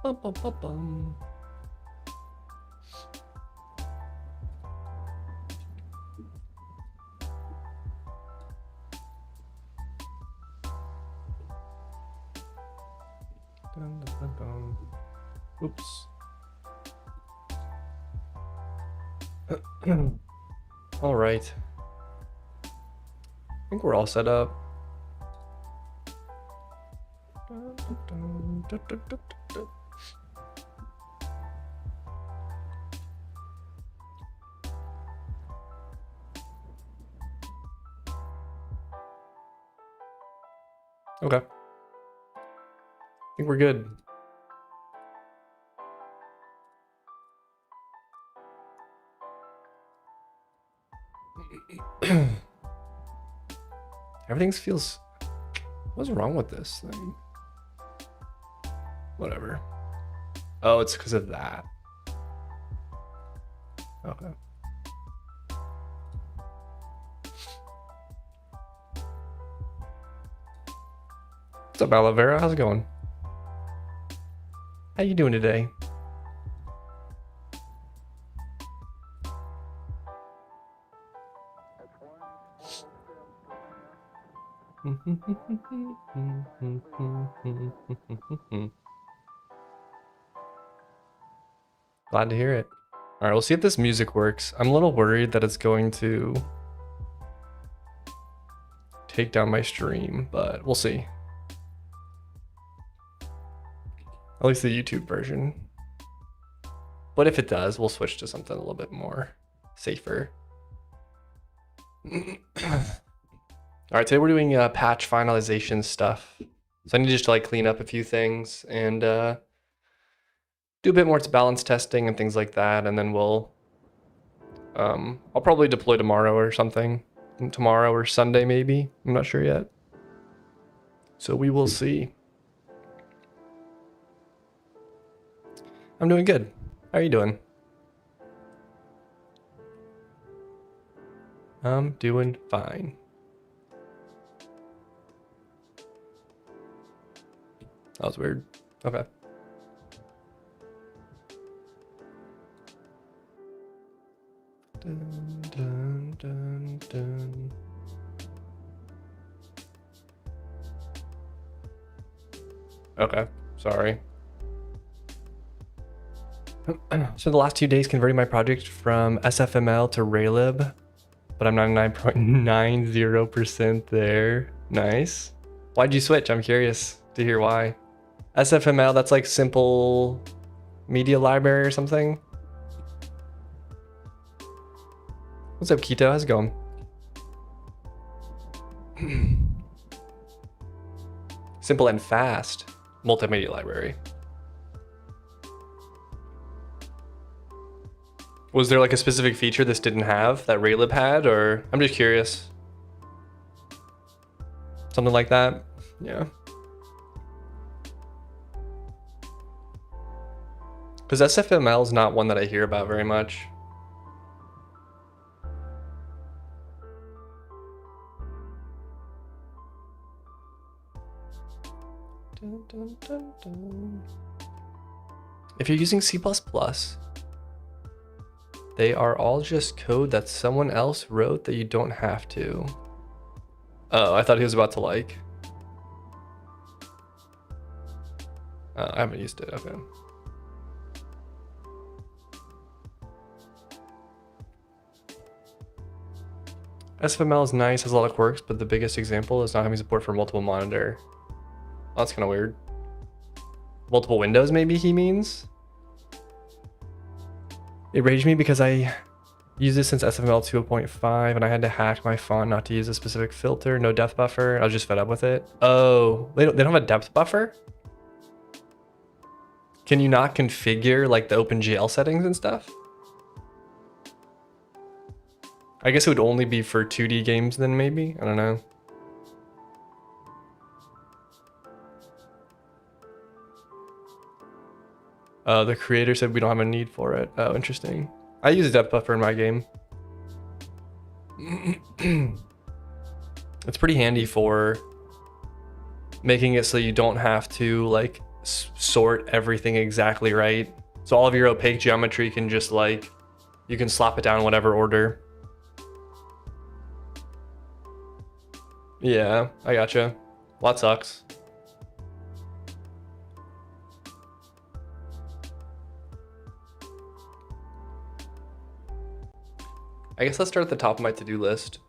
Bum, bum, bum, bum. Dun, dun, dun, dun. Oops. All right. I think we're all set up. Dun, dun, dun, dun, dun, dun. Okay. I think we're good. Everything feels... What's wrong with this thing? Whatever. Oh, it's because of that. Okay. What's up, Aloe Vera? How's it going? How you doing today? Glad to hear it. All right, we'll see if this music works. I'm a little worried that it's going to take down my stream, but we'll see. At least the YouTube version. But if it does, we'll switch to something a little bit more safer. All right, today we're doing patch finalization stuff. So I need just to like clean up a few things and do a bit more balance testing and things like that. And then we'll, I'll probably deploy tomorrow or something. Tomorrow or Sunday maybe. I'm not sure yet. So we will see. I'm doing good. How are you doing? I'm doing fine. That was weird. Okay. Dun, dun, dun, dun. Okay, sorry. So the last 2 days converting my project from SFML to Raylib, but I'm 99.90% there. Nice. Why'd you switch? I'm curious to hear why. SFML, that's like simple media library or something. What's up, Keto? How's it going? Simple and fast multimedia library. Was there like a specific feature this didn't have that Raylib had, or I'm just curious. Something like that? Yeah. Because SFML is not one that I hear about very much. Dun, dun, dun, dun. If you're using C++, they are all just code that someone else wrote that you don't have to. Oh, I thought he was about to like. I haven't used it, okay. SFML is nice, has a lot of quirks, but the biggest example is not having support for multiple monitor. Oh, that's kind of weird. Multiple windows, maybe he means? It raged me because I used it since SFML 2.5 and I had to hack my font not to use a specific filter, no depth buffer. I was just fed up with it. Oh, they don't have a depth buffer? Can you not configure like the OpenGL settings and stuff? I guess it would only be for 2D games then maybe? I don't know. The creator said we don't have a need for it. Oh, interesting. I use a depth buffer in my game. It's pretty handy for making it so you don't have to like sort everything exactly right. So all of your opaque geometry can just like, you can slap it down in whatever order. Yeah, I gotcha. Well, that sucks. I guess let's start at the top of my to-do list.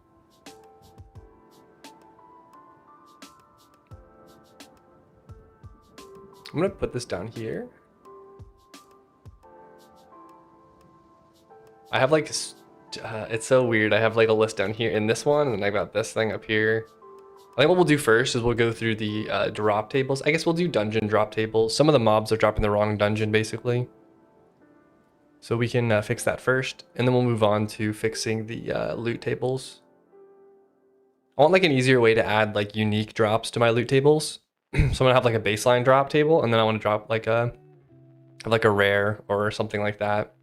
I'm gonna put this down here. I have like, it's so weird. I have like a list down here in this one, and then I got this thing up here. I think what we'll do first is we'll go through the drop tables. I guess we'll do dungeon drop tables. Some of the mobs are dropping the wrong dungeon, basically. So we can fix that first, and then we'll move on to fixing the loot tables. I want like an easier way to add like unique drops to my loot tables. So I'm gonna have like a baseline drop table, and then I want to drop like a rare or something like that.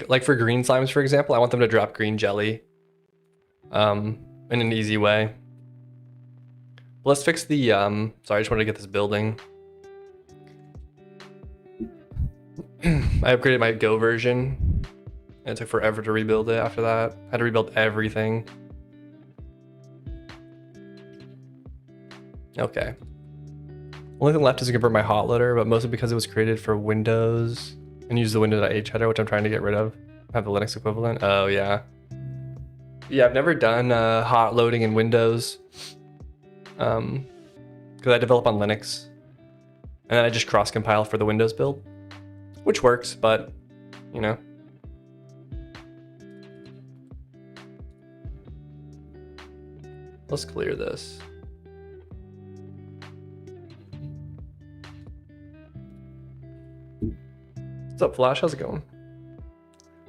Like for green slimes, for example, I want them to drop green jelly in an easy way. Let's fix the, sorry, I just wanted to get this building. I upgraded my Go version, and it took forever to rebuild it after that. I had to rebuild everything. Okay. Only thing left is to convert my hotloader, but mostly because it was created for Windows and use the Windows.h header, which I'm trying to get rid of. I have the Linux equivalent. Oh, yeah. Yeah, I've never done hot loading in Windows. Because I develop on Linux. And then I just cross-compile for the Windows build. Which works, but, you know. Let's clear this. What's up, Flash? How's it going?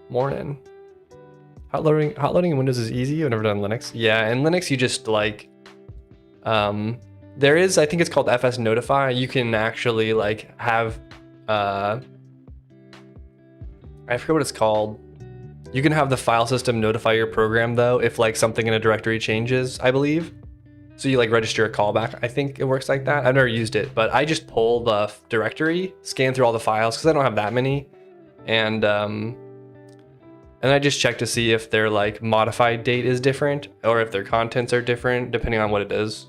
Morning. Hot loading in Windows is easy. I've never done Linux. Yeah, in Linux you just like, there is, I think it's called FS Notify. You can actually like have, I forget what it's called. You can have the file system notify your program though if like something in a directory changes, I believe. So you like register a callback. I think it works like that. I've never used it, but I just pull the directory, scan through all the files because I don't have that many, and I just check to see if their like modified date is different or if their contents are different depending on what it is.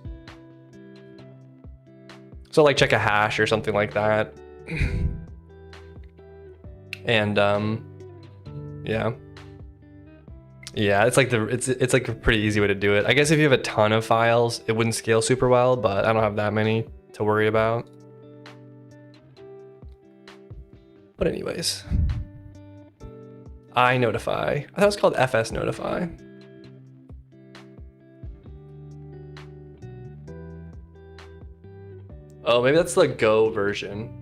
So like check a hash or something like that. And yeah. Yeah, it's like it's like a pretty easy way to do it. I guess if you have a ton of files, it wouldn't scale super well, but I don't have that many to worry about. But anyways, I notify. I thought it was called FS Notify. Oh, maybe that's the Go version.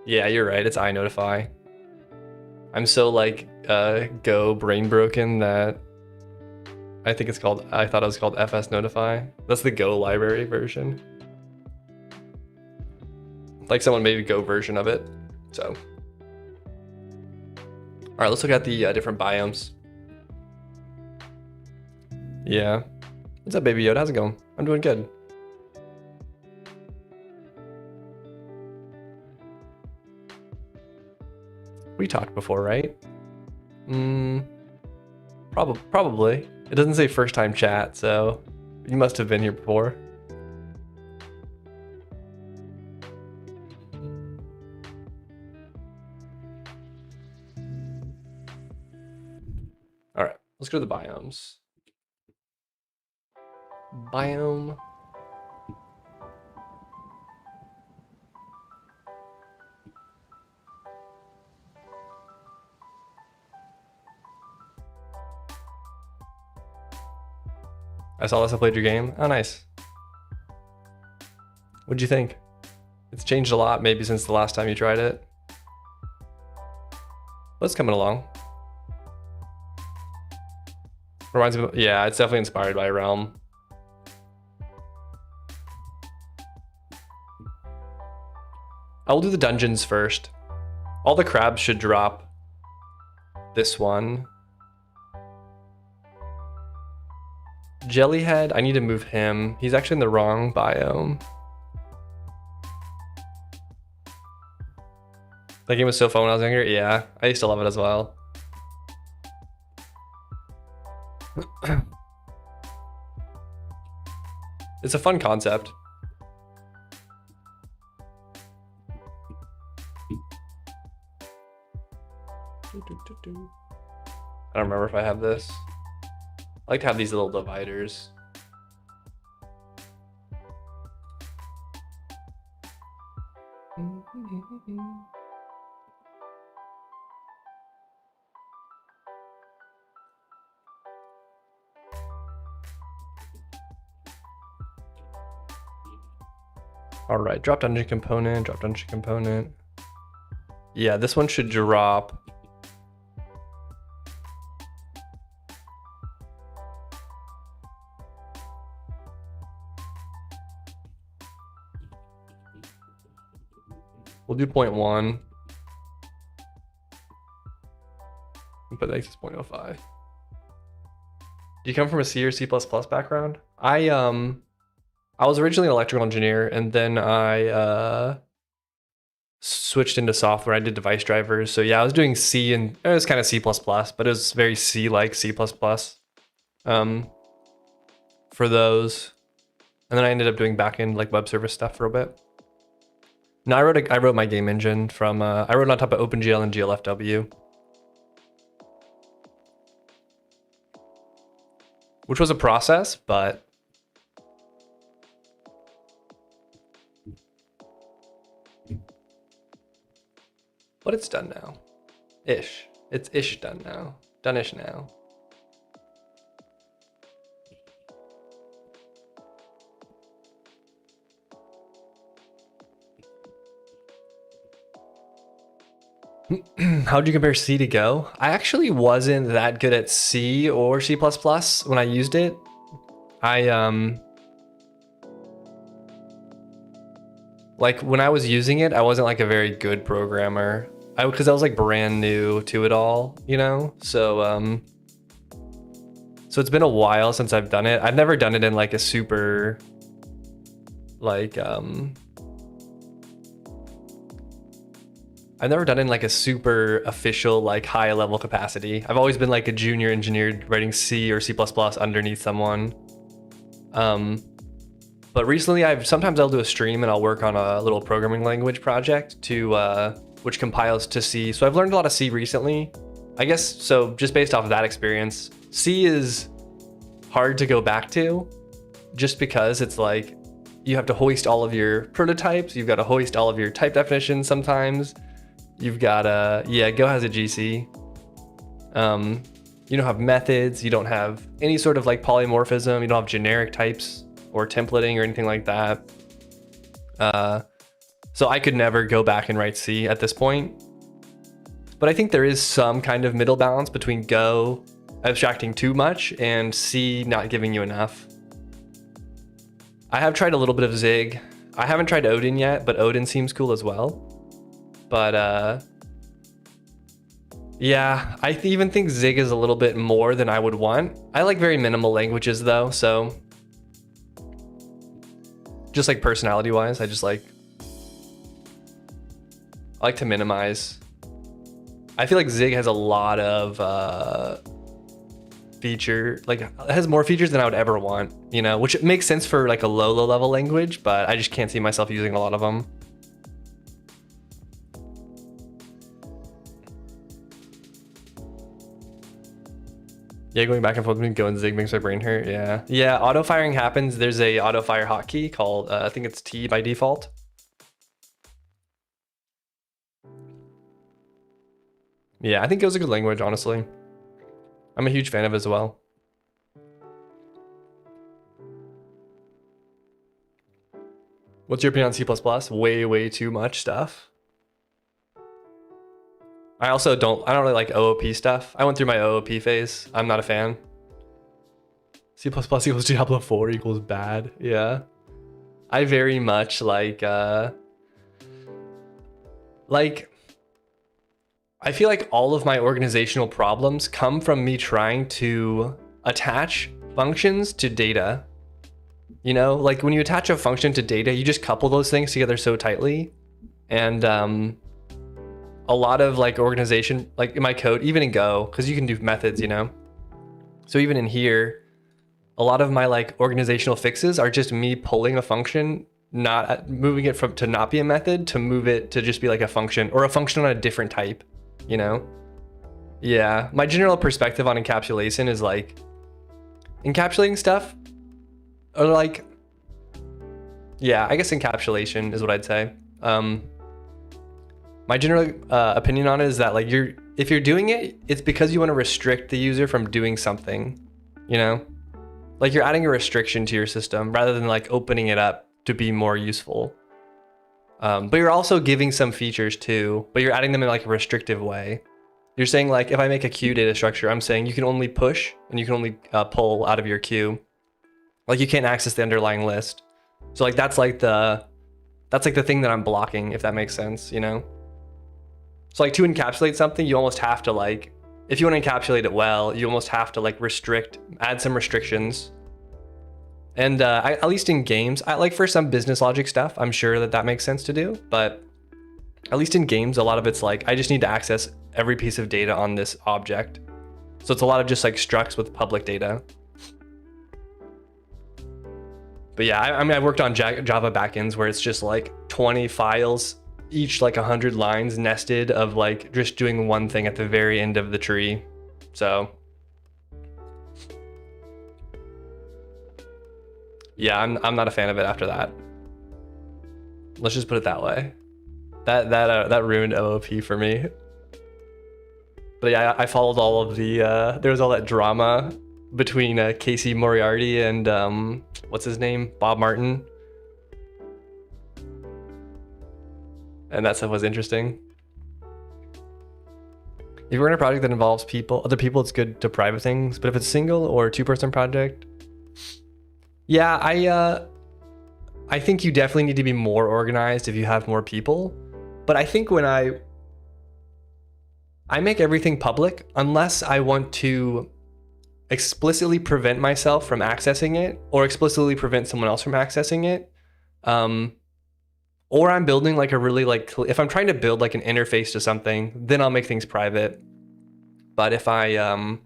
Yeah, you're right. It's iNotify. I'm so like Go brain broken that I think it's called. I thought it was called FS Notify. That's the Go library version. Like someone made a Go version of it. So, all right, let's look at the different biomes. Yeah. What's up, Baby Yoda? How's it going? I'm doing good. We talked before, right? Probably. It doesn't say first time chat, so you must have been here before. All right, let's go to the biomes. Biome. I saw this. I played your game. Oh, nice. What'd you think? It's changed a lot, maybe since the last time you tried it. But it's coming along. Reminds me of, yeah, it's definitely inspired by Realm. I will do the dungeons first. All the crabs should drop this one. Jellyhead, I need to move him. He's actually in the wrong biome. That game was so fun when I was younger. Yeah, I used to love it as well. It's a fun concept. I don't remember if I have this. I like to have these little dividers. All right, drop dungeon component, drop dungeon component. Yeah, this one should drop. We'll do 0.1. But X is 0.05. Do you come from a C or C++ background? I was originally an electrical engineer, and then I switched into software. I did device drivers. So yeah, I was doing C, and it was kind of C++, but it was very C-like C++ for those. And then I ended up doing backend like web service stuff for a bit. No, I wrote my game engine from I wrote it on top of OpenGL and GLFW, which was a process, but it's done now. Ish. It's ish done now. Done-ish now. How'd you compare C to Go? I actually wasn't that good at C or C++ when I used it. Like when I was using it, I wasn't like a very good programmer. Because I was like brand new to it all, you know? So it's been a while since I've done it. I've never done it in like a super like I've never done it in like a super official, like high level capacity. I've always been like a junior engineer writing C or C++ underneath someone. But recently sometimes I'll do a stream and I'll work on a little programming language project which compiles to C. So I've learned a lot of C recently. I guess, so just based off of that experience, C is hard to go back to just because it's like, you have to hoist all of your prototypes. You've got to hoist all of your type definitions sometimes. You've got Go has a GC. You don't have methods. You don't have any sort of like polymorphism. You don't have generic types or templating or anything like that. So I could never go back and write C at this point. But I think there is some kind of middle balance between Go abstracting too much and C not giving you enough. I have tried a little bit of Zig. I haven't tried Odin yet, but Odin seems cool as well. But yeah, I even think Zig is a little bit more than I would want. I like very minimal languages though, so just like personality wise, I like to minimize. I feel like Zig has a lot of it has more features than I would ever want, you know, which makes sense for like a low level language, but I just can't see myself using a lot of them. Yeah, going back and forth between Go and Zig makes my brain hurt. Yeah, auto firing happens. There's a auto fire hotkey called I think it's T by default. Yeah, I think it was a good language, honestly. I'm a huge fan of it as well. What's your opinion on C++? Way too much stuff. I don't really like OOP stuff. I went through my OOP phase. I'm not a fan. C++ equals Diablo 4 equals bad. Yeah. I very much like I feel like all of my organizational problems come from me trying to attach functions to data, you know, like when you attach a function to data, you just couple those things together so tightly. And a lot of like organization, like in my code, even in Go, because you can do methods, you know. So even in here, a lot of my like organizational fixes are just me pulling a function, not moving it to not be a method, to move it to just be like a function, or a function on a different type, you know? Yeah, my general perspective on encapsulation is like, encapsulating stuff, or like, yeah, I guess encapsulation is what I'd say. My general opinion on it is that like if you're doing it, it's because you want to restrict the user from doing something, you know? Like you're adding a restriction to your system rather than like opening it up to be more useful. But you're also giving some features too, but you're adding them in like a restrictive way. You're saying like, if I make a queue data structure, I'm saying you can only push and you can only pull out of your queue. Like you can't access the underlying list. So like that's like the thing that I'm blocking, if that makes sense, you know? So like to encapsulate something, you almost have to like, if you want to encapsulate it well, you almost have to like add some restrictions. And at least in games, like for some business logic stuff, I'm sure that makes sense to do. But at least in games, a lot of it's like, I just need to access every piece of data on this object. So it's a lot of just like structs with public data. But yeah, I mean, I've worked on Java backends where it's just like 20 files, each like 100 lines nested of like just doing one thing at the very end of the tree. So yeah, I'm not a fan of it after that. Let's just put it that way. That ruined OOP for me. But yeah, I followed all of the there was all that drama between Casey Moriarty and what's his name, Bob Martin. And that stuff was interesting. If you're in a project that involves other people, it's good to private things. But if it's single or two-person project, yeah, I think you definitely need to be more organized if you have more people. But I think when I make everything public, unless I want to explicitly prevent myself from accessing it or explicitly prevent someone else from accessing it, or I'm building like a really like, if I'm trying to build like an interface to something, then I'll make things private. But if I'm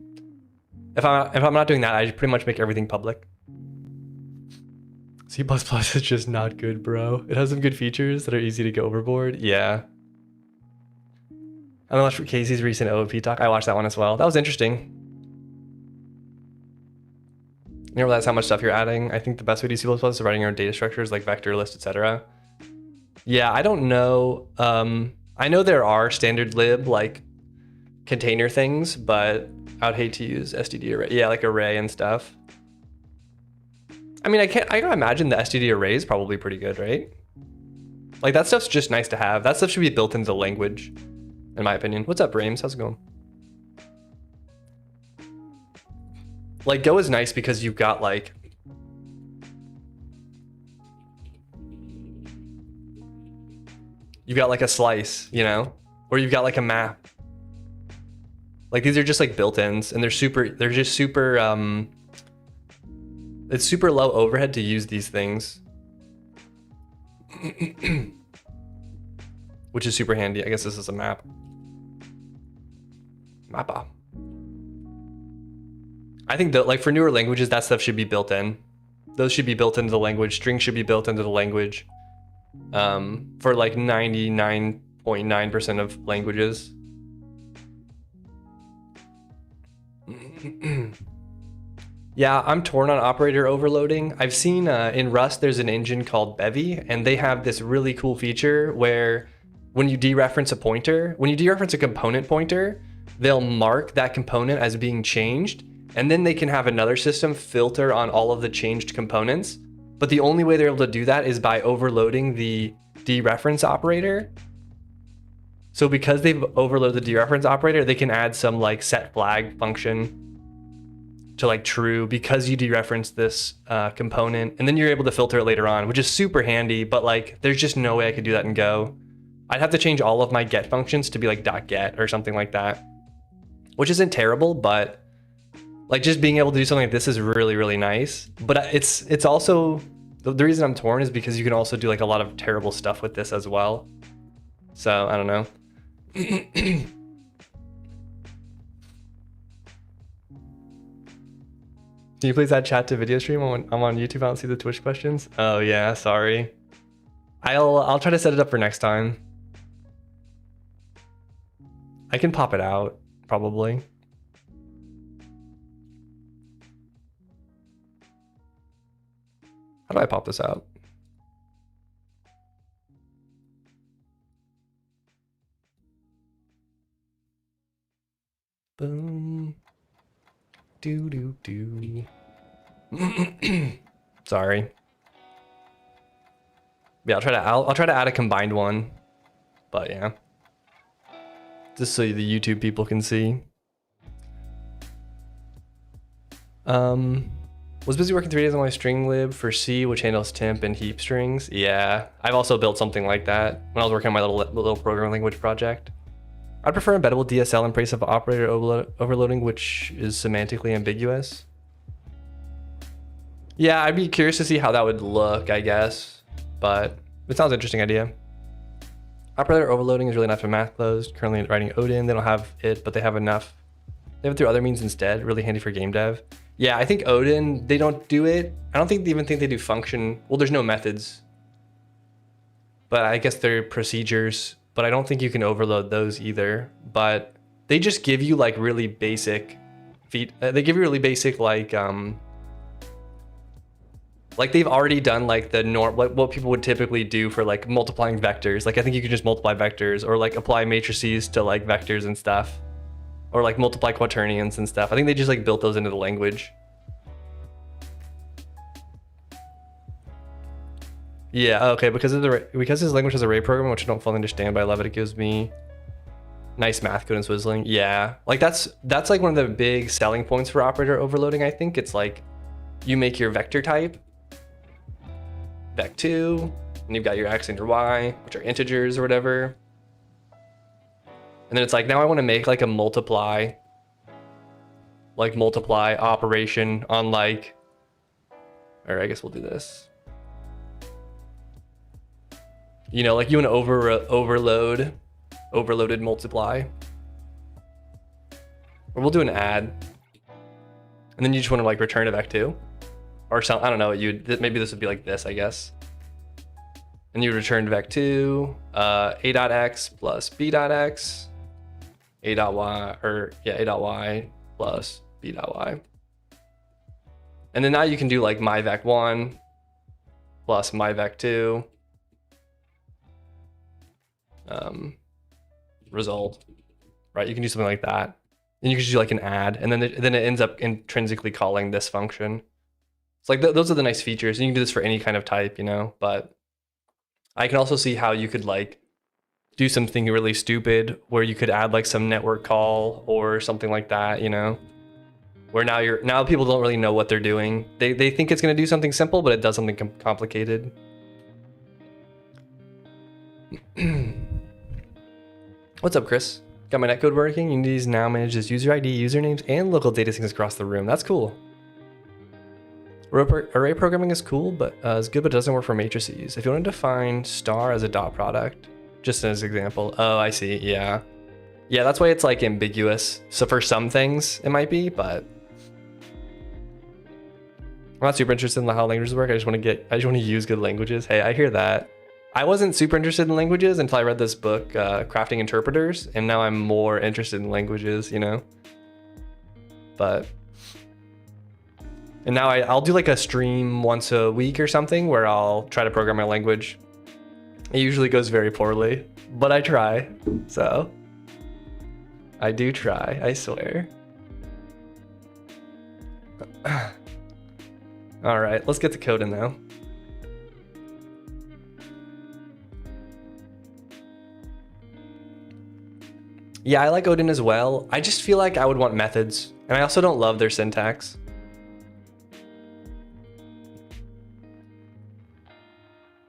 not doing that, I pretty much make everything public. C++ is just not good, bro. It has some good features that are easy to go overboard. Yeah. I watched Casey's recent OOP talk. I watched that one as well. That was interesting. You never realize how much stuff you're adding. I think the best way to do C++ is writing your own data structures like vector list, etc. Yeah, I don't know. I know there are standard lib like container things, but I would hate to use std array. Yeah, like array and stuff. I mean, I can imagine the std array is probably pretty good, right? Like that stuff's just nice to have. That stuff should be built into the language, in my opinion. What's up, Brames? How's it going? Like Go is nice because you've got like, a slice, you know, or you've got like a map. Like these are just like built-ins, and they're just super, it's super low overhead to use these things. Which is super handy. I guess this is a map. Mappa. I think that like for newer languages, that stuff should be built in. Those should be built into the language. Strings should be built into the language. For like 99.9% of languages. Yeah, I'm torn on operator overloading. I've seen in Rust, there's an engine called Bevy, and they have this really cool feature where when you dereference a pointer, when you dereference a component pointer, they'll mark that component as being changed, and then they can have another system filter on all of the changed components. But the only way they're able to do that is by overloading the dereference operator. So because they've overloaded the dereference operator, they can add some like set flag function to like true because you dereference this component, and then you're able to filter it later on, which is super handy. But like, there's just no way I could do that in Go. I'd have to change all of my get functions to be like .get or something like that, which isn't terrible, but Like just being able to do something like this is really, really nice. But it's also, the reason I'm torn is because you can also do like a lot of terrible stuff with this as well. So I don't know. Can you please add chat to video stream? I'm on YouTube. I don't see the Twitch questions. Oh yeah, sorry. I'll try to set it up for next time. I can pop it out, probably. How do I pop this out? Boom. Do do do. Sorry. Yeah, I'll try to add a combined one. But yeah. Just so the YouTube people can see. Was busy working 3 days on my string lib for C, which handles temp and heap strings. Yeah, I've also built something like that when I was working on my little programming language project. I'd prefer embeddable DSL in place of operator overloading, which is semantically ambiguous. Yeah, I'd be curious to see how that would look, I guess, but it sounds an interesting idea. Operator overloading is really not for math closed. Currently writing Odin, they don't have it, but they have enough. They have it through other means instead, really handy for game dev. Yeah, I think Odin, they don't do it. I don't think they even think they do function. Well, there's no methods, but I guess they're procedures, but I don't think you can overload those either. But they just give you like really basic they give you really basic like they've already done like the what people would typically do for like multiplying vectors. Like I think you can just multiply vectors or like apply matrices to like vectors and stuff. Or like multiply quaternions and stuff. I think they just like built those into the language. Yeah, okay, because his language has array programming, which I don't fully understand, but I love it. It gives me nice math code and swizzling. Yeah, like that's like one of the big selling points for operator overloading. I think it's like you make your vector type vec2, and you've got your x and your y, which are integers or whatever. And then it's like, now I want to make like a multiply operation on like, or I guess we'll do this. You know, like you want to overloaded multiply. Or we'll do an add. And then you just want to like return a vec2 or something. I don't know, maybe this would be like this, I guess. And you return vec2, a.x plus b.x. a.y or yeah, a.y plus b.y. And then now you can do like my vec1 plus my vec2 result, right? You can do something like that. And you can just do like an add, and then it ends up intrinsically calling this function. It's like those are the nice features. And you can do this for any kind of type, you know, but I can also see how you could like do something really stupid where you could add like some network call or something like that, you know, where now people don't really know what they're doing. They think it's going to do something simple, but it does something complicated. What's up, Chris? Got my netcode working. Unity's now manages user ID, usernames, and local data syncs across the room. That's cool. Array programming is cool, but it's good, but it doesn't work for matrices. If you want to define star as a dot product, just as an example. Oh, I see. Yeah. Yeah, that's why it's like ambiguous. So for some things it might be, but I'm not super interested in how languages work. I just want to use good languages. Hey, I hear that. I wasn't super interested in languages until I read this book, Crafting Interpreters, and now I'm more interested in languages, you know? And now I'll do like a stream once a week or something where I'll try to program my language. It usually goes very poorly, but I try. So I do try, I swear. All right, let's get the code in now. Yeah, I like Odin as well. I just feel like I would want methods, and I also don't love their syntax.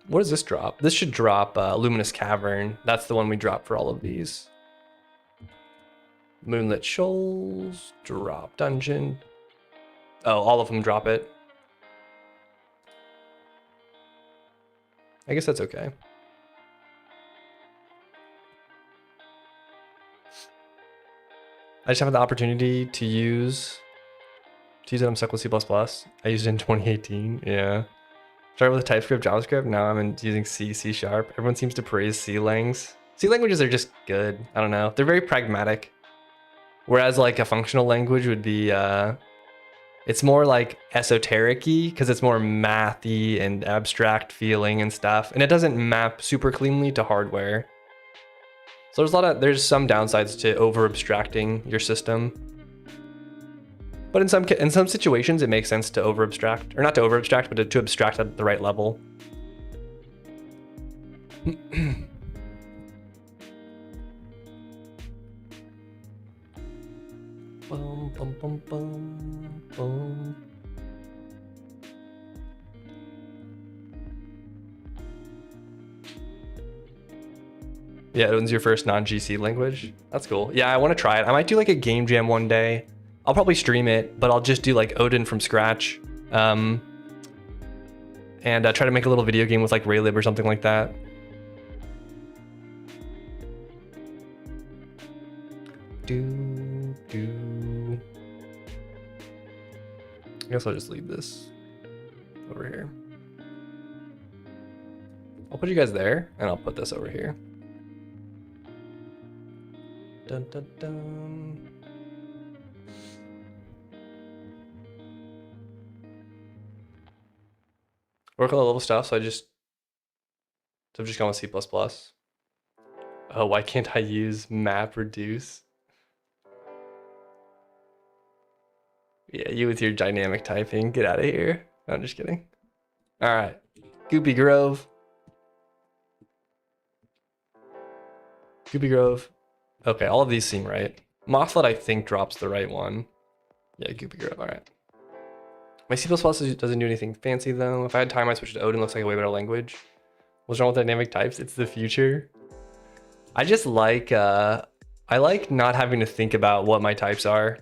What does this drop? This should drop Luminous Cavern. That's the one we drop for all of these. Moonlit Shoals, drop dungeon. Oh, all of them drop it. I guess that's okay. I just haven't the opportunity to use it. I'm stuck with C++. I used it in 2018. Yeah. Started with TypeScript, JavaScript. Now I'm using C, C#. Everyone seems to praise C langs. C languages are just good. I don't know. They're very pragmatic. Whereas like a functional language would be, it's more like esoteric-y because it's more mathy and abstract feeling and stuff. And it doesn't map super cleanly to hardware. So there's some downsides to over abstracting your system. But in some situations, it makes sense to over abstract, or not to over abstract, but to abstract at the right level. Bum, bum, bum, bum, bum. Yeah, Odin's your first non-GC language. That's cool. Yeah, I want to try it. I might do like a game jam one day. I'll probably stream it, but I'll just do like Odin from scratch. And try to make a little video game with like Raylib or something like that. I guess I'll just leave this over here. I'll put you guys there, and I'll put this over here. Dun, dun, dun. Work on the level stuff, so I've just gone with C++. Oh, why can't I use map reduce? Yeah, you with your dynamic typing, get out of here. No, I'm just kidding. All right, Goopy Grove. Goopy Grove. Okay, all of these seem right. Mothlet, I think, drops the right one. Yeah, Goopy Grove, all right. My C++ doesn't do anything fancy though. If I had time, I'd switch to Odin. Looks like a way better language. What's wrong with dynamic types? It's the future. I just like, I like not having to think about what my types are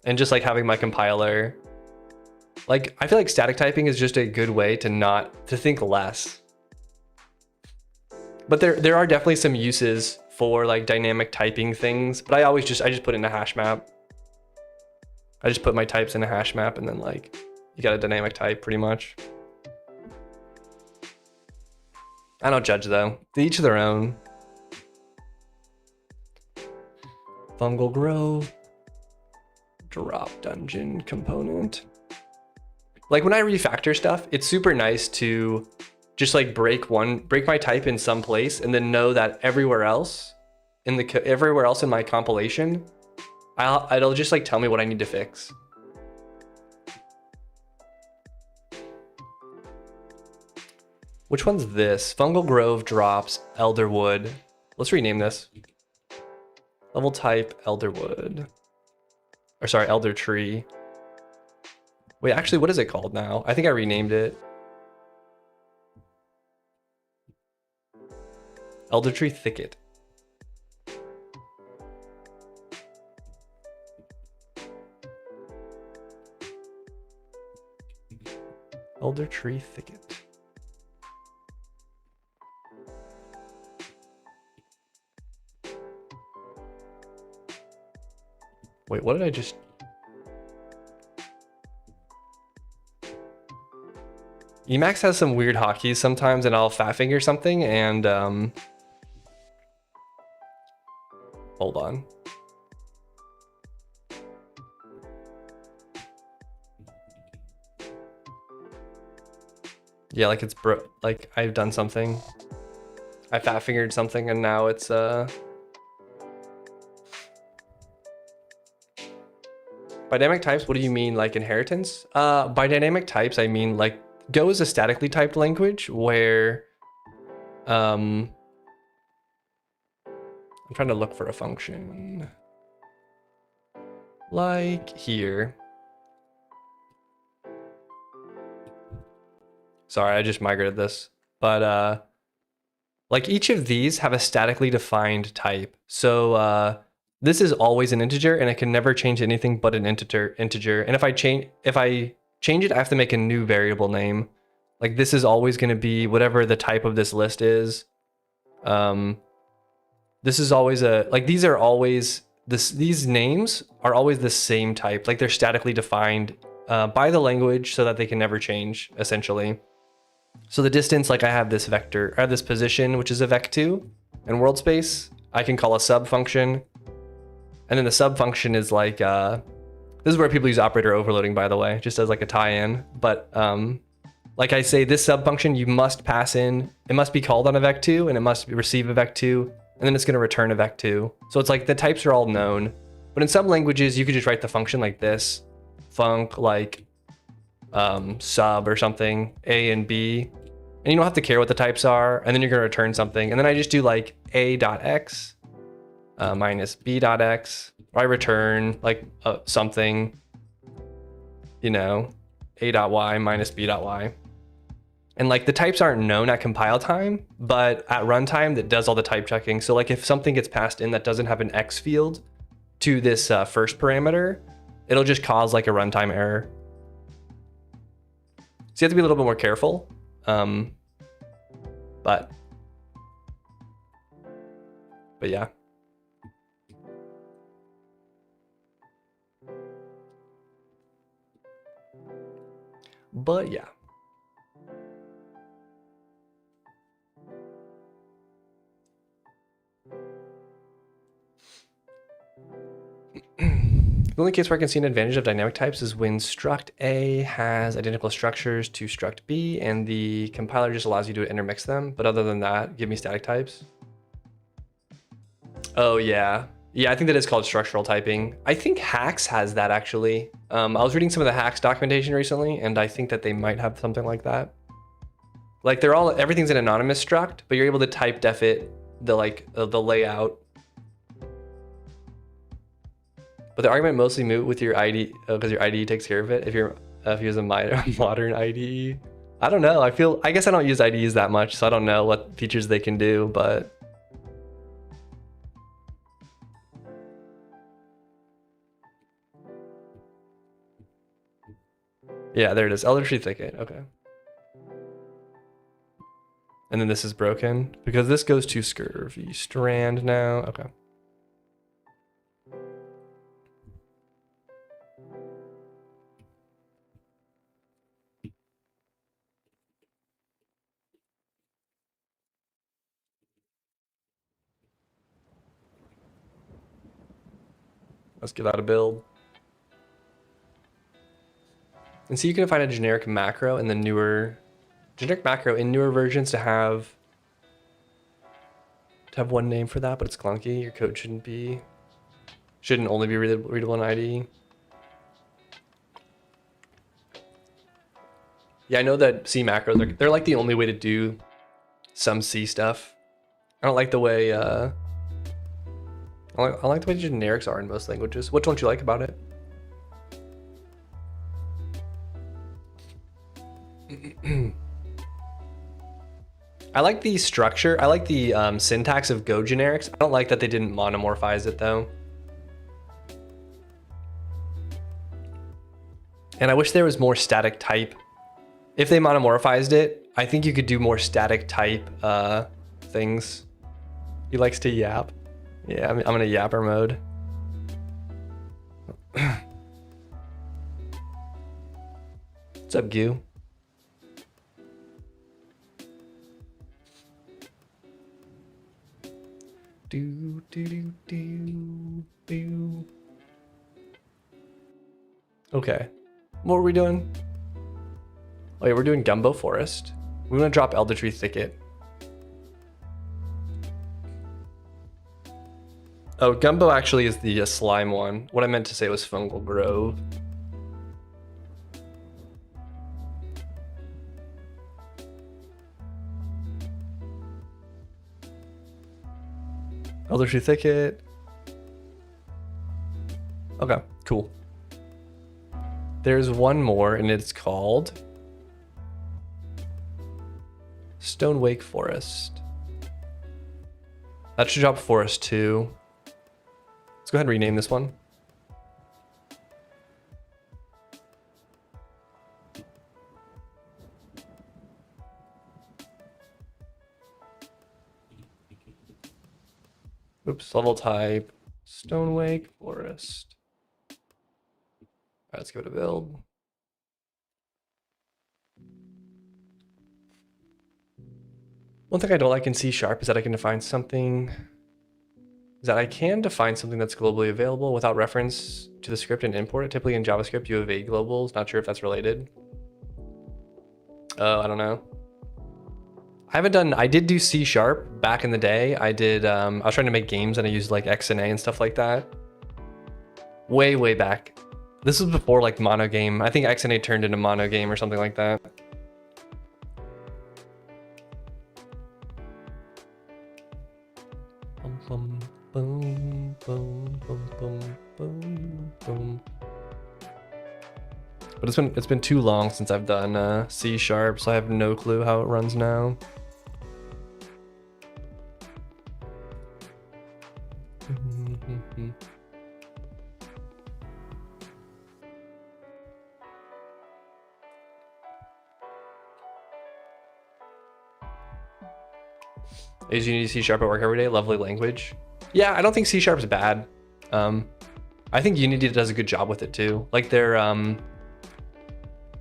and just like having my compiler. Like, I feel like static typing is just a good way to think less. But there are definitely some uses for like dynamic typing things, but I just put it in a hash map. I just put my types in a hash map and then like, you got a dynamic type pretty much. I don't judge though. They each of their own. Fungal Grove. Drop dungeon component. Like when I refactor stuff, it's super nice to just like break my type in some place and then know that everywhere else in my compilation, it'll just like tell me what I need to fix. Which one's this? Fungal Grove drops Elderwood. Let's rename this. Level type Elderwood. Or sorry, Elder Tree. Wait, actually, what is it called now? I think I renamed it. Elder Tree Thicket. Elder Tree Thicket. Wait, what did I just... Emacs has some weird hotkeys sometimes, and I'll fat finger something, and hold on. Yeah, like it's like I've done something. I fat fingered something, and now it's By dynamic types, what do you mean, like inheritance? By dynamic types, I mean like Go is a statically typed language where I'm trying to look for a function. Like here. Sorry, I just migrated this. But like each of these have a statically defined type. So this is always an integer and it can never change anything but an integer. And if I change it, I have to make a new variable name. Like this is always going to be whatever the type of this list is. This is always these are always these names are always the same type. Like they're statically defined by the language so that they can never change essentially. So the distance, like I have this vector, I have this position, which is a vec2 and world space. I can call a sub function. And then the sub function is like, this is where people use operator overloading, by the way, just as like a tie-in. But like I say, this sub function, you must pass in, it must be called on a vec2 and it must receive a vec2, and then it's going to return a vec2. So it's like the types are all known. But in some languages, you could just write the function like this, func like sub or something, A and B. And you don't have to care what the types are. And then you're going to return something. And then I just do like a.x minus b.x. Or I return like something, you know, a.y minus b.y. And like the types aren't known at compile time, but at runtime that does all the type checking. So like if something gets passed in that doesn't have an x field to this first parameter, it'll just cause like a runtime error. So you have to be a little bit more careful. But yeah. But yeah. The only case where I can see an advantage of dynamic types is when struct A has identical structures to struct B and the compiler just allows you to intermix them. But other than that, give me static types. Oh yeah. Yeah, I think that is called structural typing. I think Hacks has that actually. I was reading some of the Hacks documentation recently and I think that they might have something like that. Like everything's an anonymous struct, but you're able to type def it, the layout. But the argument mostly moot with your IDE because your IDE takes care of it. If you use a modern IDE, I don't know. I guess I don't use IDEs that much, so I don't know what features they can do. But yeah, there it is. Elder Tree Thicket. Okay. And then this is broken because this goes to Scurvy Strand now. Okay. Let's get out of build. And so you can find a generic macro in the newer versions to have one name for that, but it's clunky. Your code shouldn't only be readable in IDE. Yeah, I know that C macros they're like the only way to do some C stuff. I don't like the way I like the way generics are in most languages. What don't you like about it? I like the structure. I like the syntax of Go generics. I don't like that they didn't monomorphize it though. And I wish there was more static type. If they monomorphized it, I think you could do more static type things. He likes to yap. Yeah, I'm in a yapper mode. What's up, Goo? Okay, what were we doing? Oh yeah, we're doing Gumbo Forest. We want to drop Elder Tree Thicket. Oh, Gumbo actually is the slime one. What I meant to say was Fungal Grove. Elder Tree Thicket. Okay, cool. There's one more and it's called Stone Wake Forest. That should drop Forest 2. Let's go ahead and rename this one. Oops, level type, Stonewake, Forest. All right, let's go to build. One thing I don't like in C# is that I can define something, that's globally available without reference to the script and import it. Typically in JavaScript, you evade globals. Not sure if that's related. I don't know. I did do C# back in the day. I was trying to make games and I used like XNA and stuff like that. Way back. This was before like monogame. I think XNA turned into monogame or something like that. Boom, boom, boom, boom, boom, boom, boom. But it's been too long since I've done C#, so I have no clue how it runs now. Is Unity C# at work every day? Lovely language. Yeah, I don't think C# is bad. I think Unity does a good job with it too. Like they're,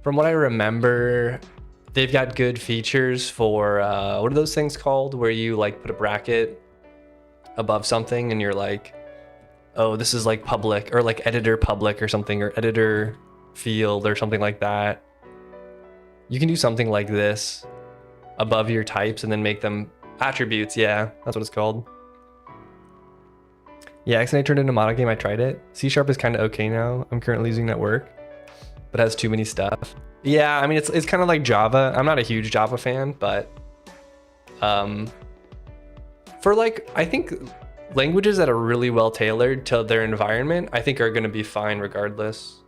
from what I remember, they've got good features for, what are those things called? Where you like put a bracket above something and you're like, oh, this is like public, or like editor public or something, or editor field or something like that. You can do something like this above your types and then make them attributes. Yeah, that's what it's called. Yeah, XNA turned into monogame. I tried it. C# is kind of okay now. I'm currently using that work, but has too many stuff. Yeah, I mean, it's kind of like Java. I'm not a huge Java fan, but for like, I think languages that are really well tailored to their environment, I think are going to be fine regardless.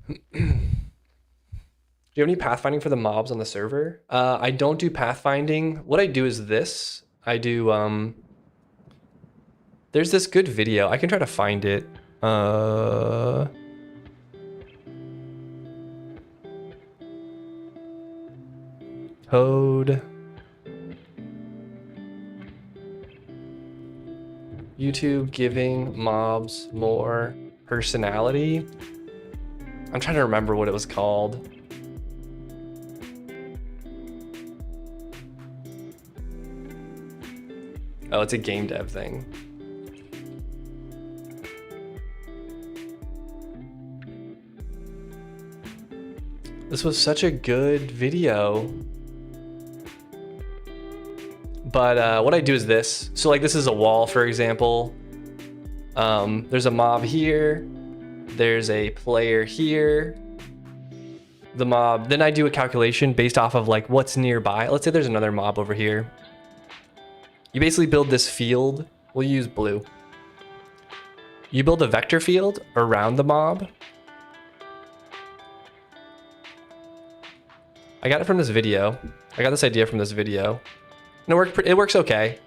Do you have any pathfinding for the mobs on the server? I don't do pathfinding. What I do is this. I do, there's this good video. I can try to find it. Code. YouTube giving mobs more personality. I'm trying to remember what it was called. Oh, it's a game dev thing. This was such a good video. But what I do is this. So like this is a wall, for example. There's a mob here. There's a player here. The mob, then I do a calculation based off of like what's nearby. Let's say there's another mob over here. You basically build this field. We'll use blue. You build a vector field around the mob. I got it from this video. I got this idea from this video. And it works okay.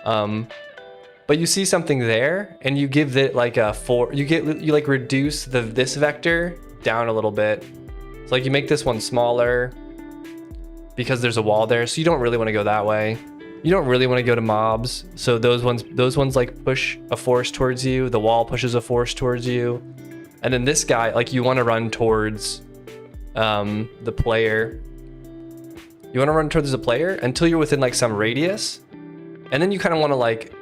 But you see something there and you give it like a you like reduce this vector down a little bit. So like you make this one smaller because there's a wall there. So you don't really want to go that way. You don't really want to go to mobs. So those ones like push a force towards you. The wall pushes a force towards you. And then this guy, like you want to run towards the player. You want to run towards the player until you're within like some radius. And then you kind of want to like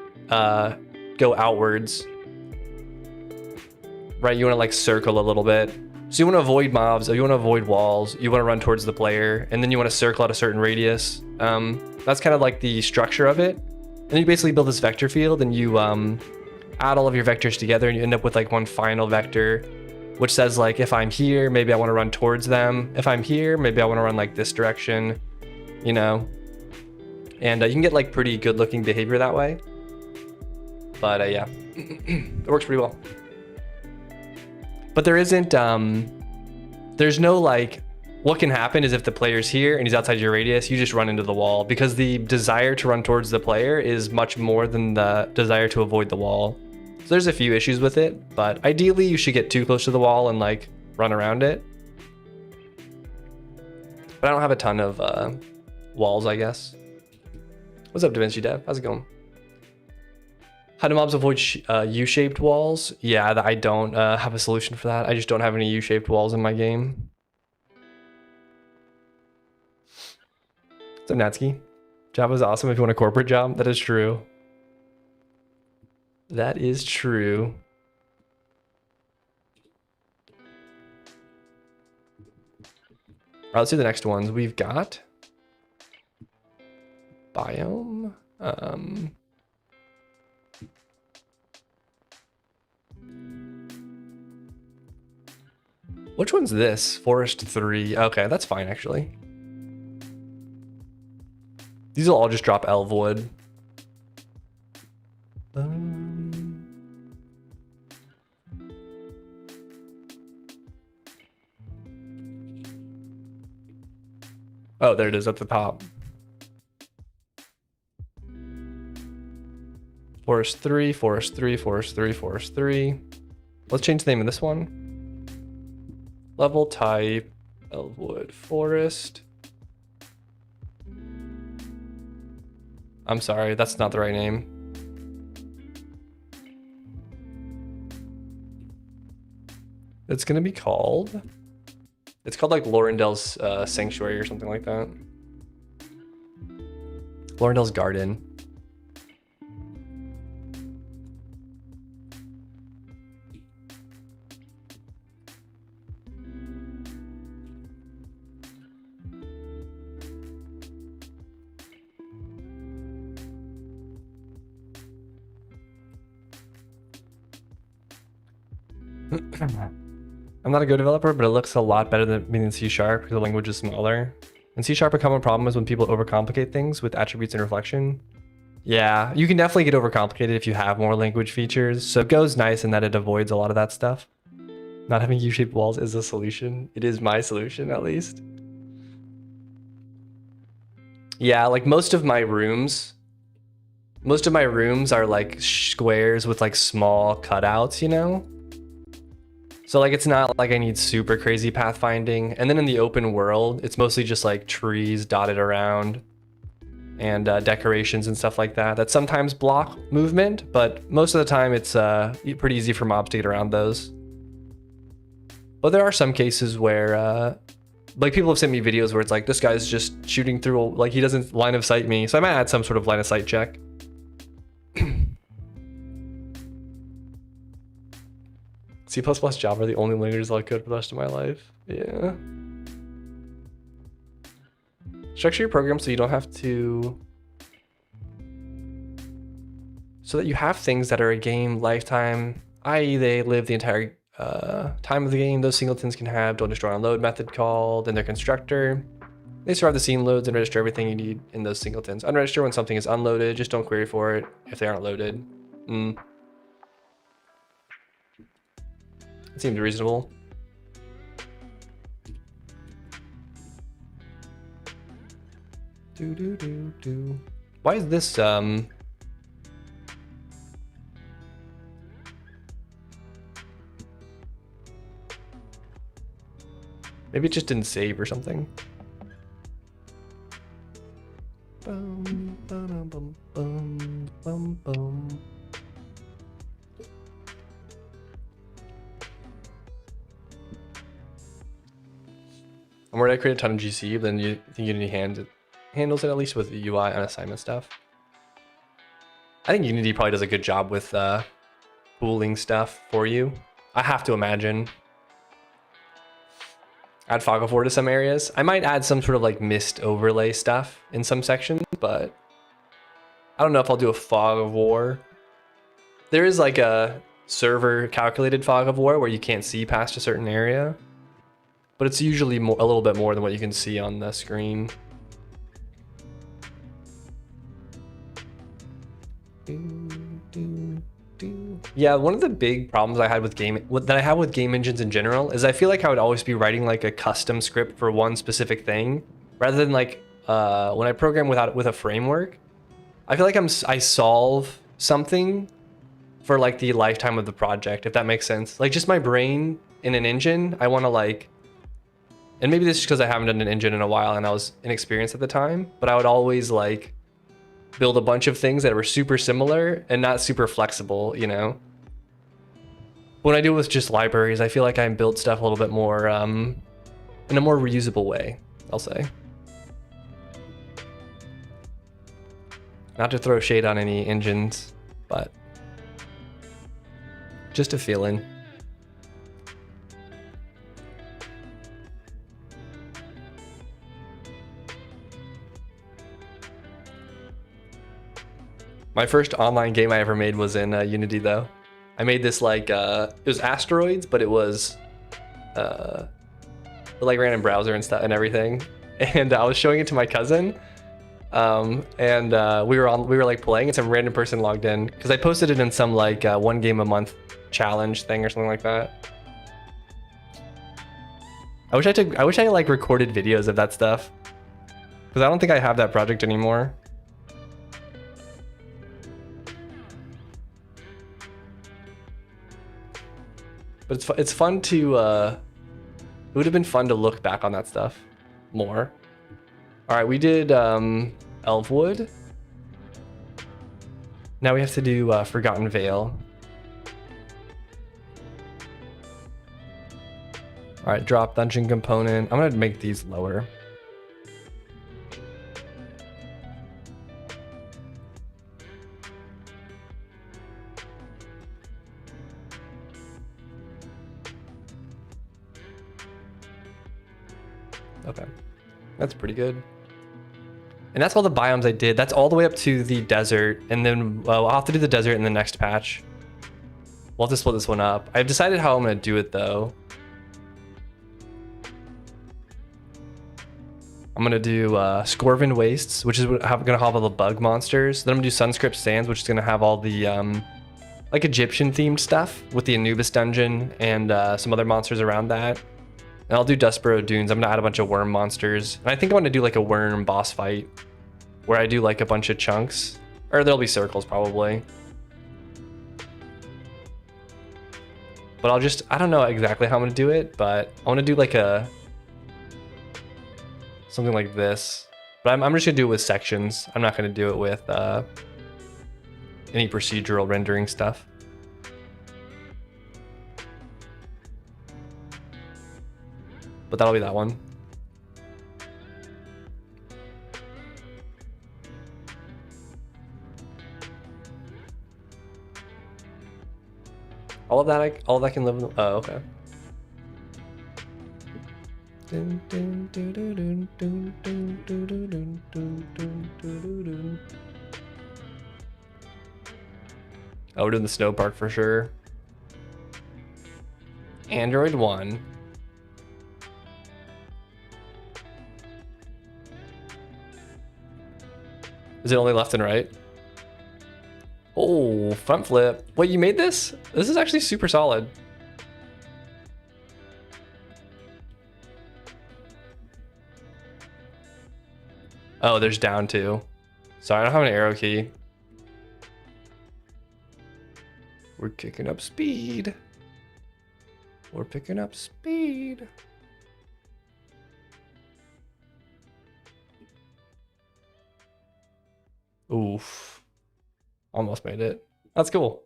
go outwards. Right, you want to like circle a little bit. So you want to avoid mobs, or you want to avoid walls. You want to run towards the player, and then you want to circle at a certain radius. That's kind of like the structure of it. And you basically build this vector field, and you add all of your vectors together, and you end up with like one final vector, which says like, if I'm here, maybe I want to run towards them. If I'm here, maybe I want to run like this direction, you know? And you can get like pretty good looking behavior that way. But yeah, it works pretty well. But there isn't, there's no like what can happen is if the player's here and he's outside your radius, you just run into the wall because the desire to run towards the player is much more than the desire to avoid the wall. So there's a few issues with it, but ideally you should get too close to the wall and like run around it. But I don't have a ton of walls, I guess. What's up, DaVinci Dev? How's it going? How do mobs avoid U-shaped walls? Yeah, I don't have a solution for that. I just don't have any U-shaped walls in my game. What's up, Natsuki? Java's awesome if you want a corporate job. That is true. That is true. All right, let's do the next ones. We've got Biome. Which one's this? Forest 3. Okay, that's fine actually. These will all just drop Elfwood. Oh, there it is at the top. Forest 3, Forest 3, Forest 3, Forest 3. Let's change the name of this one. Level type, Elfwood Forest. I'm sorry, that's not the right name. It's gonna be called, it's called like Lurels Sanctuary or something like that. Lurels Garden. I'm not a Go developer, but it looks a lot better than being in C# because the language is smaller. In C# a common problem is when people overcomplicate things with attributes and reflection. Yeah, you can definitely get overcomplicated if you have more language features. So Go's nice in that it avoids a lot of that stuff. Not having U-shaped walls is a solution. It is my solution, at least. Yeah, like most of my rooms are like squares with like small cutouts, you know? So like it's not like I need super crazy pathfinding. And then in the open world, it's mostly just like trees dotted around and decorations and stuff like that sometimes block movement, but most of the time it's pretty easy for mobs to get around those. But there are some cases where like people have sent me videos where it's like this guy's just shooting through, like he doesn't line of sight me. So I might add some sort of line of sight check. C++ Java are the only languages I'll code for the rest of my life. Yeah. Structure your program so you don't have to... So that you have things that are a game lifetime, i.e. they live the entire time of the game. Those singletons can have don't destroy unload method called in their constructor. They survive the scene loads and register everything you need in those singletons. Unregister when something is unloaded. Just don't query for it if they aren't loaded. It seems reasonable. Why is this maybe it just didn't save or something. Bum, bum, bum, bum, bum, bum. I'm worried I create a ton of GC, but then you think Unity handles it at least with the UI unassignment stuff. I think Unity probably does a good job with pooling stuff for you. I have to imagine. Add fog of war to some areas. I might add some sort of like mist overlay stuff in some sections, but I don't know if I'll do a fog of war. There is like a server calculated fog of war where you can't see past a certain area. But it's usually a little bit more than what you can see on the screen. Yeah, one of the big problems I had with that I have with game engines in general is I feel like I would always be writing like a custom script for one specific thing, rather than like when I program with a framework. I feel like I solve something for like the lifetime of the project, if that makes sense. Like just my brain in an engine, I want to like, and maybe this is because I haven't done an engine in a while and I was inexperienced at the time, but I would always like build a bunch of things that were super similar and not super flexible, you know? When I do it with just libraries, I feel like I build stuff a little bit more in a more reusable way, I'll say. Not to throw shade on any engines, but just a feeling. My first online game I ever made was in Unity though. I made this like, it was Asteroids, but it was like ran in browser and stuff and everything. And I was showing it to my cousin. We were like playing and some random person logged in because I posted it in some like 1 game a month challenge thing or something like that. I wish I like recorded videos of that stuff because I don't think I have that project anymore. But it's fun to it would have been fun to look back on that stuff more. All right, we did Elfwood. Now we have to do Forgotten Vale. All right, drop dungeon component. I'm gonna make these lower. Okay, that's pretty good. And that's all the biomes I did. That's all the way up to the desert. And then I'll have to do the desert in the next patch. We'll have to split this one up. I've decided how I'm gonna do it though. I'm gonna do Scorven Wastes, which is gonna have all the bug monsters. Then I'm gonna do Sunscript Sands, which is gonna have all the like Egyptian themed stuff with the Anubis dungeon and some other monsters around that. And I'll do Dustboro Dunes. I'm gonna add a bunch of worm monsters. And I think I want to do like a worm boss fight where I do like a bunch of chunks, or there'll be circles probably. But I don't know exactly how I'm gonna do it, but I want to do like something like this. But I'm just gonna do it with sections. I'm not gonna do it with any procedural rendering stuff. But that'll be that one. All of that can live in the, oh, okay. Oh, we're doing the snow park for sure. Android 1. Is it only left and right? Oh, front flip. Wait, you made this? This is actually super solid. Oh, there's down too. Sorry, I don't have an arrow key. We're kicking up speed. We're picking up speed. Oof. Almost made it. That's cool.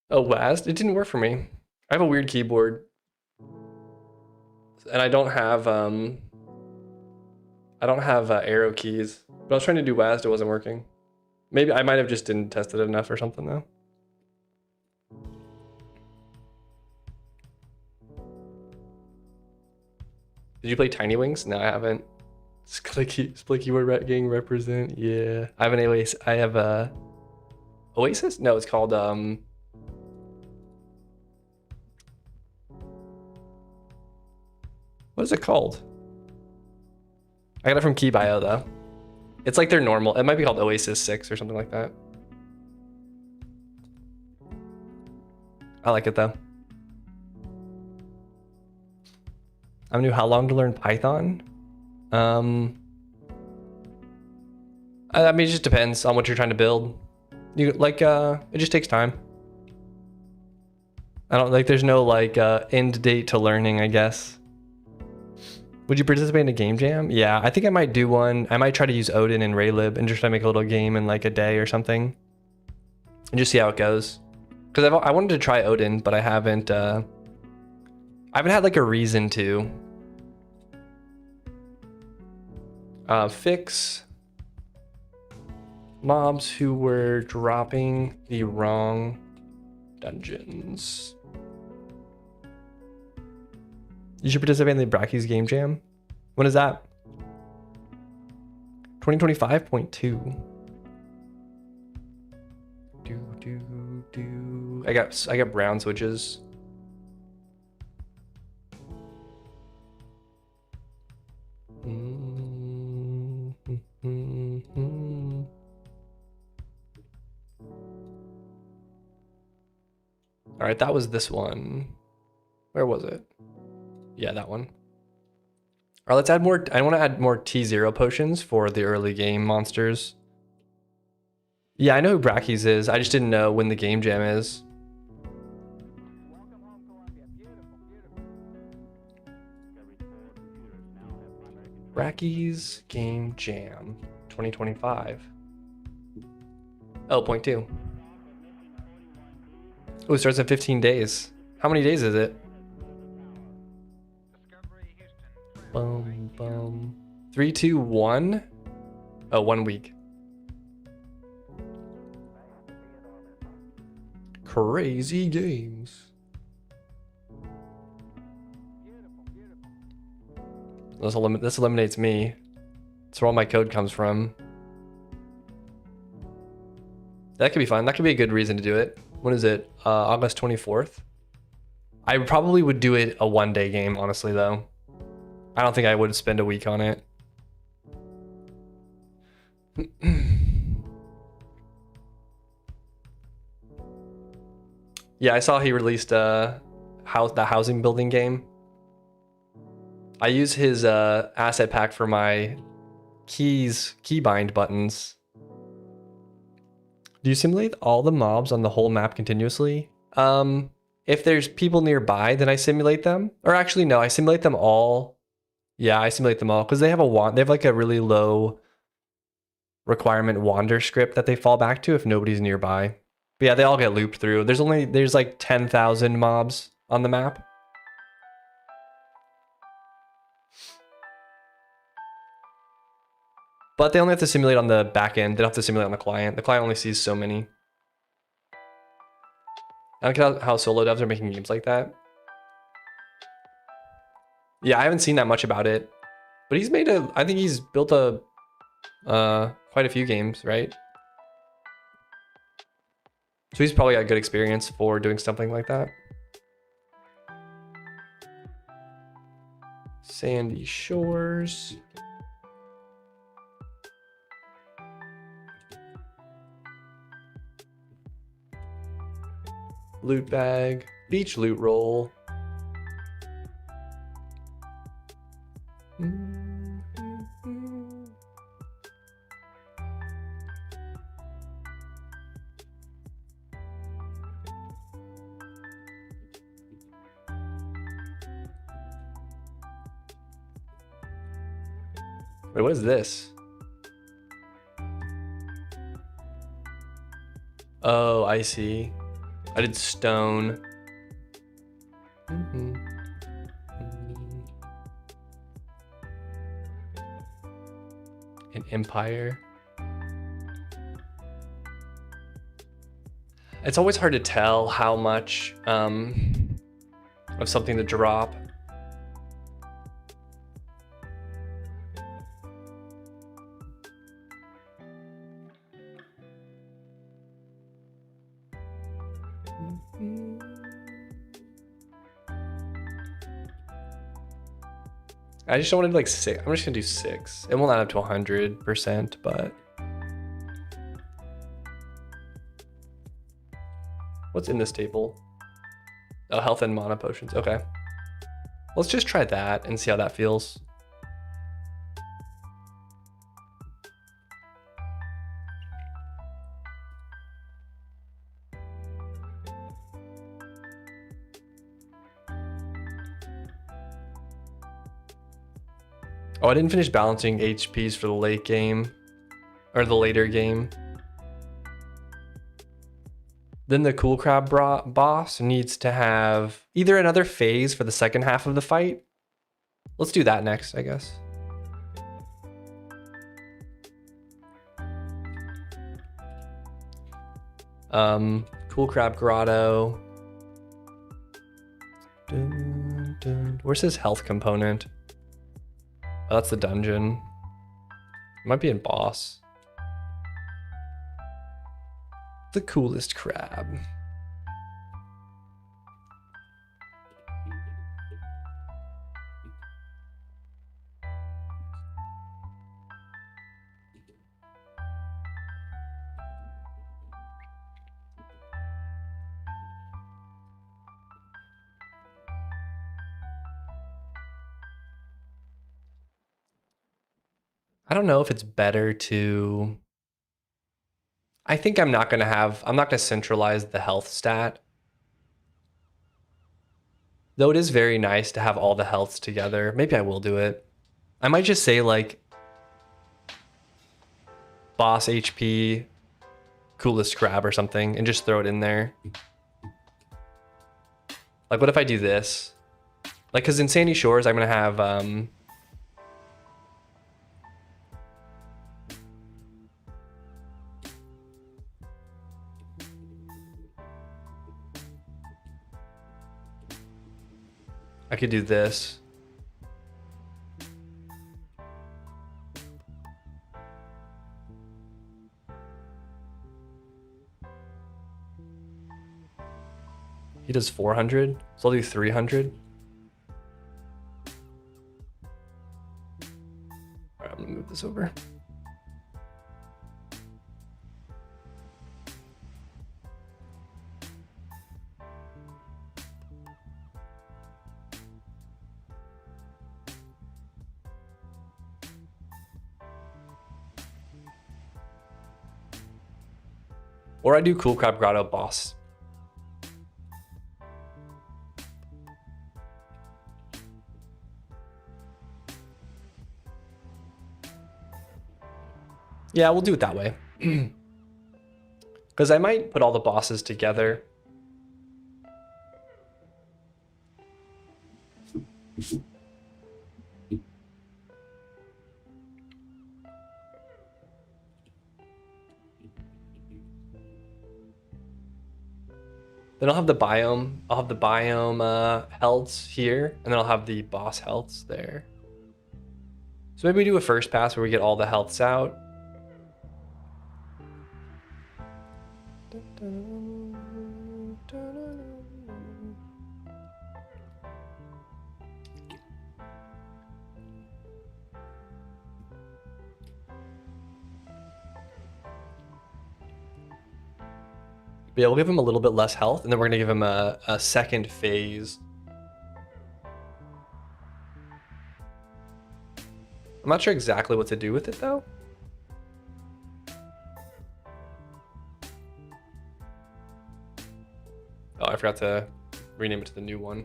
Oh, WASD? It didn't work for me. I have a weird keyboard. And I don't have arrow keys. But I was trying to do WASD, it wasn't working. Maybe I might have just didn't test it enough or something though. Did you play Tiny Wings? No, I haven't. Split keyboard gang represent. Yeah. I have an Oasis. I have a Oasis? No, it's called what is it called? I got it from KeyBio though. It's like their normal. It might be called Oasis 6 or something like that. I like it though. I'm new. How long to learn Python? I mean, it just depends on what you're trying to build. You like, it just takes time. I don't like, there's no like end date to learning, I guess. Would you participate in a game jam? Yeah, I think I might do one. I might try to use Odin and Raylib and just try to make a little game in like a day or something. And just see how it goes. Because I wanted to try Odin, but I haven't had like a reason to. Fix mobs who were dropping the wrong dungeons. You should participate in the Brachies Game Jam. When is that? 2025.2. I got brown switches. All right, that was this one. Where was it? Yeah, that one. All right, let's add more. I want to add more T0 potions for the early game monsters. Yeah, I know who Brachies is. I just didn't know when the game jam is. Brachies Game Jam 2025. Oh, 0.2. Oh, it starts in 15 days. How many days is it? Boom, boom. 3, 2, 1. Oh, 1 week. Crazy games. This eliminates me. That's where all my code comes from. That could be fun. That could be a good reason to do it. When is it? August 24th? I probably would do it a 1-day game, honestly, though. I don't think I would spend a week on it. Yeah, I saw he released the housing building game. I use his asset pack for my keybind buttons. Do you simulate all the mobs on the whole map continuously? If there's people nearby, then I simulate them. Or actually, no, I simulate them all. Yeah, I simulate them all because they have they have like a really low requirement wander script that they fall back to if nobody's nearby. But yeah, they all get looped through. There's like 10,000 mobs on the map. But they only have to simulate on the back end. They don't have to simulate on the client. The client only sees so many. I don't get how solo devs are making games like that. Yeah, I haven't seen that much about it. But he's made I think he's built quite a few games, right? So he's probably got good experience for doing something like that. Sandy Shores. Loot bag, beach loot roll. Wait, what is this? Oh, I see. I did stone. An empire. It's always hard to tell how much of something to drop. I just wanted like 6. I'm just gonna do 6. It won't add up to 100%, but what's in this table? Oh, health and mana potions. Okay. Let's just try that and see how that feels. Oh, I didn't finish balancing HPs for the late game, or the later game. Then the Cool Crab boss needs to have either another phase for the second half of the fight. Let's do that next, I guess. Cool Crab Grotto. Dun, dun. Where's his health component? Oh, that's the dungeon. It might be in boss. The coolest crab. I don't know if it's better to... I think I'm not gonna centralize the health stat. Though it is very nice to have all the healths together. Maybe I will do it. I might just say like boss HP, coolest crab or something, and just throw it in there. Like what if I do this? Like, cause in Sandy Shores, I'm gonna have, I could do this. He does 400, so I'll do 300. All right, I'm gonna move this over. Or I do Cool Crab Grotto boss. Yeah, we'll do it that way. Because I might put all the bosses together. Then I'll have the biome. I'll have the biome healths here, and then I'll have the boss healths there. So maybe we do a first pass where we get all the healths out. But yeah, we'll give him a little bit less health, and then we're gonna give him a second phase. I'm not sure exactly what to do with it though. Oh, I forgot to rename it to the new one.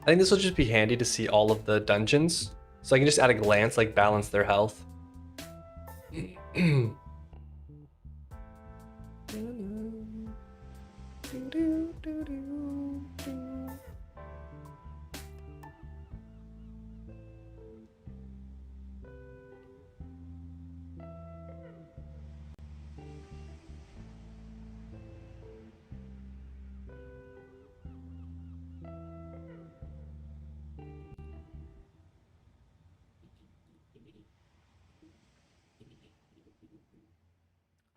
I think this will just be handy to see all of the dungeons. So I can just at a glance, like balance their health.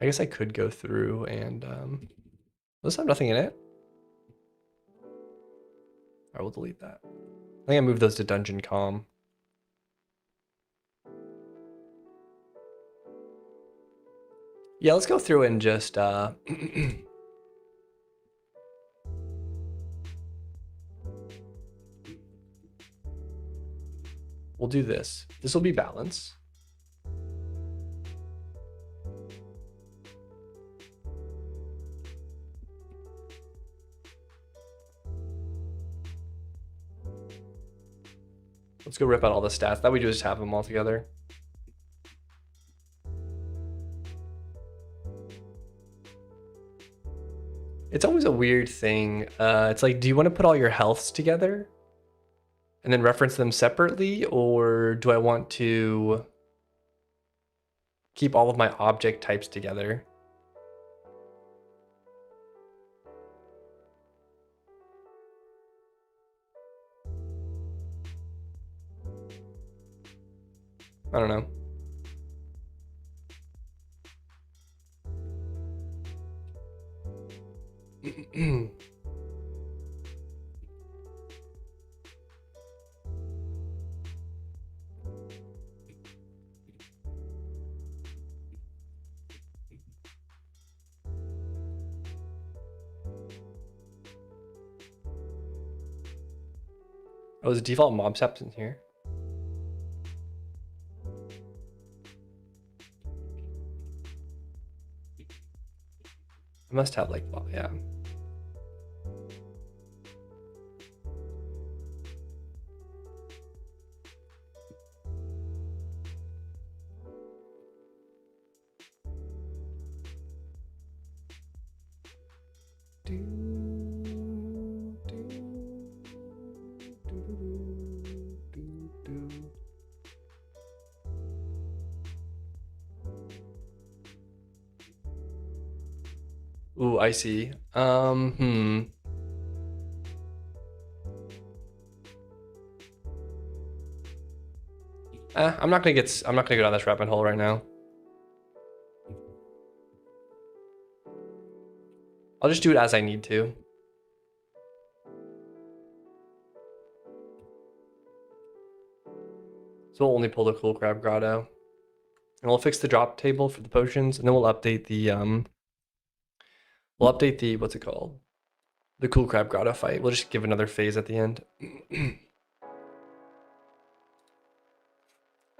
I guess I could go through and does have nothing in it? I will delete that. I think I moved those to Dungeon Com. Yeah, let's go through and just we'll do this. This will be balance. Let's go rip out all the stats. That we just have them all together. It's always a weird thing. It's like, do you want to put all your healths together and then reference them separately? Or do I want to keep all of my object types together? I don't know. Oh, is the default mob steps in here? I must have like, well, yeah. Ooh, I see. I'm not gonna go down this rabbit hole right now. I'll just do it as I need to. So we'll only pull the Cool Crab Grotto. And we'll fix the drop table for the potions, and then we'll update the what's it called? The Cool Crab Grotto fight. We'll just give another phase at the end.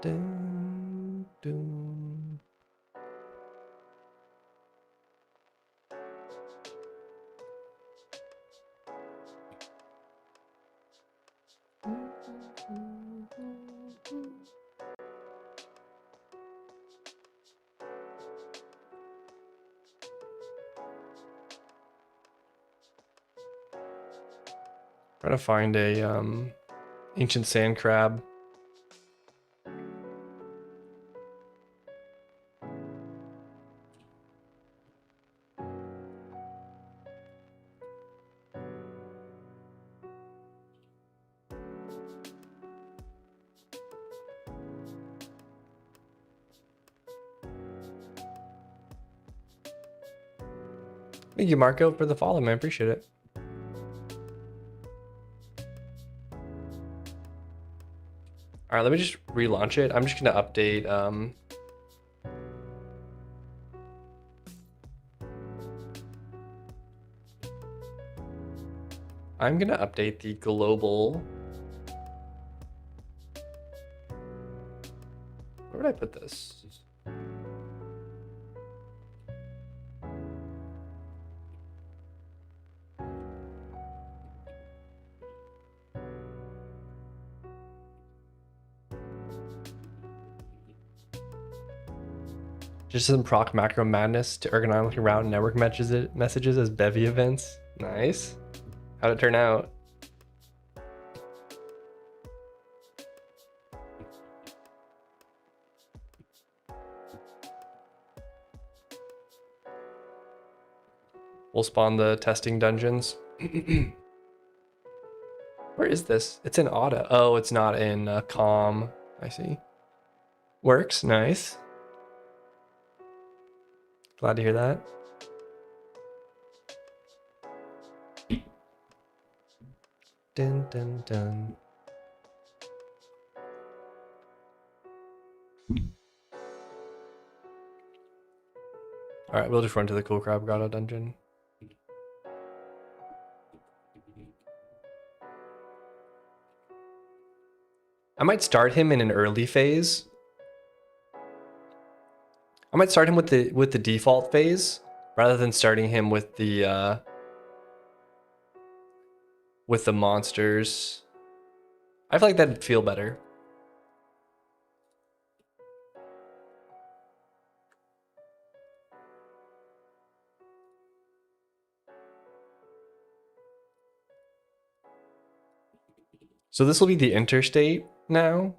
Dun, dun. Trying to find a ancient sand crab. Thank you, Marco, for the follow, man. I appreciate it. All right, let me just relaunch it. I'm just gonna update. I'm gonna update the global. Where would I put this? Just some proc macro madness to ergonomically route network messages as bevy events. Nice. How'd it turn out? We'll spawn the testing dungeons. Where is this? It's in auto. Oh, it's not in calm. I see. Works. Nice. Glad to hear that. Dun dun dun. All right, we'll just run to the Cool Crab Grotto dungeon. I might start him in an early phase. I might start him with the default phase rather than starting him with the monsters. I feel like that'd feel better. So this will be the interstate now.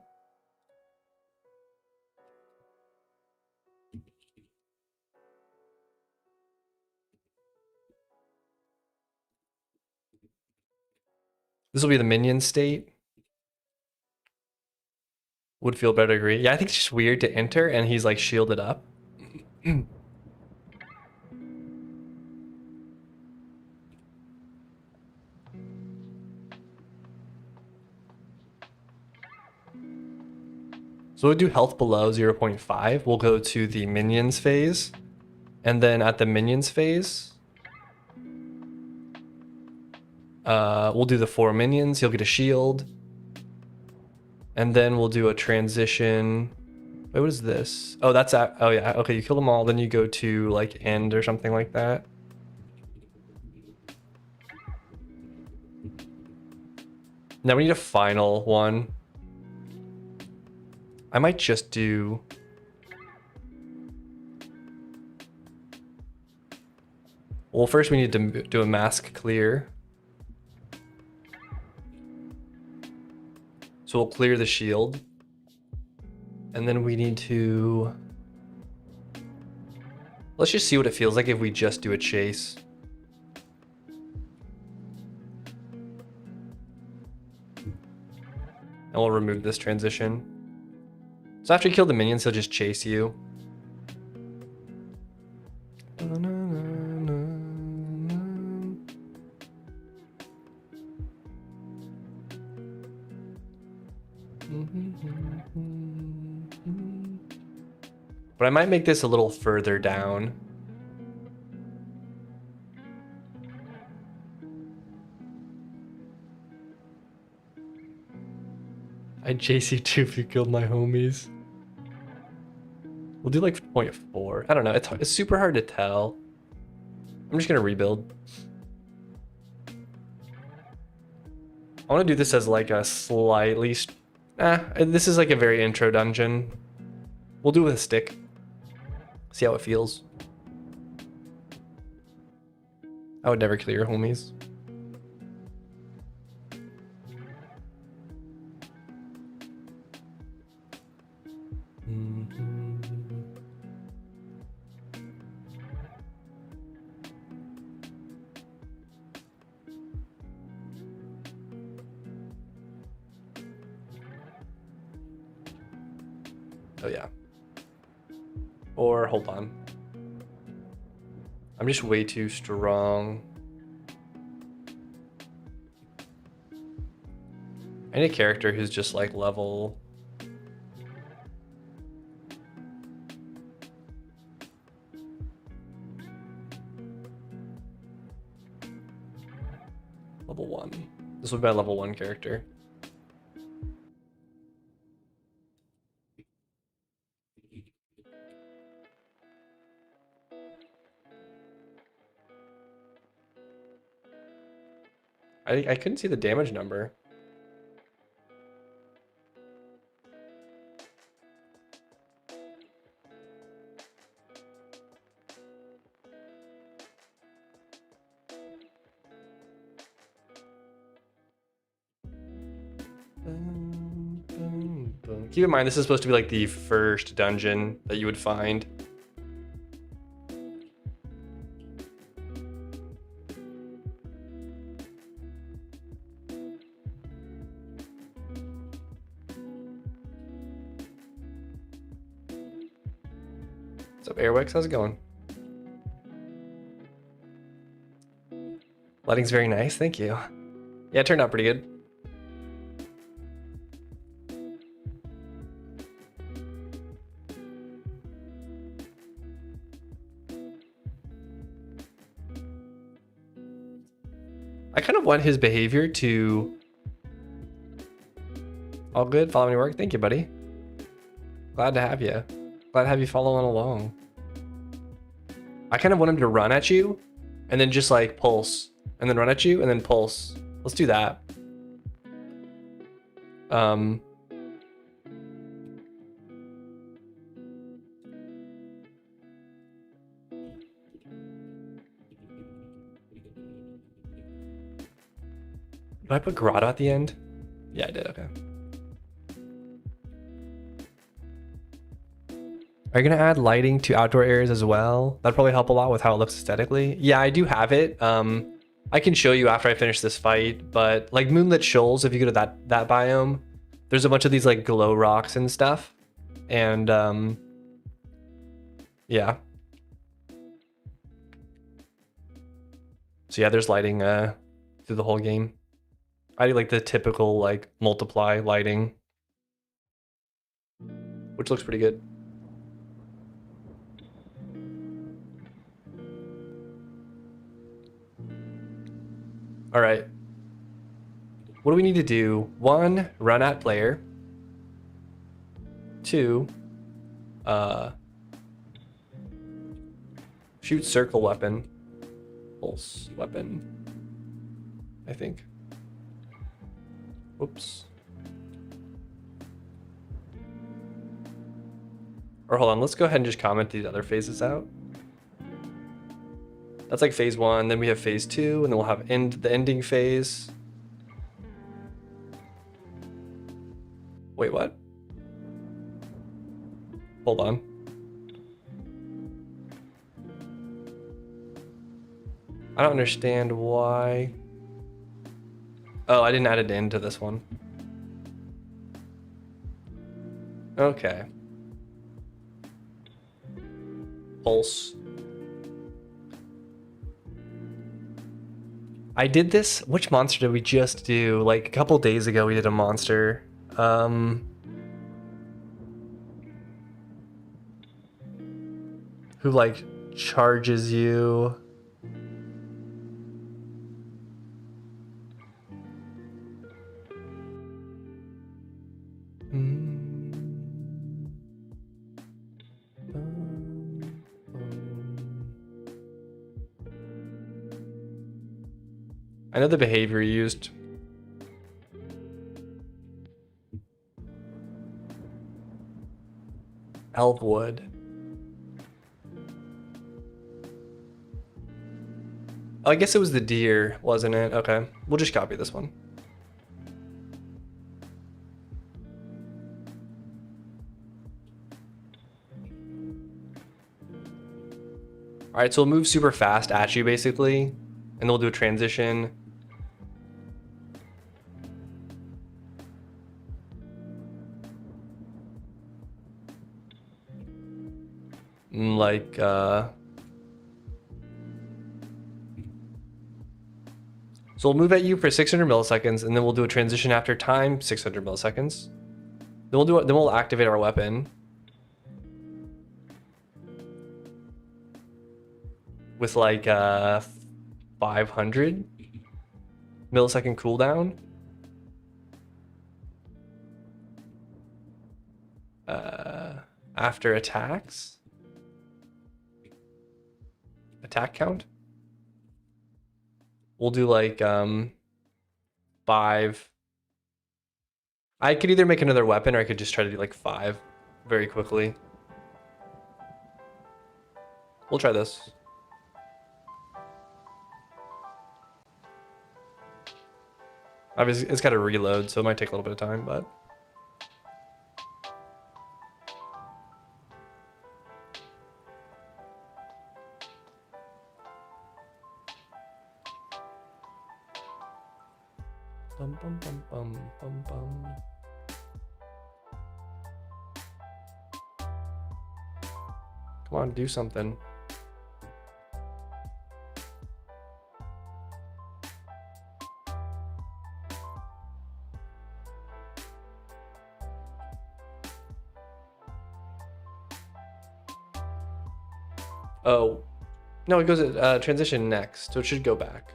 This will be the minion state. Would feel better, agree. Yeah, I think it's just weird to enter and he's like shielded up. So we'll do health below 0.5. We'll go to the minions phase. And then at the minions phase, we'll do the 4 minions. He'll get a shield. And then we'll do a transition. Wait, what is this? Oh, that's at, oh yeah, okay, you kill them all, then you go to like end or something like that. Now we need a final one. I might just do... Well, first we need to do a mask clear. So we'll clear the shield. And then we need to... Let's just see what it feels like if we just do a chase. And we'll remove this transition. So after you kill the minions, he'll just chase you. But I might make this a little further down. I'd chase you too if you killed my homies. We'll do like 0.4. I don't know. It's super hard to tell. I'm just gonna rebuild. I want to do this as like a slightly... this is like a very intro dungeon. We'll do it with a stick. See how it feels. I would never kill your homies. Oh yeah. Or hold on. I'm just way too strong. I need a character who's just like level... Level 1. This would be my level 1 character. I couldn't see the damage number. Keep in mind, this is supposed to be like the first dungeon that you would find. What's up, Airwix? How's it going? Lighting's very nice, thank you. Yeah, it turned out pretty good. I kind of want his behavior to All good? Following your work? Thank you, buddy. Glad to have you. Glad to have you following along. I kind of want him to run at you and then just like pulse and then run at you and then pulse. Let's do that. Did I put grotto at the end? Yeah, I did. Okay. Are you gonna add lighting to outdoor areas as well? That'd probably help a lot with how it looks aesthetically. Yeah, I do have it. I can show you after I finish this fight, but like Moonlit Shoals, if you go to that biome, there's a bunch of these like glow rocks and stuff. And yeah. So yeah, there's lighting through the whole game. I do like the typical like multiply lighting, which looks pretty good. All right. What do we need to do? 1, run at player. 2, shoot circle weapon. Pulse weapon, I think. Oops. Or hold on, let's go ahead and just comment these other phases out. That's like phase 1, then we have phase 2, and then we'll have the ending phase. Wait, what? Hold on. I don't understand why. Oh, I didn't add it into this one. Okay. Pulse. I did this. Which monster did we just do? Like a couple days ago, we did a monster. Who like charges you? I know the behavior used. Elfwood. Oh, I guess it was the deer, wasn't it? Okay, we'll just copy this one. All right, so we'll move super fast at you basically, and then we'll do a transition. Like, so we'll move at you for 600 milliseconds, and then we'll do a transition after time, 600 milliseconds. Then we'll activate our weapon with like 500 millisecond cooldown. After attacks. Attack count. We'll do like 5. I could either make another weapon or I could just try to do like 5 very quickly. We'll try this. Obviously, it's got to reload, so it might take a little bit of time, but. Bum, bum, bum, bum, bum, bum. Come on, do something. Oh, no, it goes at transition next, so it should go back.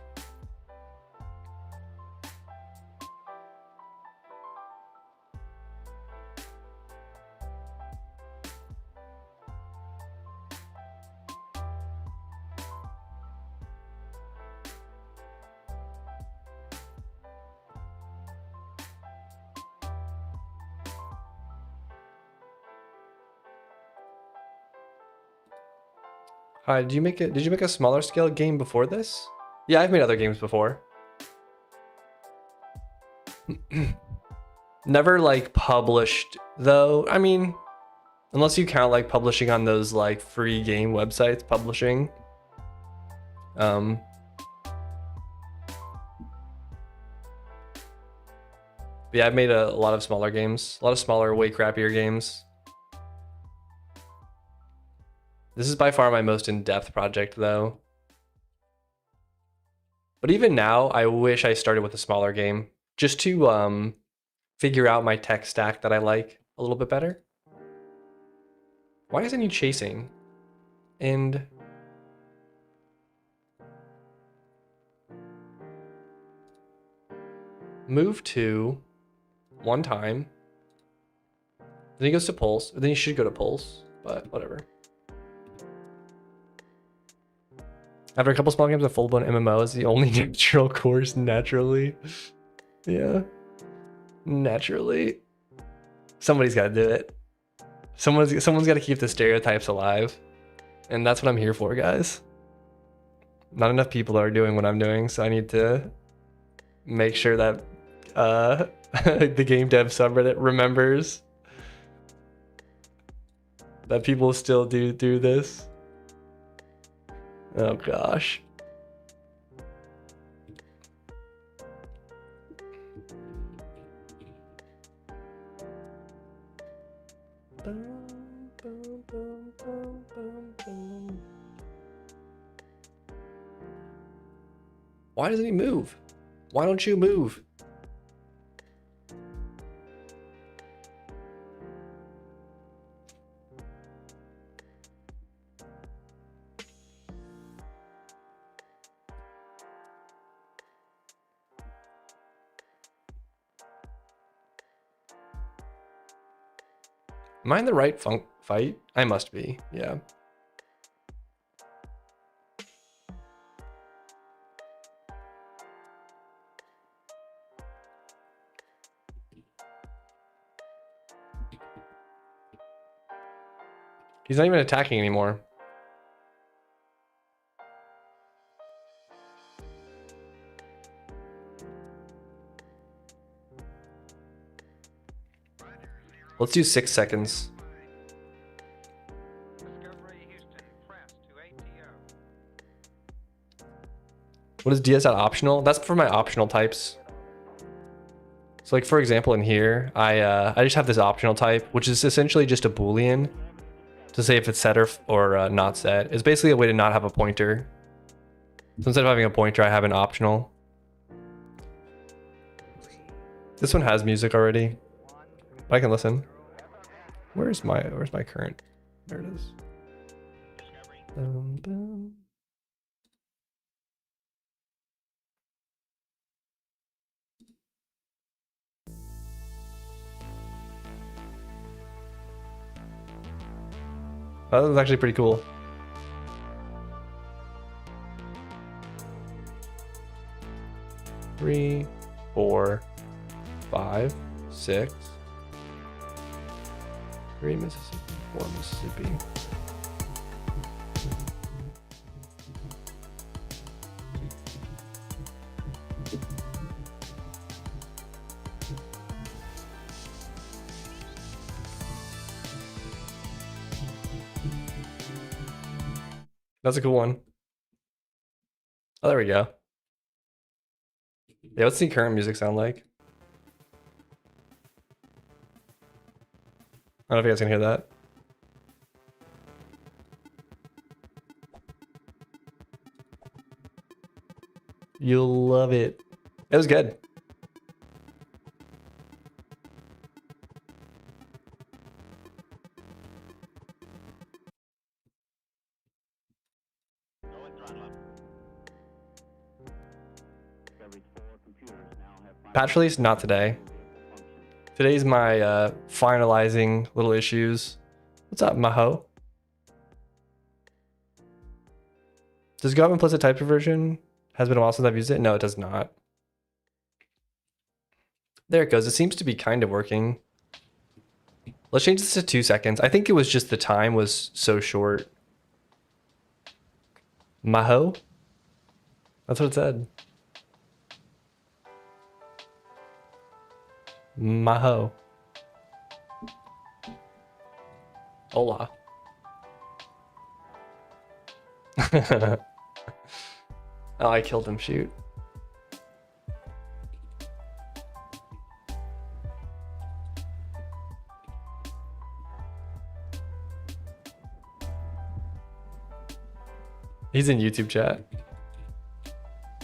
Did you make a smaller scale game before this? Yeah, I've made other games before. Never like published though. I mean, unless you count like publishing on those like free game websites, publishing. But yeah, I've made a lot of smaller games, a lot of smaller, way crappier games. This is by far my most in-depth project though. But even now, I wish I started with a smaller game just to figure out my tech stack that I like a little bit better. Why isn't he chasing? And move to one time. Then he goes to pulse. Then he should go to pulse, but whatever. After a couple small games, a full-blown MMO is the only natural course naturally. Yeah. Naturally. Somebody's got to do it. Someone's got to keep the stereotypes alive. And that's what I'm here for, guys. Not enough people are doing what I'm doing, so I need to make sure that the game dev subreddit remembers that people still do this. Oh gosh. Why doesn't he move? Why don't you move? Am I in the right fight? I must be, yeah. He's not even attacking anymore. Let's do 6 seconds. What is DS optional? That's for my optional types. So like for example in here, I just have this optional type, which is essentially just a Boolean to say if it's set or not set. It's basically a way to not have a pointer. So instead of having a pointer, I have an optional. This one has music already. I can listen. Where's my current? There it is. Oh, that was actually pretty cool. Three, 4, 5, 6. 3 Mississippi, 4 Mississippi. That's a cool one. Oh, there we go. Yeah, what's the current music sound like? I don't know if you guys can hear that. You'll love it. It was good. Patch release, not today. Today's my finalizing little issues. What's up, Maho? Does Go have implicit type conversion? Has been a while since I've used it. No, it does not. There it goes. It seems to be kind of working. Let's change this to 2 seconds. I think it was just the time was so short. Maho? That's what it said. Maho. Hola. Oh, I killed him, shoot. He's in YouTube chat.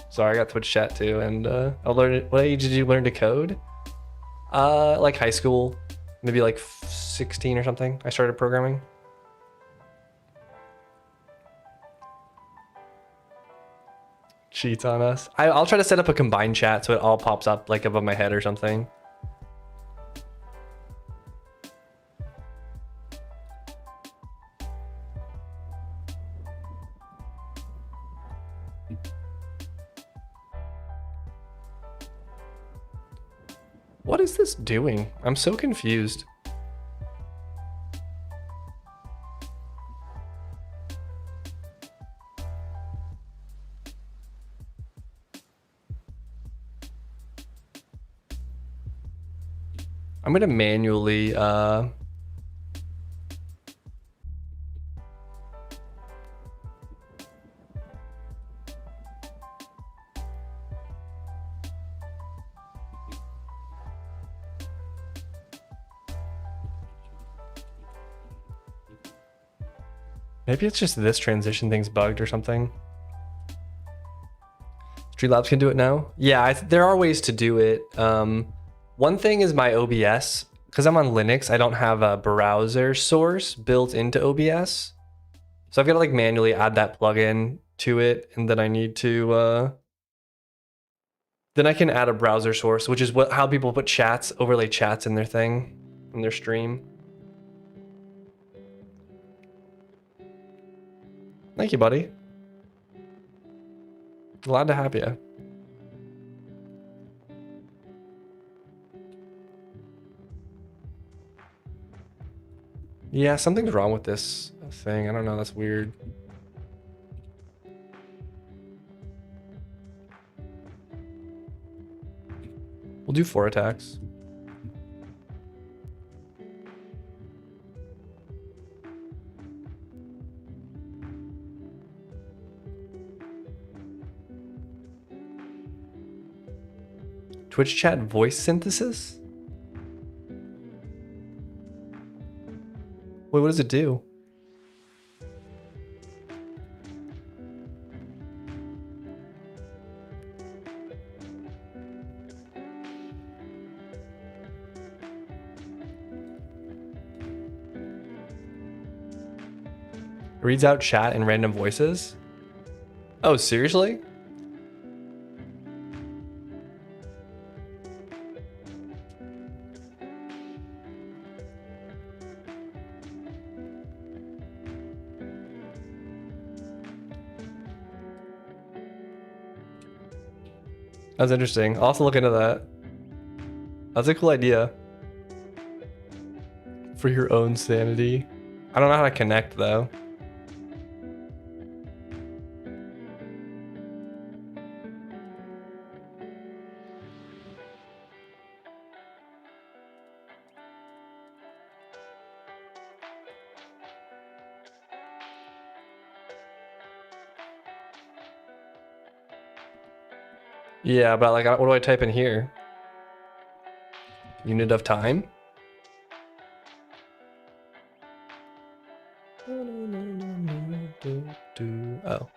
Sorry, I got Twitch chat too, and I'll learn it. What age did you learn to code? Like high school, maybe like 16 or something. I started programming. Cheats on us. I'll try to set up a combined chat so it all pops up like above my head or something. What is this doing? I'm so confused. I'm gonna manually maybe it's just this transition thing's bugged or something. Streamlabs can do it now? Yeah, there are ways to do it. One thing is my OBS. Because I'm on Linux, I don't have a browser source built into OBS. So I've got to like manually add that plugin to it. And then I need to... then I can add a browser source, which is how people put chats, overlay chats in their thing, in their stream. Thank you, buddy. Glad to have you. Yeah, something's wrong with this thing. I don't know, that's weird. We'll do 4 attacks. Twitch chat voice synthesis? Wait, what does it do? Reads out chat and random voices? Oh, seriously? That's interesting. I'll also look into that. That's a cool idea. For your own sanity. I don't know how to connect though. Yeah, but like, what do I type in here? Unit of time? Oh.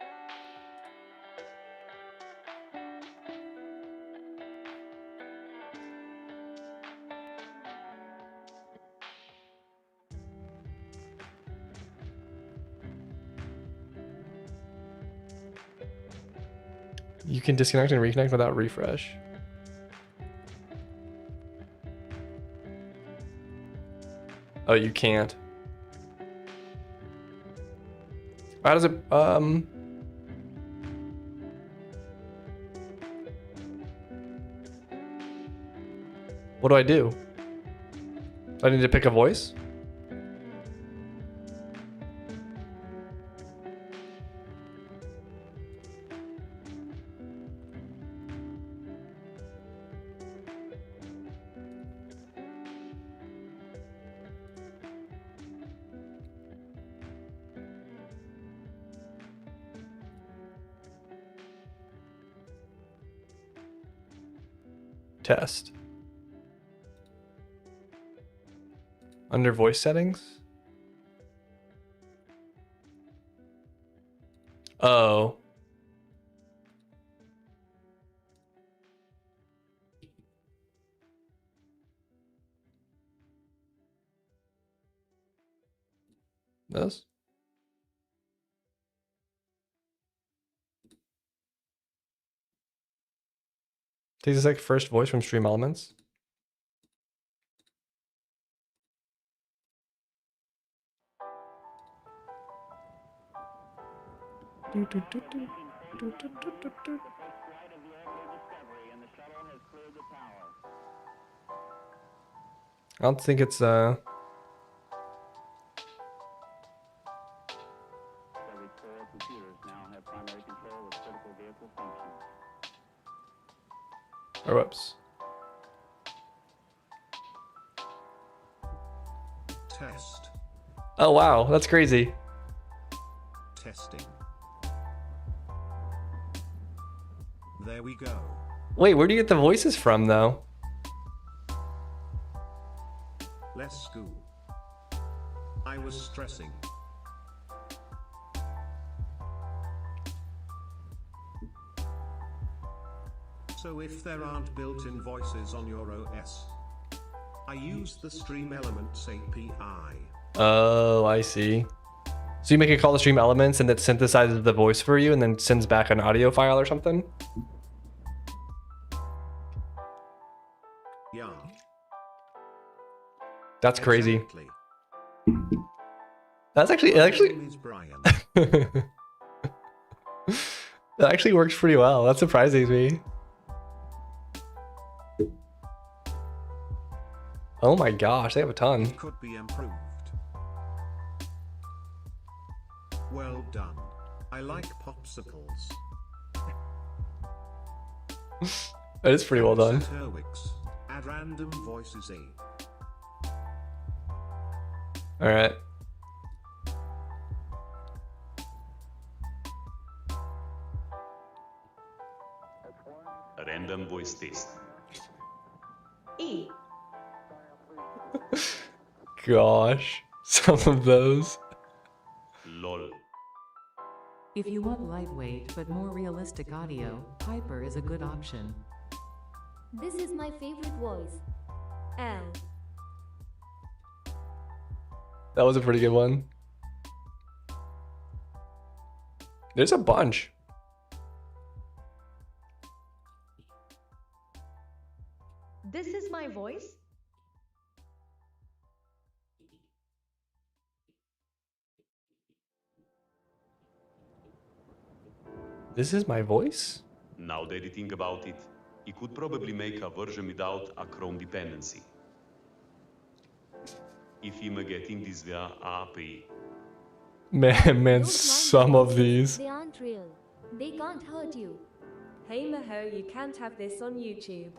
You can disconnect and reconnect without refresh. Oh, you can't. How does it, what do I do? Do I need to pick a voice? Test. Under voice settings? Oh. This? Takes a sec, first voice from stream elements. I don't think it's or whoops. Test. Oh wow, that's crazy. Testing. There we go. Wait, where do you get the voices from though? Less school. I was stressing. So if there aren't built-in voices on your OS, I use the Stream Elements API. Oh, I see. So you make a call to stream elements and it synthesizes the voice for you and then sends back an audio file or something? Yeah. That's crazy. Exactly. That's actually My name is Brian. That actually works pretty well. That surprises me. Oh my gosh, they have a ton. Could be improved. Well done. I like popsicles. That is pretty well done. Herwix. Add random voices in. All right. A random voice test. E. Gosh, some of those. LOL. If you want lightweight but more realistic audio, Hyper is a good option. This is my favorite voice. L. That was a pretty good one. There's a bunch. This is my voice. This is my voice? Now that you think about it, you could probably make a version without a Chrome dependency. If you're getting this via API. Man, some of these. They aren't real. They can't hurt you. Hey Maho, you can't have this on YouTube.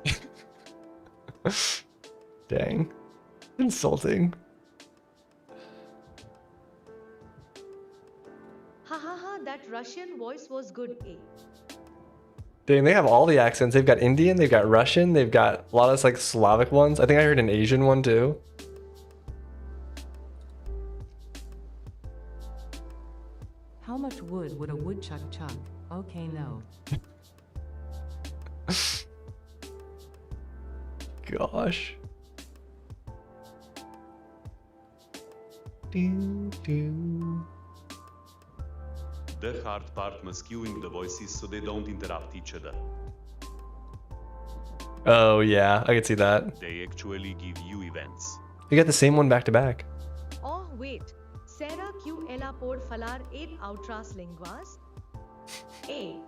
Dang. Insulting. Ha ha ha, that Russian voice was good, A. Dang, they have all the accents. They've got Indian, they've got Russian, they've got a lot of like Slavic ones. I think I heard an Asian one too. How much wood would a woodchuck chuck? Okay, no. Gosh. Do. The hard part was queuing the voices so they don't interrupt each other. Oh yeah, I could see that. They actually give you events. You got the same one back to back. Oh, wait. Será que ela pode falar 8 outras línguas? A.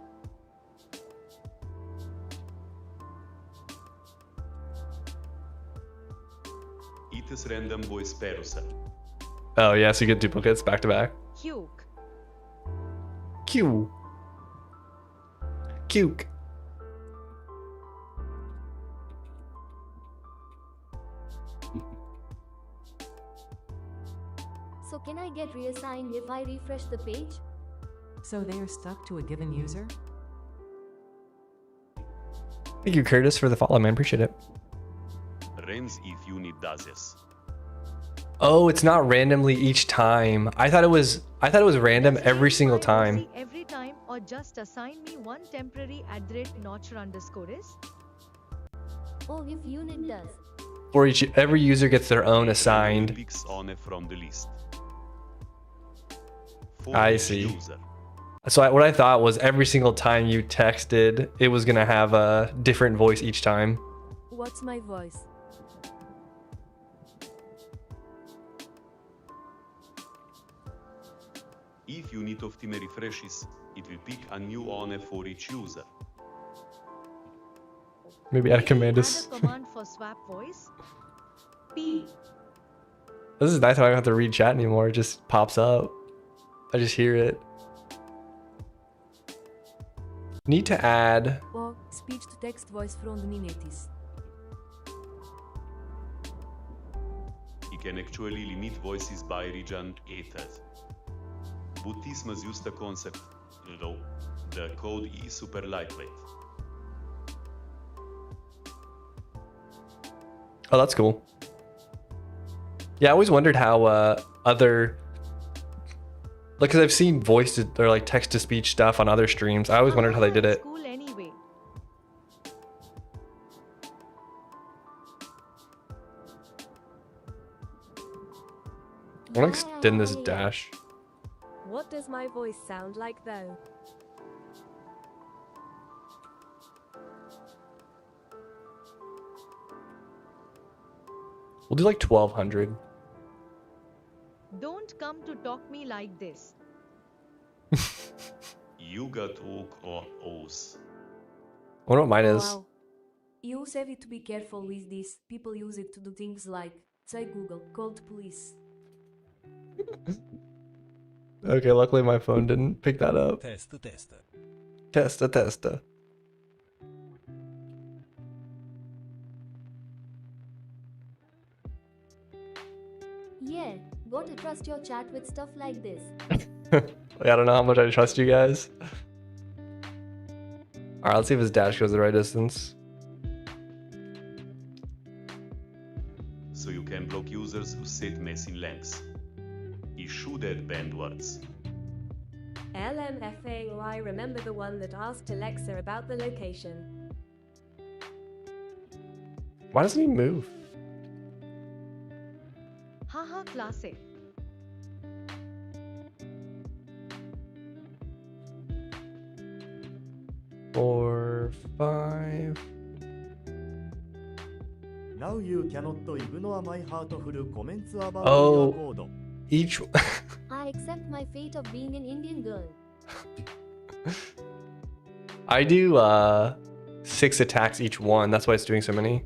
It is random voice parser. Oh yeah, so you get duplicates back to back. Cuke. Q. Cuke. So can I get reassigned if I refresh the page? So they are stuck to a given user? Thank you, Curtis, for the follow, man. Appreciate it. Rens if unit does this. Oh, it's not randomly each time. I thought it was random every single time. Every time, or just assign me one temporary @notcher underscore is. Oh, if unit does. For every user gets their own assigned. Picks on it from the list. For I each see. user. So what I thought was every single time you texted, it was gonna have a different voice each time. What's my voice? If unit of team refreshes, it will pick a new one for each user. Maybe add a command Add to. a command for swap voice. P. This is nice how I don't have to read chat anymore. It just pops up. I just hear it. Need to add. Or speech to text voice from the Mimetis. You can actually limit voices by region ether. But this must use the concept, though the code is super lightweight. Oh, that's cool. Yeah, I always wondered how other, like, because I've seen voice to, or like text to speech stuff on other streams. I always wondered how they did it. School anyway. I want to extend this dash. What does my voice sound like though? We'll do like 1200. Don't come to talk me like this. You got hook or O's. I wonder what mine is. Wow. You have it to be careful with this. People use it to do things like say Google, called police. Okay, luckily my phone didn't pick that up. Testa. Testa. Yeah, gotta trust your chat with stuff like this. I don't know how much I trust you guys. Alright, let's see if his dash goes the right distance. So you can block users who set messing lengths. You should add banned words. LMFAOI, remember the one that asked Alexa about the location. Why doesn't he move? Haha, classic. Four, five. Now you cannot ignore my heartful comments about Oh. your code. Each. I accept my fate of being an Indian girl. I do 6 attacks each one. That's why it's doing so many.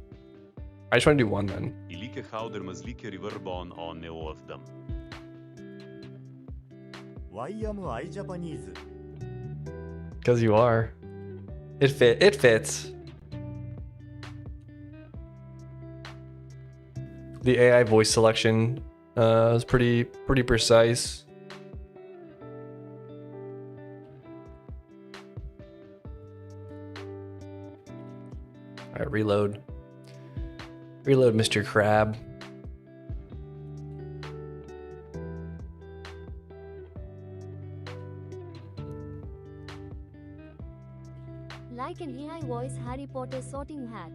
I just want to do one then. I like how there must like a reverb on all of them. Why am I Japanese? Because you are. It fits. The AI voice selection is pretty precise. All right, reload. Reload, Mr. Crab. Like an AI voice Harry Potter sorting hat.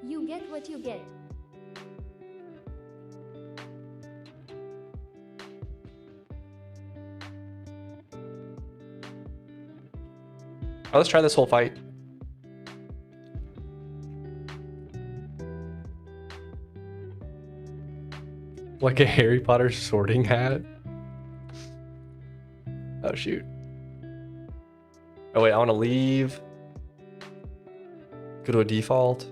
You get what you get. Oh, let's try this whole fight. Like a Harry Potter sorting hat. Oh, shoot. Oh, wait, I want to leave. Go to a default.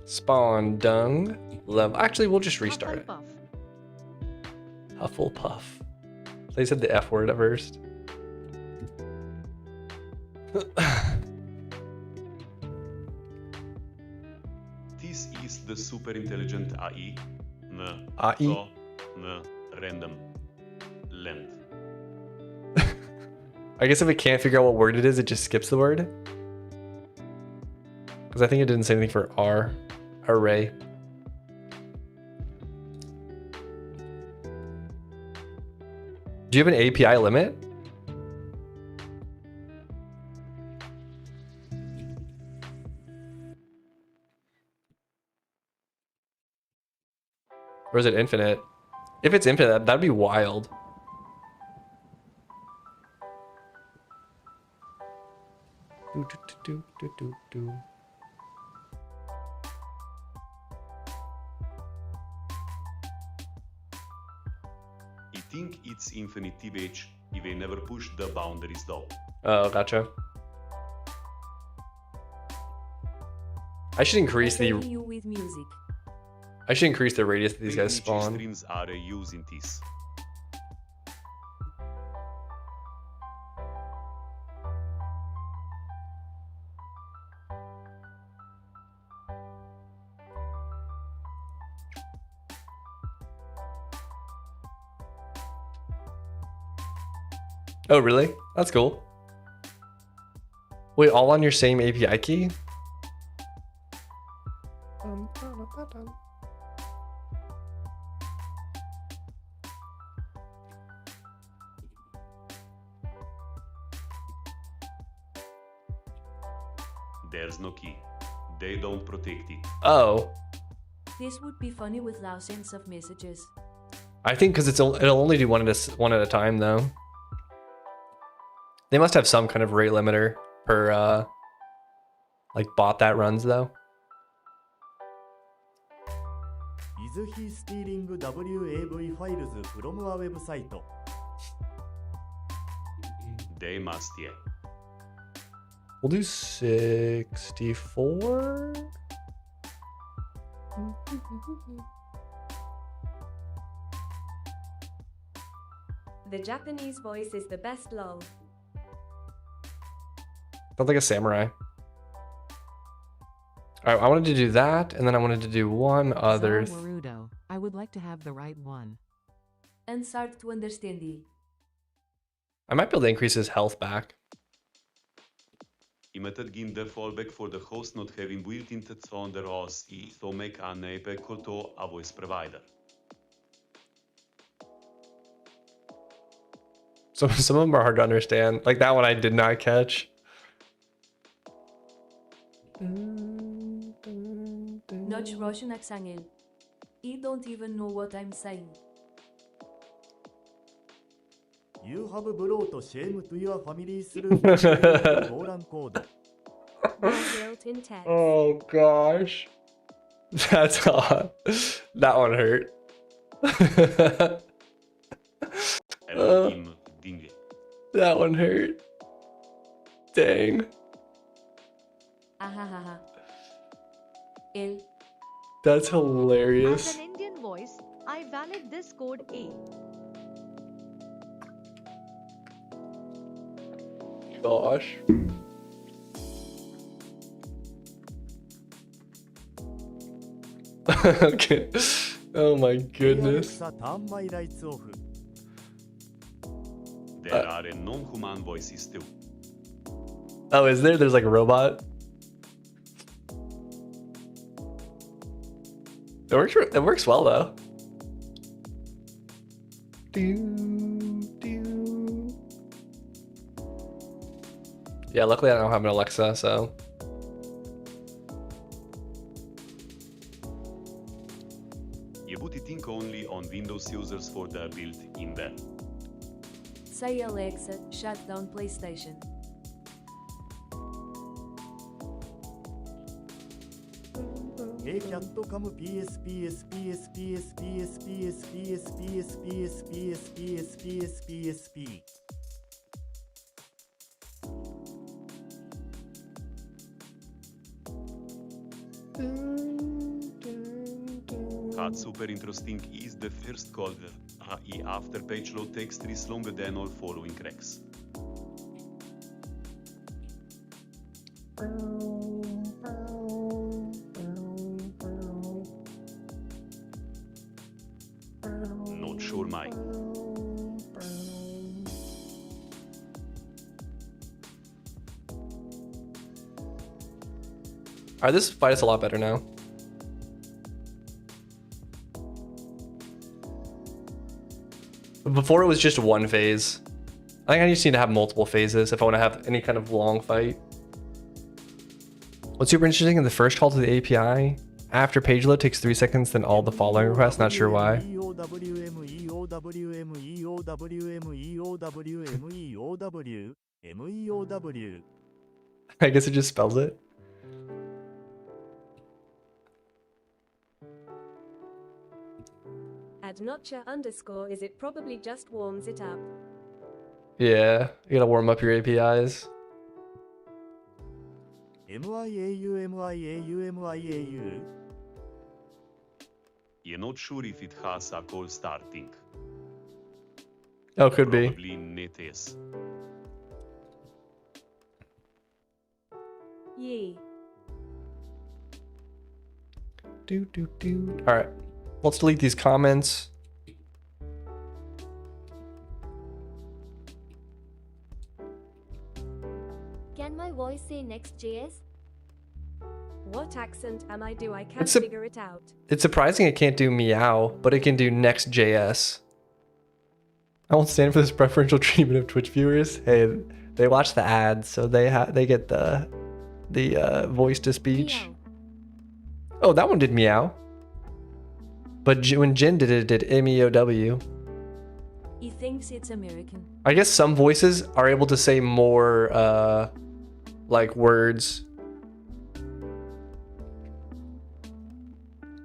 Spawn dung. Level. Actually, we'll just restart it. Hufflepuff. Hufflepuff. They said the F word at first. This is the super intelligent AI. AI? Random. Length. I guess if it can't figure out what word it is, it just skips the word. Because I think it didn't say anything for R array. Do you have an API limit? Or is it infinite? If it's infinite, that'd be wild. I think it's infinite TBH if they never push the boundaries though. Oh, gotcha. I should increase the You with music. I should increase the radius that these guys Which spawn. streams are using this. Oh, really? That's cool. Wait, all on your same API key? There's no key. They don't protect it. Oh, This would be funny with thousands of messages. I think because it'll only do one at a time though. They must have some kind of rate limiter per like bot that runs though. Is he stealing WAV files from a website? They must, yeah. We'll do 64. The Japanese voice is the best lol. Sounds like a samurai. All right, I wanted to do that, and then I wanted to do one other. Warudo, I would like to have the right one. And start to understand it. I might be able to increase his health back. Imated gin the fallback for the host not having built-in on the OS to make an API call to a voice provider. So some of them are hard to understand. Like that one I did not catch. Not Russian accent. He don't even know what I'm saying. You have brought shame to your family through Golang code. No built-in text. Oh gosh. That's hot. That one hurt. Hello, Ding. That one hurt. Dang. Ahahaha. El. That's As hilarious. an Indian voice, I valid this code A. Gosh. Okay. Oh my goodness. Alexa, turn my lights off. There are non-human voices too. Oh, is there? There's like a robot. It works. It works well though. Yeah, luckily I don't have an Alexa, so. You put it think only on Windows users for the built-in bell. Say Alexa, shut down PlayStation. Hey cat, come PS PS PS PS PS PS PS PS PS PS PS PS PSP. Cat super interesting is the first call. AI after page load text is longer than all following cracks. Not sure, Mike. Alright, this fight is a lot better now. But before it was just one phase. I think I just need to have multiple phases if I want to have any kind of long fight. What's super interesting in the first call to the API, after page load takes 3 seconds, then all the following requests, not sure why. I guess it just spells it. Add notcher underscore is it probably just warms it up. Yeah, you gotta warm up your APIs. You're not sure if it has a call starting. Oh, could be. Probably net is. Yee. Alright, let's delete these comments. Can my voice say Next.js? What accent am I do? I can't It's a- figure it out. It's surprising it can't do meow, but it can do Next.js. I won't stand for this preferential treatment of Twitch viewers. Hey, they watch the ads, so they get the voice to speech. Meow. Oh, that one did meow. But when Jin did it, it did meow. He thinks it's American. I guess some voices are able to say more like words.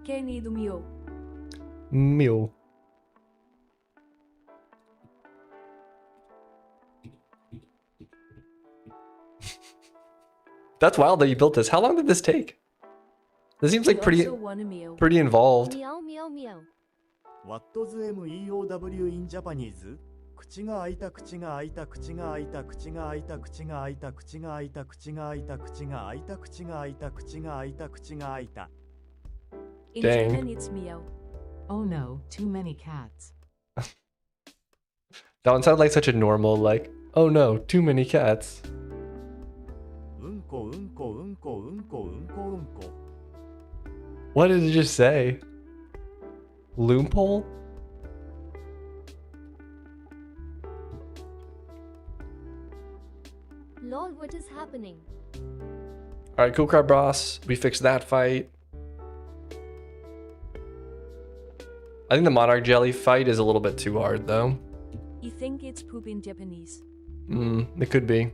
Kenny do Mio. Meow. That's wild that you built this. How long did this take? This seems like pretty Also want a meow. pretty involved. Meow meow meow. What does MEOW in Japanese? 口が開いた口が開いた口が開いた口が開いた口が開いた口が開いた口が開いた口が開いた口が開いた口が開いた口が開いた In Dang. German, it's meow. Oh no, too many cats. That one sounded like such a normal, like, oh no, too many cats. うんこうんこうんこうんこうんこうんこ What did it just say? Loophole? Lol, what is happening? Alright, cool car boss. We fixed that fight. I think the Monarch Jelly fight is a little bit too hard though. He think it's poop in Japanese. It could be.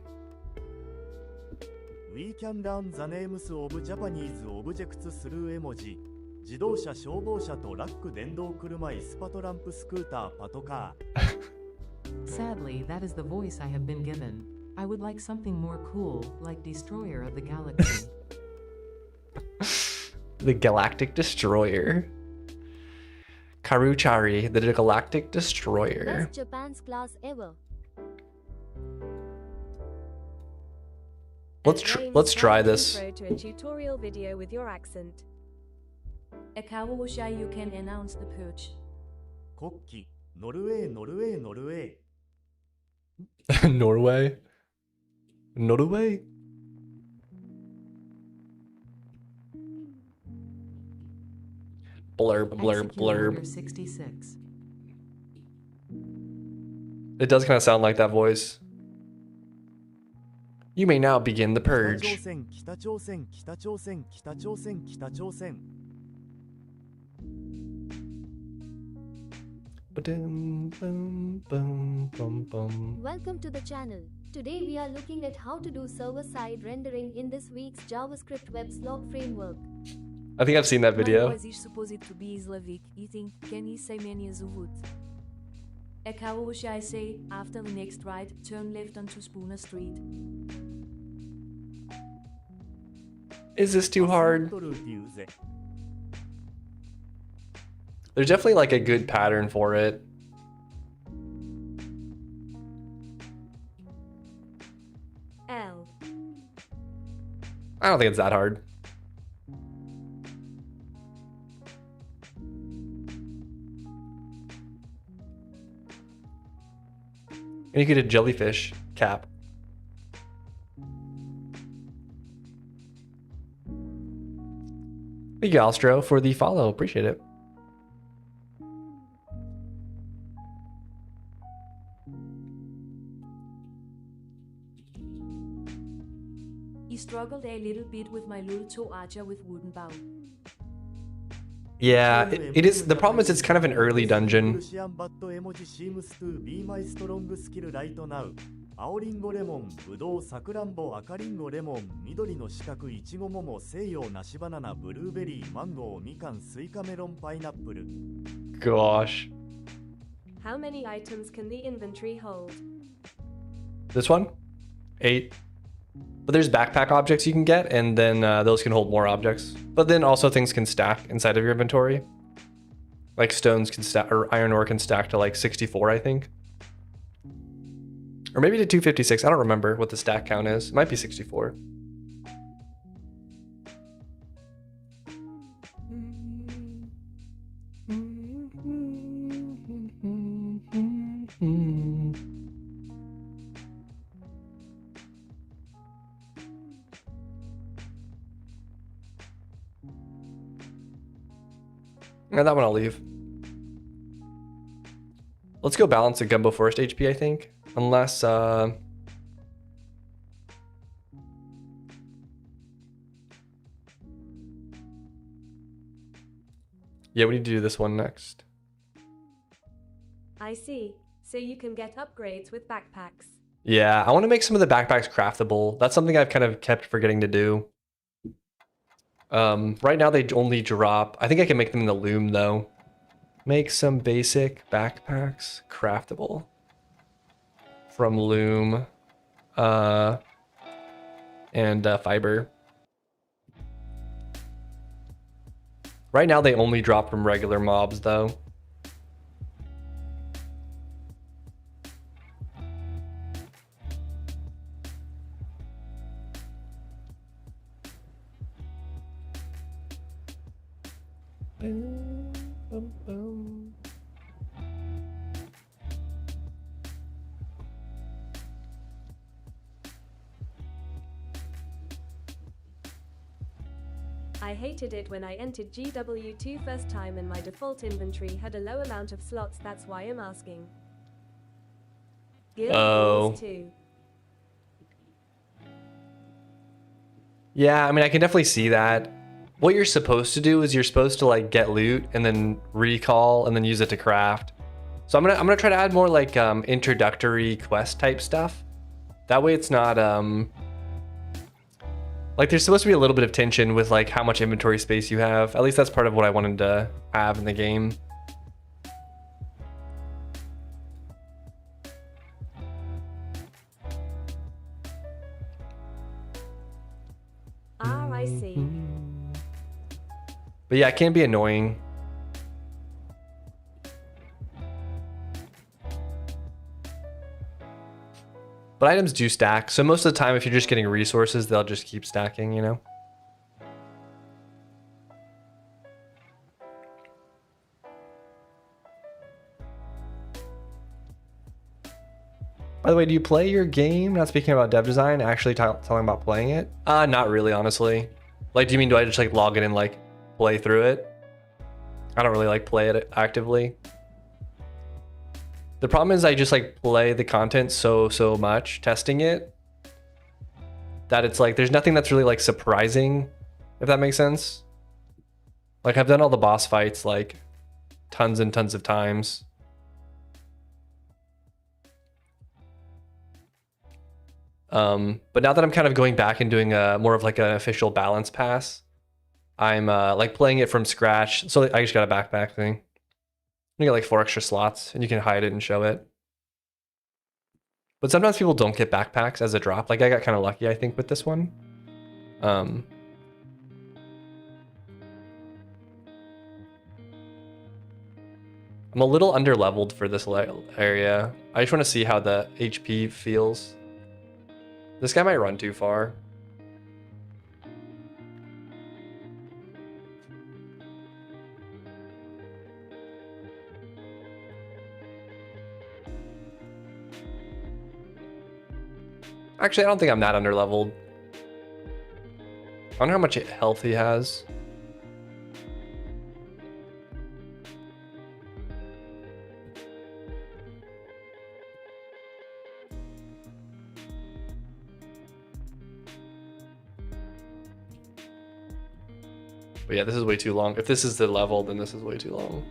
We can learn the names of Japanese objects through emoji 自動車消防車とラック電動車椅子パトランプスクーターパトカー Sadly, that is the voice I have been given. I would like something more cool, like Destroyer of the Galaxy. The Galactic Destroyer. Karuchari, the Galactic Destroyer. Best Japan's class ever. Let's try this. Intro to a tutorial video with your accent. At Kawausha, you can announce the purge. 国旗ノルウェーノルウェーノルウェー Norway. Norway? Blurb, blurb, Execute Order blurb. 66. It does kind of sound like that voice. You may now begin the 北朝 purge. 鮮北朝鮮北朝鮮北朝鮮北朝鮮 Ba-dum, bum, bum, bum, bum. Welcome to the channel. Today we are looking at how to do server-side rendering in this week's JavaScript web slot framework. I think I've seen that My video. voice is supposed to be Slavic. He think Kenny say many zuvut. At Kawausha, I say, after the next right, turn left onto Spooner Street. Is this too hard? トルデューゼ There's definitely like a good pattern for it. L. I don't think it's that hard. And you get a jellyfish cap. Thank you, Alstro, for the follow. Appreciate it. I struggled a little bit with my Lul 2 archer with wooden bow. Yeah, it is. The problem is it's kind of an early dungeon. 青リンゴレモン、ぶどう、さくらんぼ、赤リンゴレモン、緑の四角、いちご桃、西洋梨バナナ、ブルーベリー、マンゴー、みかん、スイカメロン、パイナップル。Gosh. How many items can the inventory hold? This one? 8. But there's backpack objects you can get, and then those can hold more objects. But then also things can stack inside of your inventory. Like stones can stack, or iron ore can stack to like 64, I think. Or maybe to 256. I don't remember what the stack count is. It might be 64. Yeah, that one I'll leave. Let's go balance a Gumbo Forest HP, I think. Unless, yeah, we need to do this one next. I see. So you can get upgrades with backpacks. Yeah, I want to make some of the backpacks craftable. That's something I've kind of kept forgetting to do. Right now they only drop. I think I can make them in the loom though. Make some basic backpacks craftable from loom and fiber. Right now they only drop from regular mobs though. I hated it when I entered GW2 first time and my default inventory had a low amount of slots, that's why I'm asking. Guild Wars 2. Yeah, I mean, I can definitely see that. What you're supposed to do is you're supposed to like get loot and then recall and then use it to craft. So I'm gonna try to add more like introductory quest type stuff. That way it's not like there's supposed to be a little bit of tension with like how much inventory space you have. At least that's part of what I wanted to have in the game. Ah, I see. But yeah, it can be annoying. But items do stack, so most of the time if you're just getting resources, they'll just keep stacking, you know? By the way, do you play your game? Not speaking about dev design, actually telling about playing it? Not really, honestly. Like, do you mean, do I just like log in and like play through it? I don't really like play it actively. The problem is I just like play the content so much, testing it, that it's like, there's nothing that's really like surprising, if that makes sense. Like I've done all the boss fights like tons and tons of times. But now that I'm kind of going back and doing more of like an official balance pass, I'm like playing it from scratch. So I just got a backpack thing. You get like 4 extra slots and you can hide it and show it. But sometimes people don't get backpacks as a drop. Like I got kind of lucky, I think, with this one. I'm a little under-leveled for this area. I just want to see how the HP feels. This guy might run too far. Actually, I don't think I'm that under-leveled. I wonder how much health he has. But yeah, this is way too long. If this is the level, then this is way too long.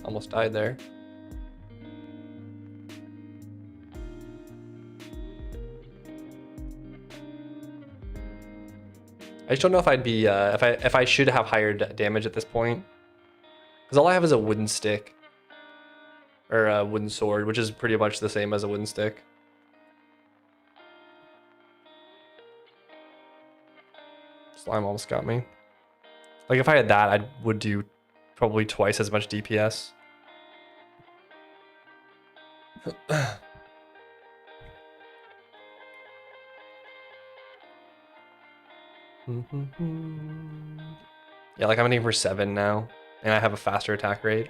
Almost died there. I just don't know if I'd be if I should have higher damage at this point, because all I have is a wooden stick or a wooden sword, which is pretty much the same as a wooden stick. Slime almost got me. Like if I had that, I would do probably twice as much DPS. Yeah, like I'm aiming for 7 now, and I have a faster attack rate.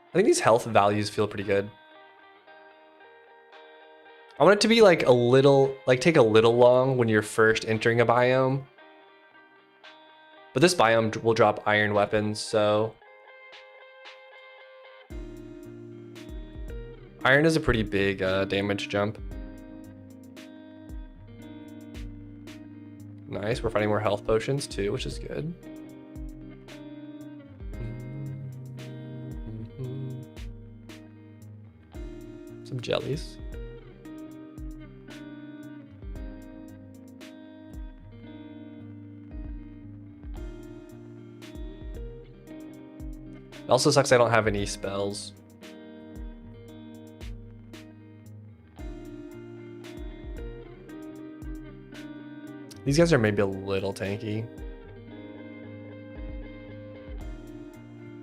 I think these health values feel pretty good. I want it to be like a little, like take a little long when you're first entering a biome. But this biome will drop iron weapons, so... Iron is a pretty big damage jump. Nice, we're finding more health potions too, which is good. Some jellies. It also sucks I don't have any spells. These guys are maybe a little tanky.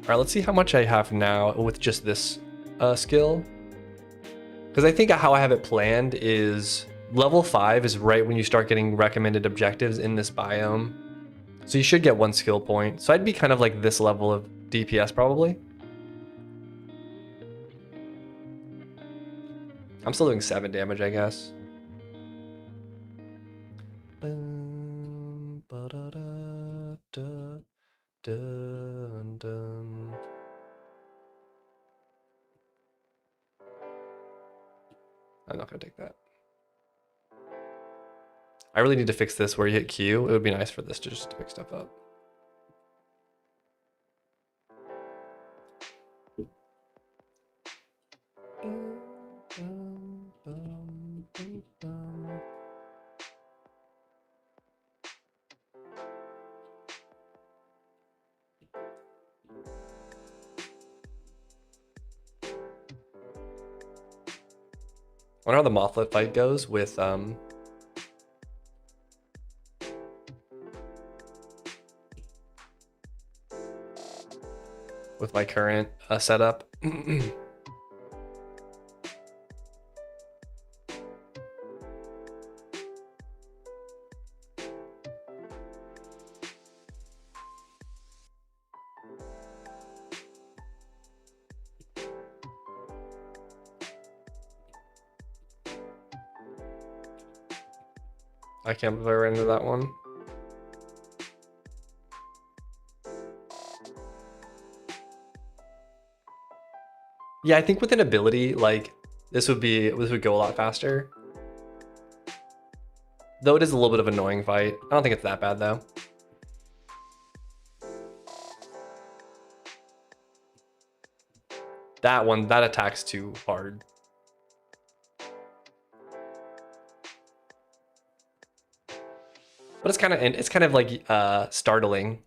All right, let's see how much I have now with just this skill. Because I think how I have it planned is level 5 is right when you start getting recommended objectives in this biome. So you should get 1 skill point. So I'd be kind of like this level of DPS probably. I'm still doing 7 damage, I guess. I'm not gonna take that. I really need to fix this where you hit Q. It would be nice for this to just pick stuff up. I wonder how the Mothlet fight goes with my current setup. I can't believe I ran into that one. Yeah, I think with an ability, like this would go a lot faster. Though it is a little bit of an annoying fight. I don't think it's that bad though. That attack's too hard. But it's kind of like startling.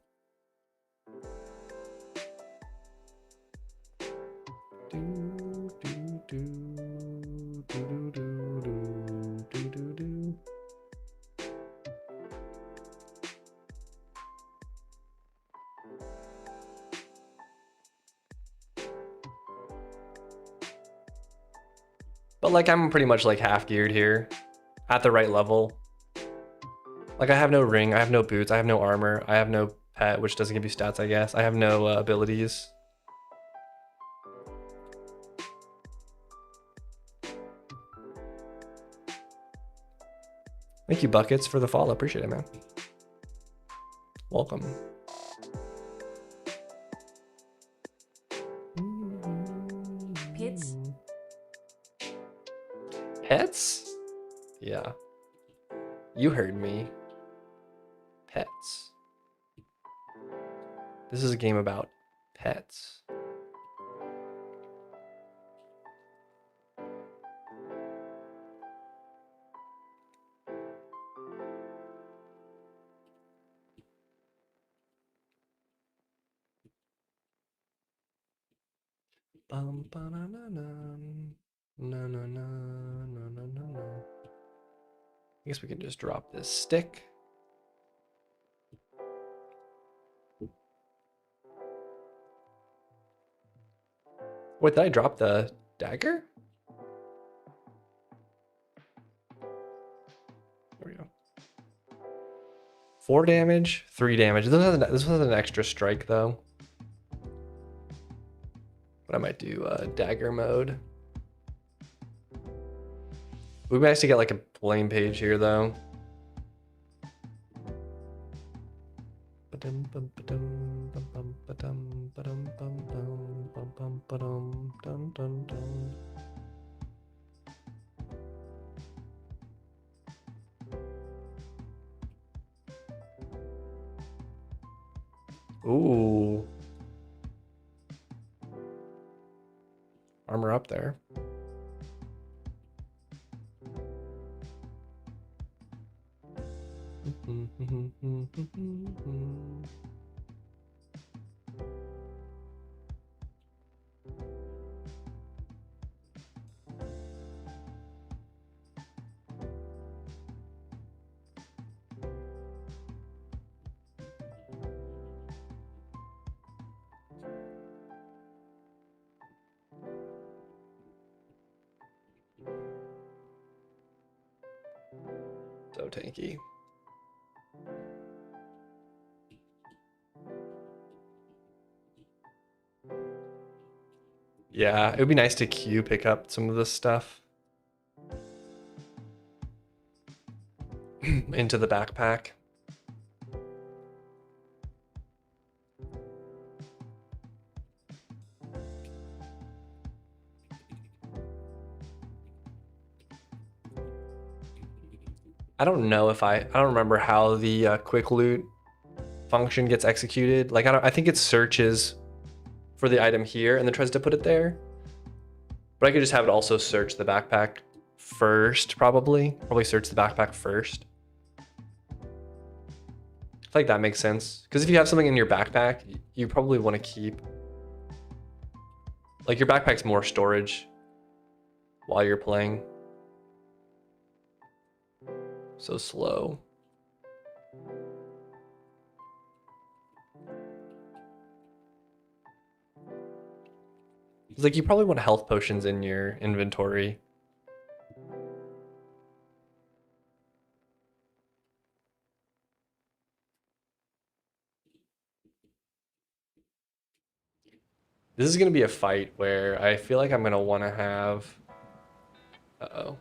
But like I'm pretty much like half geared here at the right level. Like I have no ring, I have no boots, I have no armor, I have no pet, which doesn't give you stats, I guess. I have no abilities. Thank you, Buckets, for the follow. Appreciate it, man. Welcome. Pets? Pets? Yeah. You heard me. Pets. This is a game about pets. Bum, ba, na, na, na. Na, na, na, na, na, na, na. I guess we can just drop this stick. Wait, did I drop the dagger? There we go. 4 damage, 3 damage. This was an extra strike though. But I might do dagger mode. We managed to get like a blame page here though. Ooh. Armor up there. So tanky. Yeah, it would be nice to queue pick up some of this stuff into the backpack. I don't know if I don't remember how the quick loot function gets executed. Like I think it searches for the item here and then tries to put it there. But I could just have it also search the backpack first, probably search the backpack first. I feel like that makes sense. Because if you have something in your backpack, you probably want to keep, like your backpack's more storage while you're playing. So slow. It's like you probably want health potions in your inventory. This is going to be a fight where I feel like I'm going to want to have... Uh-oh.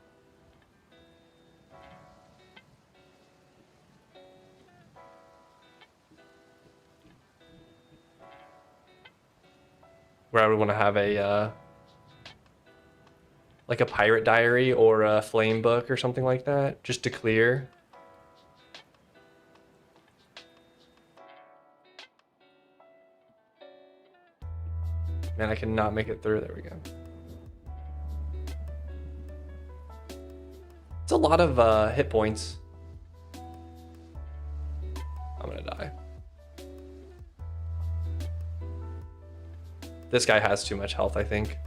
Where I would want to have a like a pirate diary or a flame book or something like that, just to clear. Man, I cannot make it through. There we go. It's a lot of hit points. I'm gonna die. This guy has too much health, I think.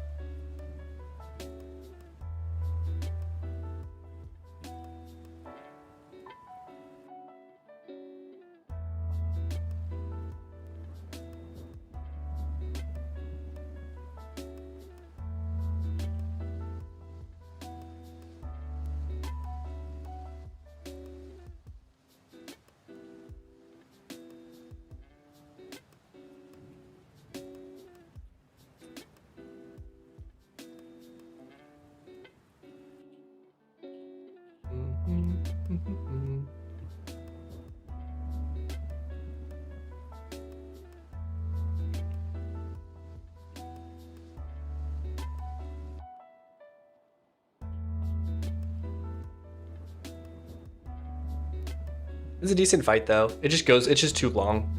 It's a decent fight though. It's just too long.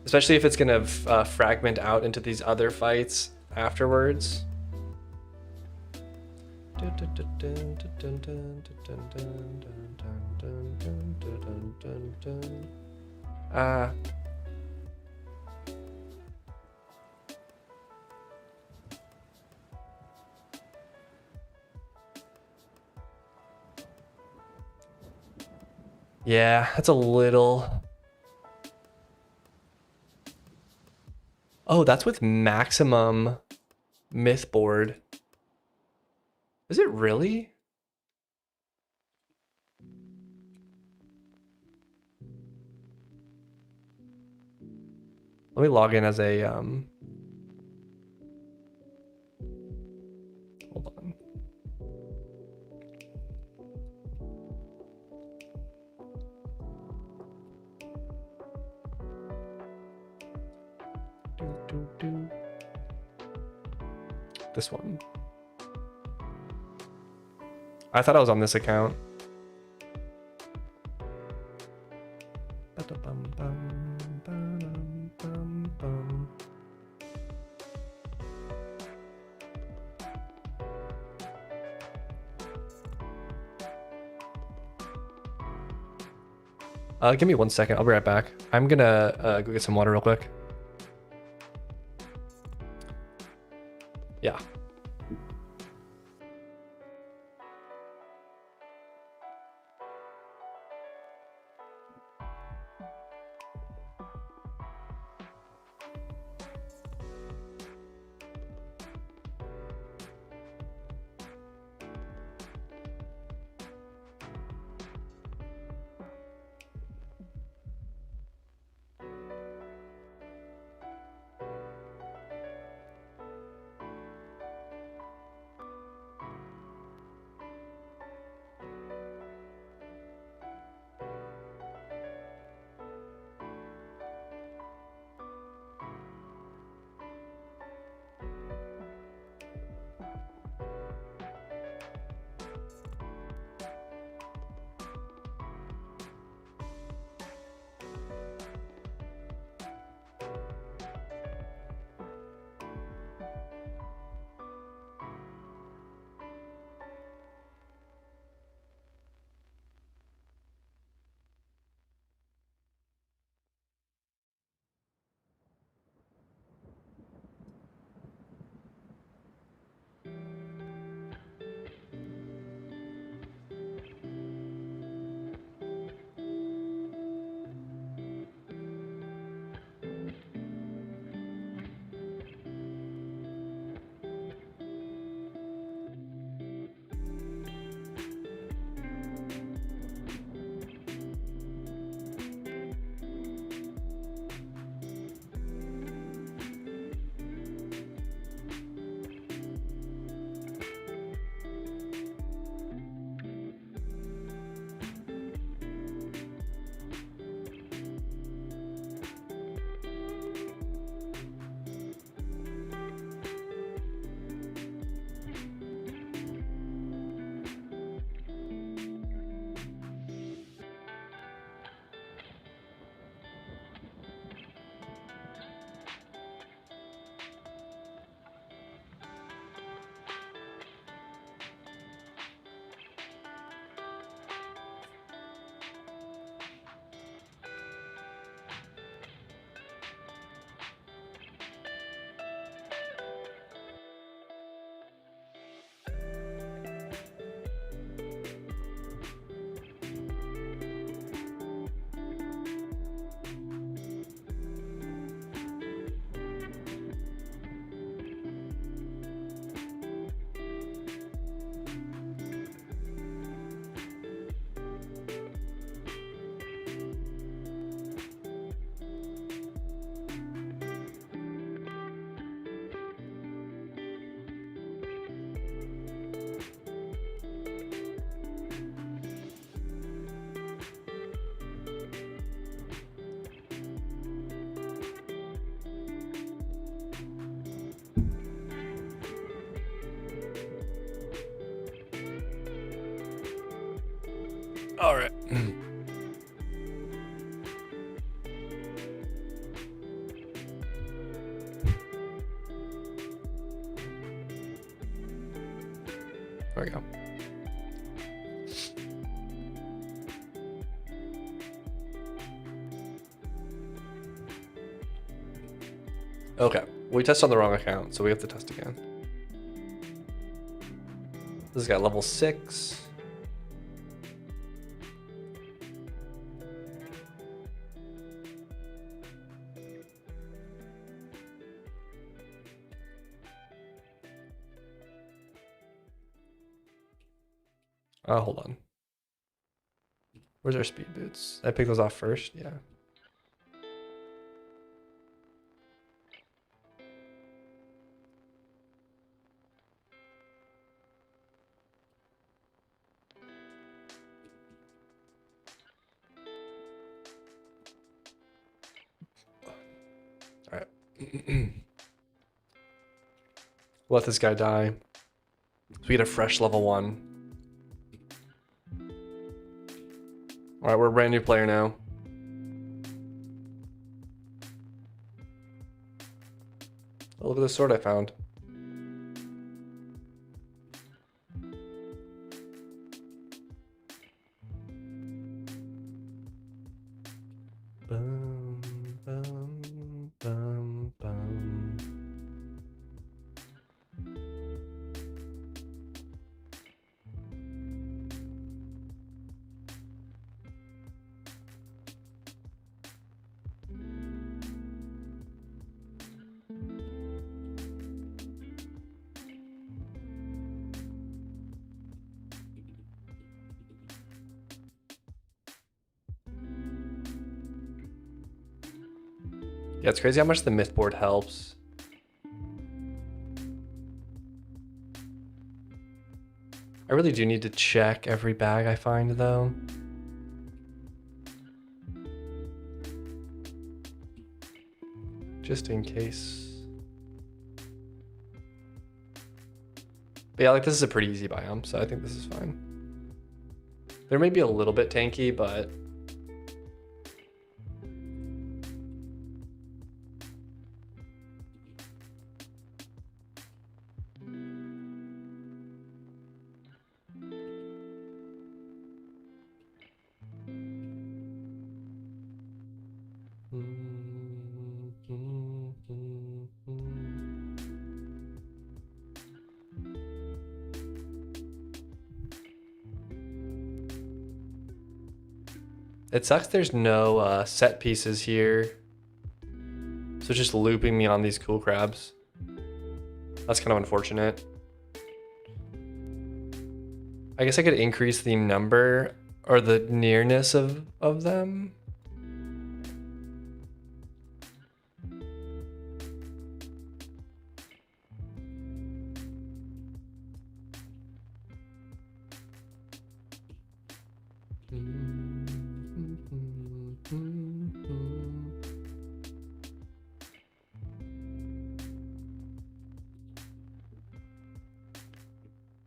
Especially if it's gonna fragment out into these other fights afterwards. Yeah, that's a little... Oh, that's with maximum myth board. Is it really? Let me log in as a hold on. This one. I thought I was on this account. Give me 1 second. I'll be right back. I'm gonna go get some water real quick. Yeah. All right. There we go. Okay, we tested on the wrong account, so we have to test again. This has got level 6. Hold on. Where's our speed boots? I picked those off first, yeah. All right. Let this guy die. So we get a fresh level 1. All right, we're a brand new player now. Oh, look at the sword I found. Bum, bum, bum, bum. Yeah, it's crazy how much the myth board helps. I really do need to check every bag I find, though. Just in case. But yeah, like this is a pretty easy biome, so I think this is fine. There may be a little bit tanky, but it sucks there's no set pieces here. So it's just looping me on these cool crabs. That's kind of unfortunate. I guess I could increase the number or the nearness of them.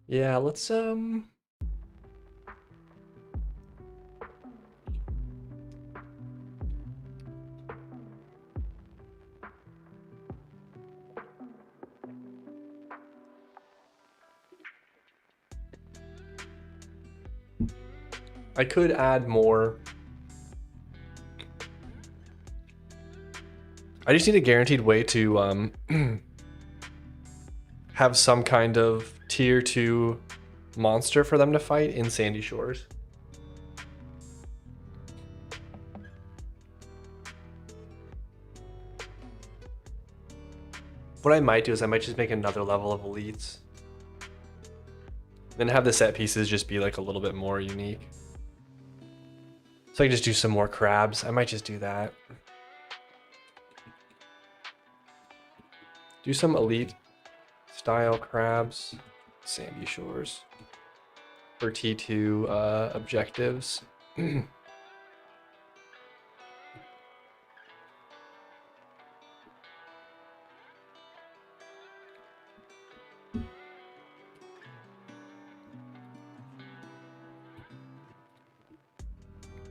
Yeah, let's I could add more. I just need a guaranteed way to have some kind of tier 2 monster for them to fight in Sandy Shores. What I might do is I might just make another level of elites. Then have the set pieces just be like a little bit more unique. So I can just do some more crabs. I might just do that. Do some elite style crabs, Sandy Shores, for T2 objectives.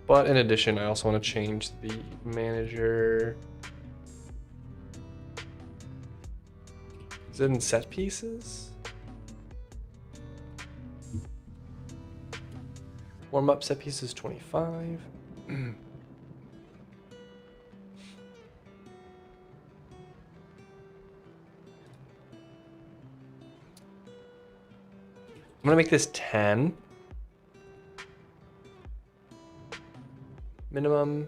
But in addition, I also want to change the manager. Is it in set pieces? Warm up set piece is 25. I'm gonna make this 10. Minimum.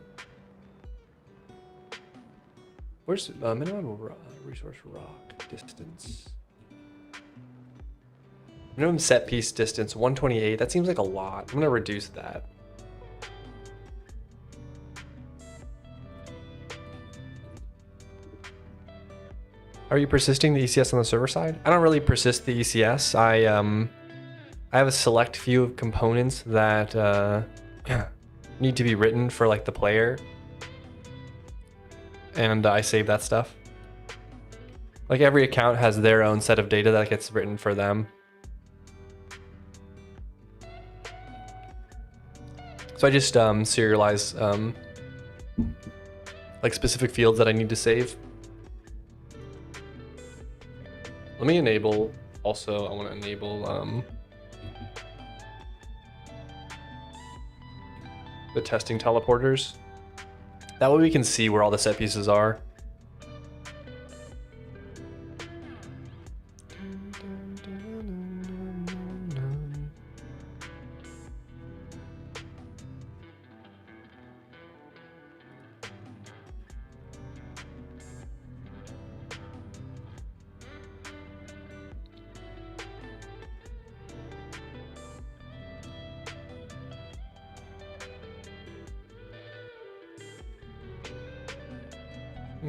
Where's minimum resource rock distance? Minimum set piece distance 128. That seems like a lot. I'm gonna reduce that. Are you persisting the ECS on the server side? I don't really persist the ECS. I have a select few of components that need to be written for like the player, and I save that stuff. Like every account has their own set of data that gets written for them. So I just serialize like specific fields that I need to save. Let me enable, also I want to enable the testing teleporters. That way we can see where all the set pieces are.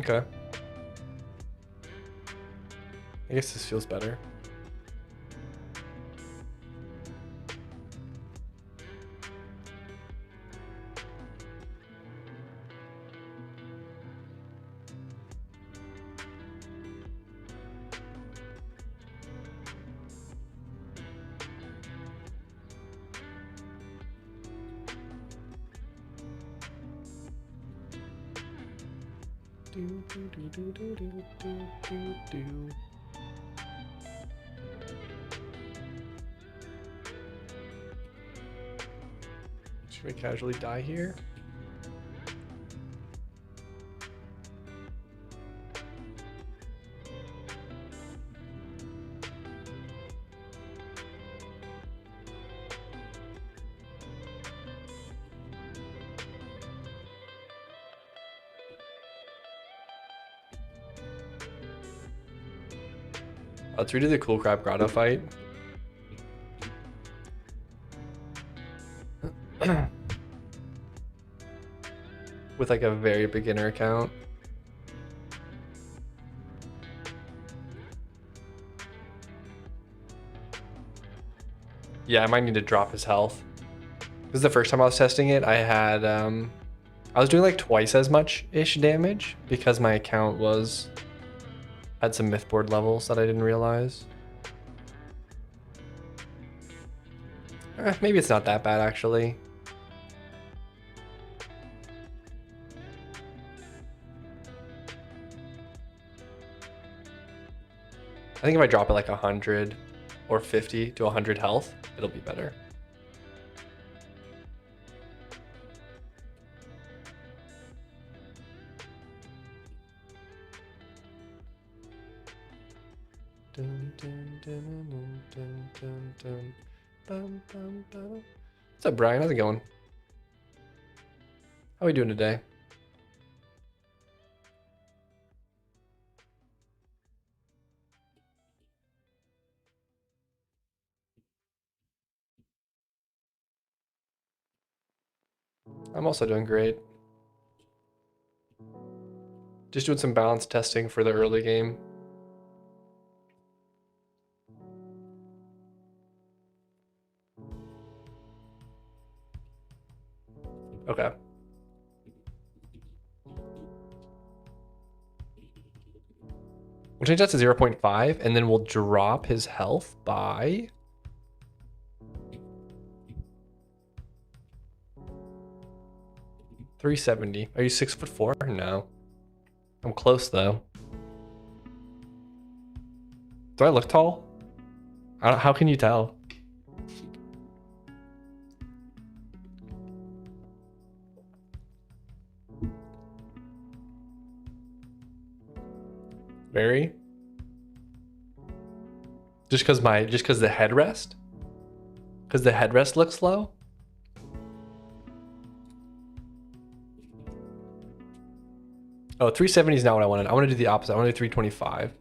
Okay. I guess this feels better. Should we casually die here? Let's redo the Cool Crab Grotto fight. With like a very beginner account. Yeah, I might need to drop his health. This is the first time I was testing it. I had I was doing like twice as much-ish damage because my account had some myth board levels that I didn't realize. Maybe it's not that bad actually. I think if I drop it like 100 or 50 to 100 health, it'll be better. What's up, Brian? How's it going? How are we doing today? I'm also doing great. Just doing some balance testing for the early game. Okay. We'll change that to 0.5 and then we'll drop his health by 370. Are you 6'4"? No. I'm close though. Do I look tall? How can you tell? Very. Just because the headrest? Because the headrest looks low? Oh, 370 is not what I wanted. I want to do the opposite. I want to do 325.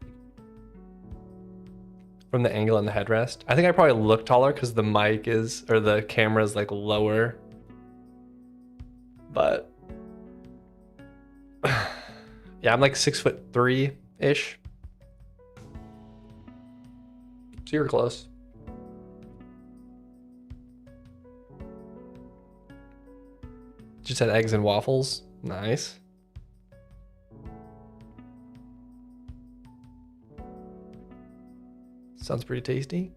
From the angle and the headrest. I think I probably look taller because the mic is, or the camera is like lower. But yeah, I'm like 6'3" ish. So you're close. Just had eggs and waffles. Nice. Sounds pretty tasty.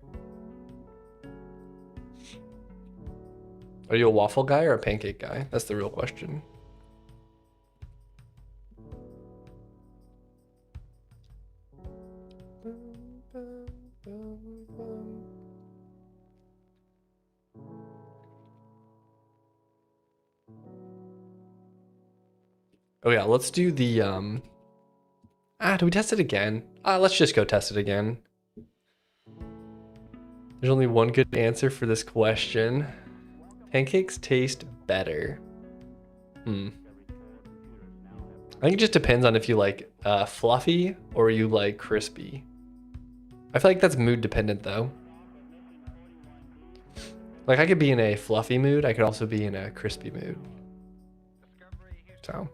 Are you a waffle guy or a pancake guy? That's the real question. Oh yeah, let's do the do we test it again? Let's just go test it again. There's only one good answer for this question. Pancakes taste better. I think it just depends on if you like fluffy or you like crispy. I feel like that's mood dependent though. Like I could be in a fluffy mood, I could also be in a crispy mood. So,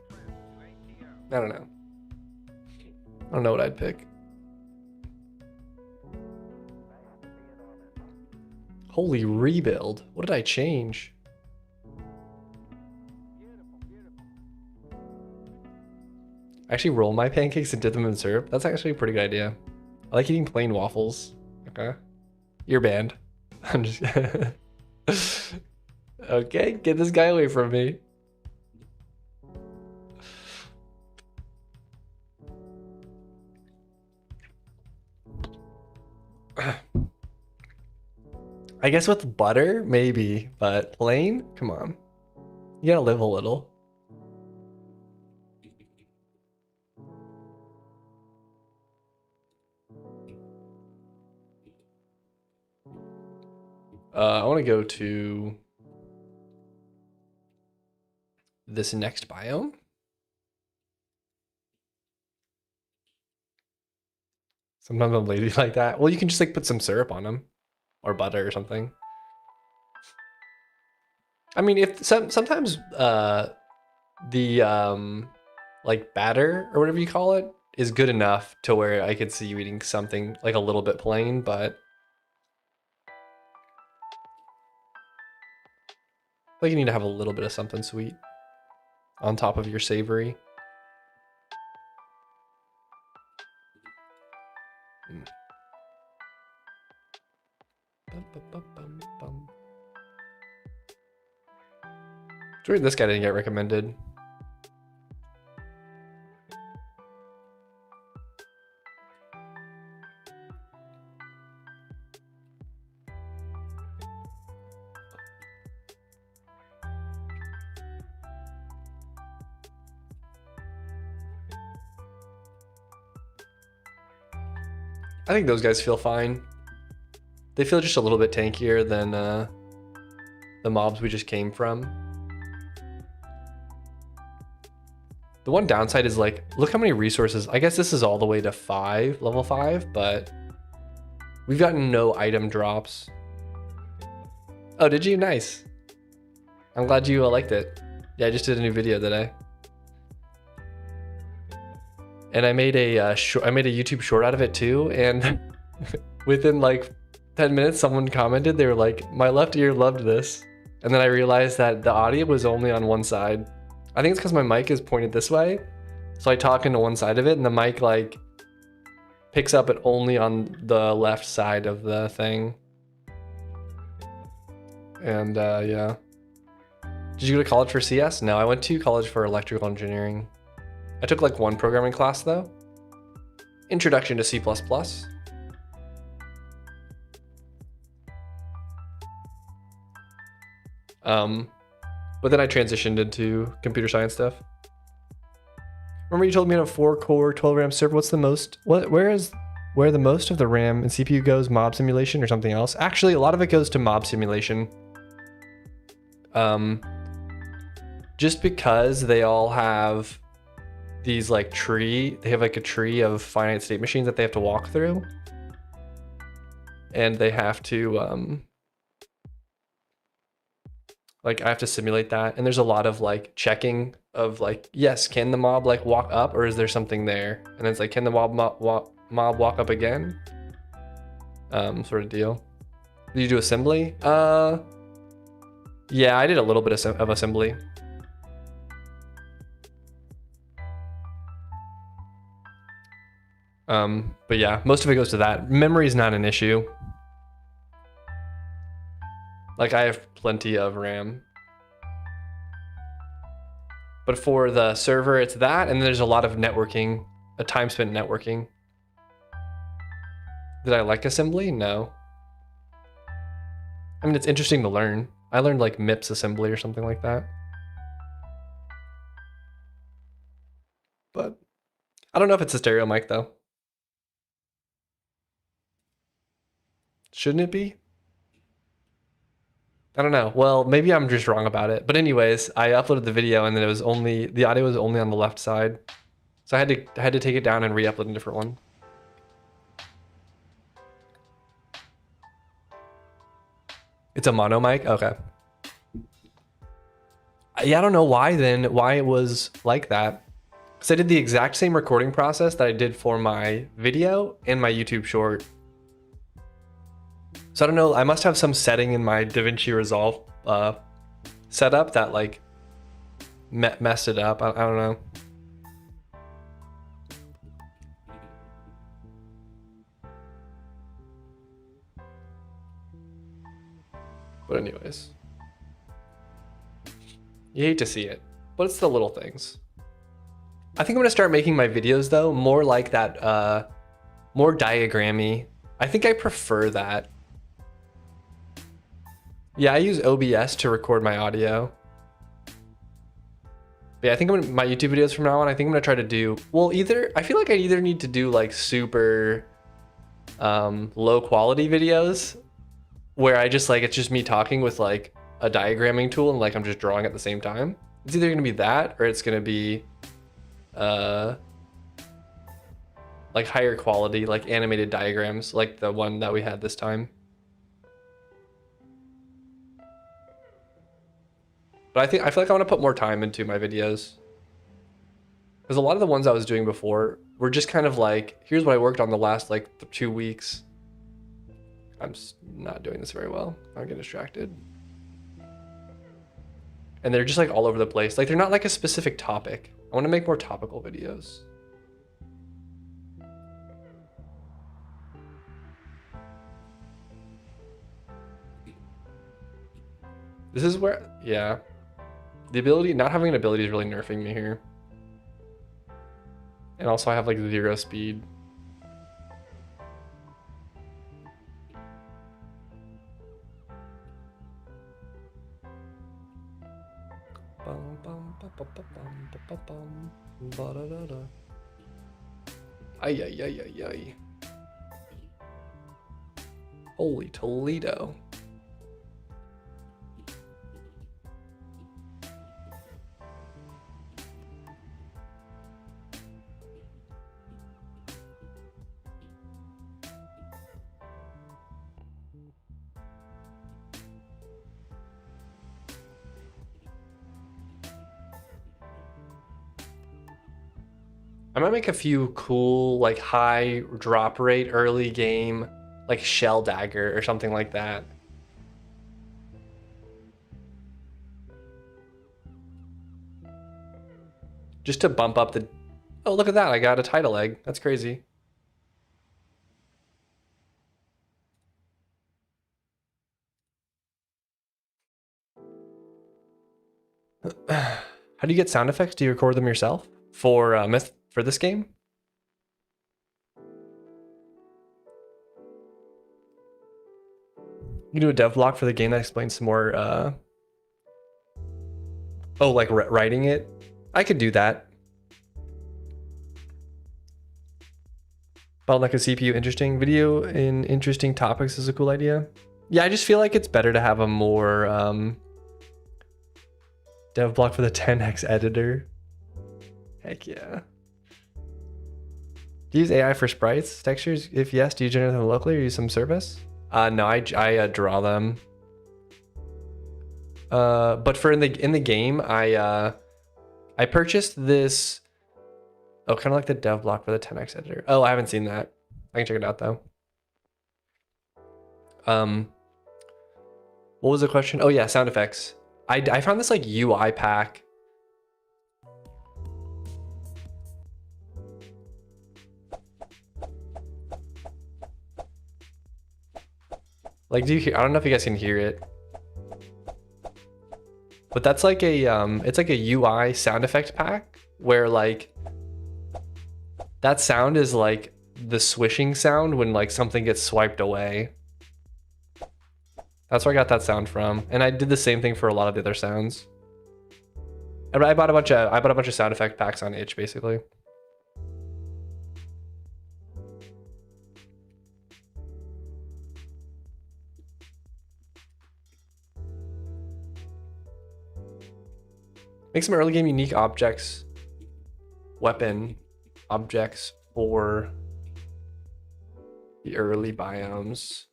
I don't know. I don't know what I'd pick. Holy rebuild. What did I change? Actually roll my pancakes and dip them in syrup. That's actually a pretty good idea. I like eating plain waffles. Okay. You're banned. I'm just okay, get this guy away from me. I guess with butter, maybe, but plain? Come on. You gotta live a little. I want to go to this next biome. Sometimes I'm lazy like that. Well, you can just like put some syrup on them. Or butter or something. I mean, if sometimes the like batter or whatever you call it is good enough to where I could see you eating something like a little bit plain, but like you need to have a little bit of something sweet on top of your savory. It's weird this guy didn't get recommended. I think those guys feel fine. They feel just a little bit tankier than the mobs we just came from. The one downside is like, look how many resources. I guess this is all the way to level 5, but we've gotten no item drops. Oh, did you? Nice. I'm glad you liked it. Yeah, I just did a new video today. And I made a YouTube short out of it too, and within like 10 minutes someone commented, they were like, my left ear loved this. And then I realized that the audio was only on one side. I think it's because my mic is pointed this way. So I talk into one side of it and the mic like picks up it only on the left side of the thing. And yeah. Did you go to college for CS? No, I went to college for electrical engineering. I took like one programming class though. Introduction to C++. But then I transitioned into computer science stuff. Remember you told me on a 4-core 12 RAM server. What's the most? Where the most of the RAM and CPU goes? Mob simulation or something else? Actually, a lot of it goes to mob simulation. Just because they all have these like they have like a tree of finite state machines that they have to walk through, and they have to like I have to simulate that, and there's a lot of like checking of like, yes, can the mob like walk up, or is there something there? And then it's like, can the mob walk up again? Sort of deal. Did you do assembly? Yeah, I did a little bit of assembly. But yeah, most of it goes to that. Memory is not an issue. Like I have plenty of RAM. But for the server, it's that, and there's a lot of networking, a time spent networking. Did I like assembly? No. I mean, it's interesting to learn. I learned like MIPS assembly or something like that. But I don't know if it's a stereo mic though. Shouldn't it be? I don't know. Well, maybe I'm just wrong about it. But anyways, I uploaded the video and then the audio was only on the left side. So I had to take it down and re-upload a different one. It's a mono mic? Okay. Yeah, I don't know why it was like that. Because I did the exact same recording process that I did for my video and my YouTube short. So I don't know, I must have some setting in my DaVinci Resolve setup that like messed it up. I don't know. But anyways, you hate to see it, but it's the little things. I think I'm gonna start making my videos though more like that, more diagrammy. I think I prefer that. Yeah, I use OBS to record my audio. But yeah, I think my YouTube videos from now on, I think I'm gonna try to do, well, I feel like I either need to do like super low quality videos where I just like, it's just me talking with like a diagramming tool and like I'm just drawing at the same time. It's either gonna be that or it's gonna be like higher quality, like animated diagrams, like the one that we had this time. But I feel like I want to put more time into my videos. Because a lot of the ones I was doing before were just kind of like, here's what I worked on the last like 2 weeks. I'm just not doing this very well. I get distracted. And they're just like all over the place. Like they're not like a specific topic. I want to make more topical videos. This is where, yeah. Not having an ability is really nerfing me here. And also I have like 0 speed. Ay, ay, ay, ay, ay. Holy Toledo. I might make a few cool, like high drop rate early game, like shell dagger or something like that. Just to bump up the, oh, look at that. I got a title egg. That's crazy. How do you get sound effects? Do you record them yourself? For for this game? You do a dev block for the game that explains some more oh, like writing it? I could do that. Bottleneck a CPU interesting. Video in interesting topics is a cool idea. Yeah, I just feel like it's better to have a more dev block for the 10x editor. Heck yeah. Do you use AI for sprites, textures? If yes, do you generate them locally or use some service? No, I draw them. But for in the game, I purchased this. Oh, kind of like the dev block for the 10x editor. Oh, I haven't seen that. I can check it out though. What was the question? Oh yeah, sound effects. I found this like UI pack. Like, do you hear? I don't know if you guys can hear it, but that's like a it's like a UI sound effect pack where like that sound is like the swishing sound when like something gets swiped away. That's where I got that sound from, and I did the same thing for a lot of the other sounds. And I bought a bunch of sound effect packs on itch basically. Make some early game unique objects, weapon objects for the early biomes.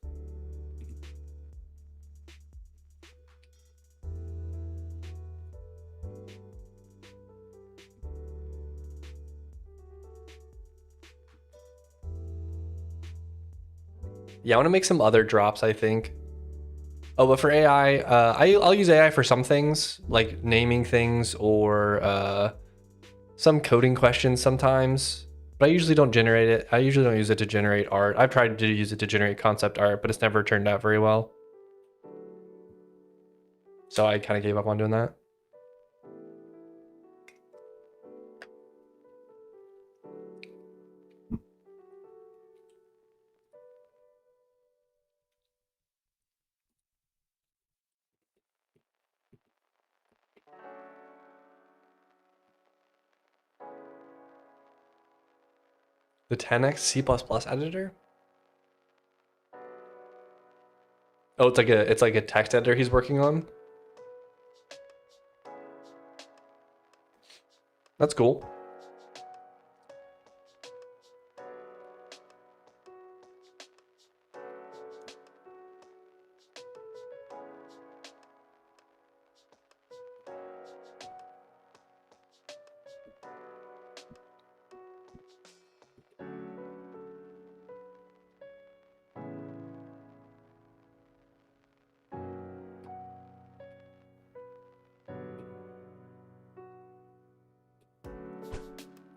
Yeah, I want to make some other drops, I think. Oh, but for AI, I'll use AI for some things, like naming things or some coding questions sometimes. But I usually don't generate it. I usually don't use it to generate art. I've tried to use it to generate concept art, but it's never turned out very well. So I kind of gave up on doing that. The 10x C++ editor? Oh, it's like a text editor he's working on. That's cool.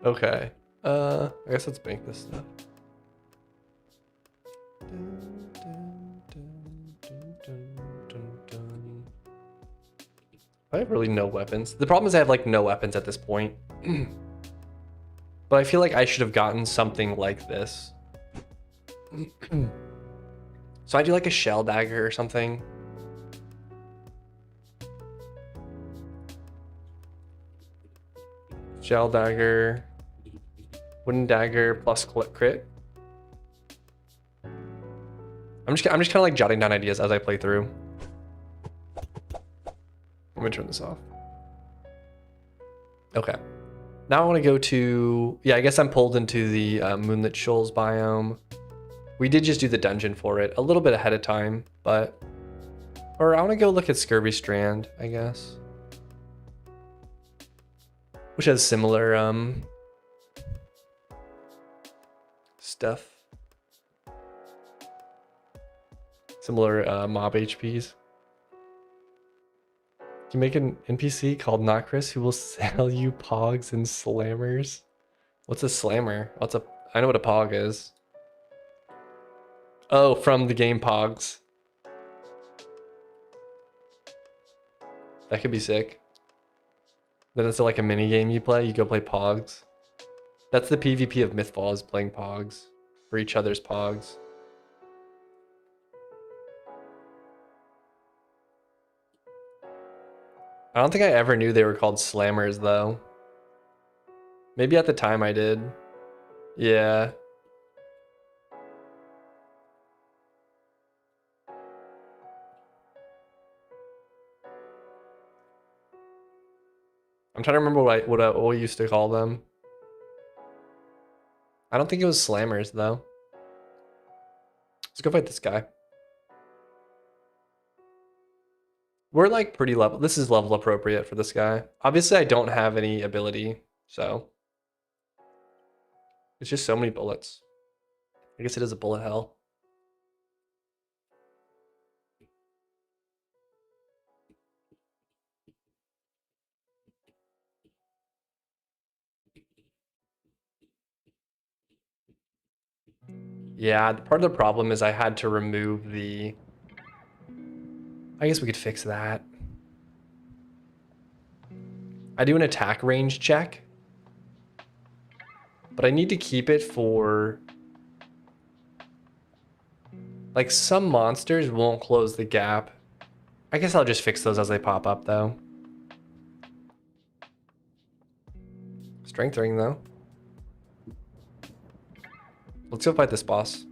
Okay. I guess let's bank this stuff. I have really no weapons. The problem is I have like no weapons at this point. But I feel like I should have gotten something like this. So I do like a shell dagger or something. Shell dagger. Wooden dagger plus crit. I'm just kind of like jotting down ideas as I play through. Let me turn this off. Okay. Now I want to go to, yeah, I guess I'm pulled into the Moonlit Shoals biome. We did just do the dungeon for it a little bit ahead of time, but, or I want to go look at Scurvy Strand, I guess. Which has similar stuff. Similar mob HPs. You make an NPC called Not Chris who will sell you pogs and slammers. What's a slammer? I know what a pog is. Oh, from the game Pogs. That could be sick. Then it's like a mini game you play. You go play Pogs. That's the PvP of Mythfall, is playing Pogs for each other's Pogs. I don't think I ever knew they were called slammers though. Maybe at the time I did. Yeah. trying to remember what we used to call them. I don't think it was slammers though. Let's go fight this guy. We're like pretty level. This is level appropriate for this guy. Obviously, I don't have any ability, so it's just so many bullets. I guess it is a bullet hell. Yeah, part of the problem is I had to remove the... I guess we could fix that. I do an attack range check, but I need to keep it for... Like, some monsters won't close the gap. I guess I'll just fix those as they pop up, though. Strength ring, though. Let's go fight this boss.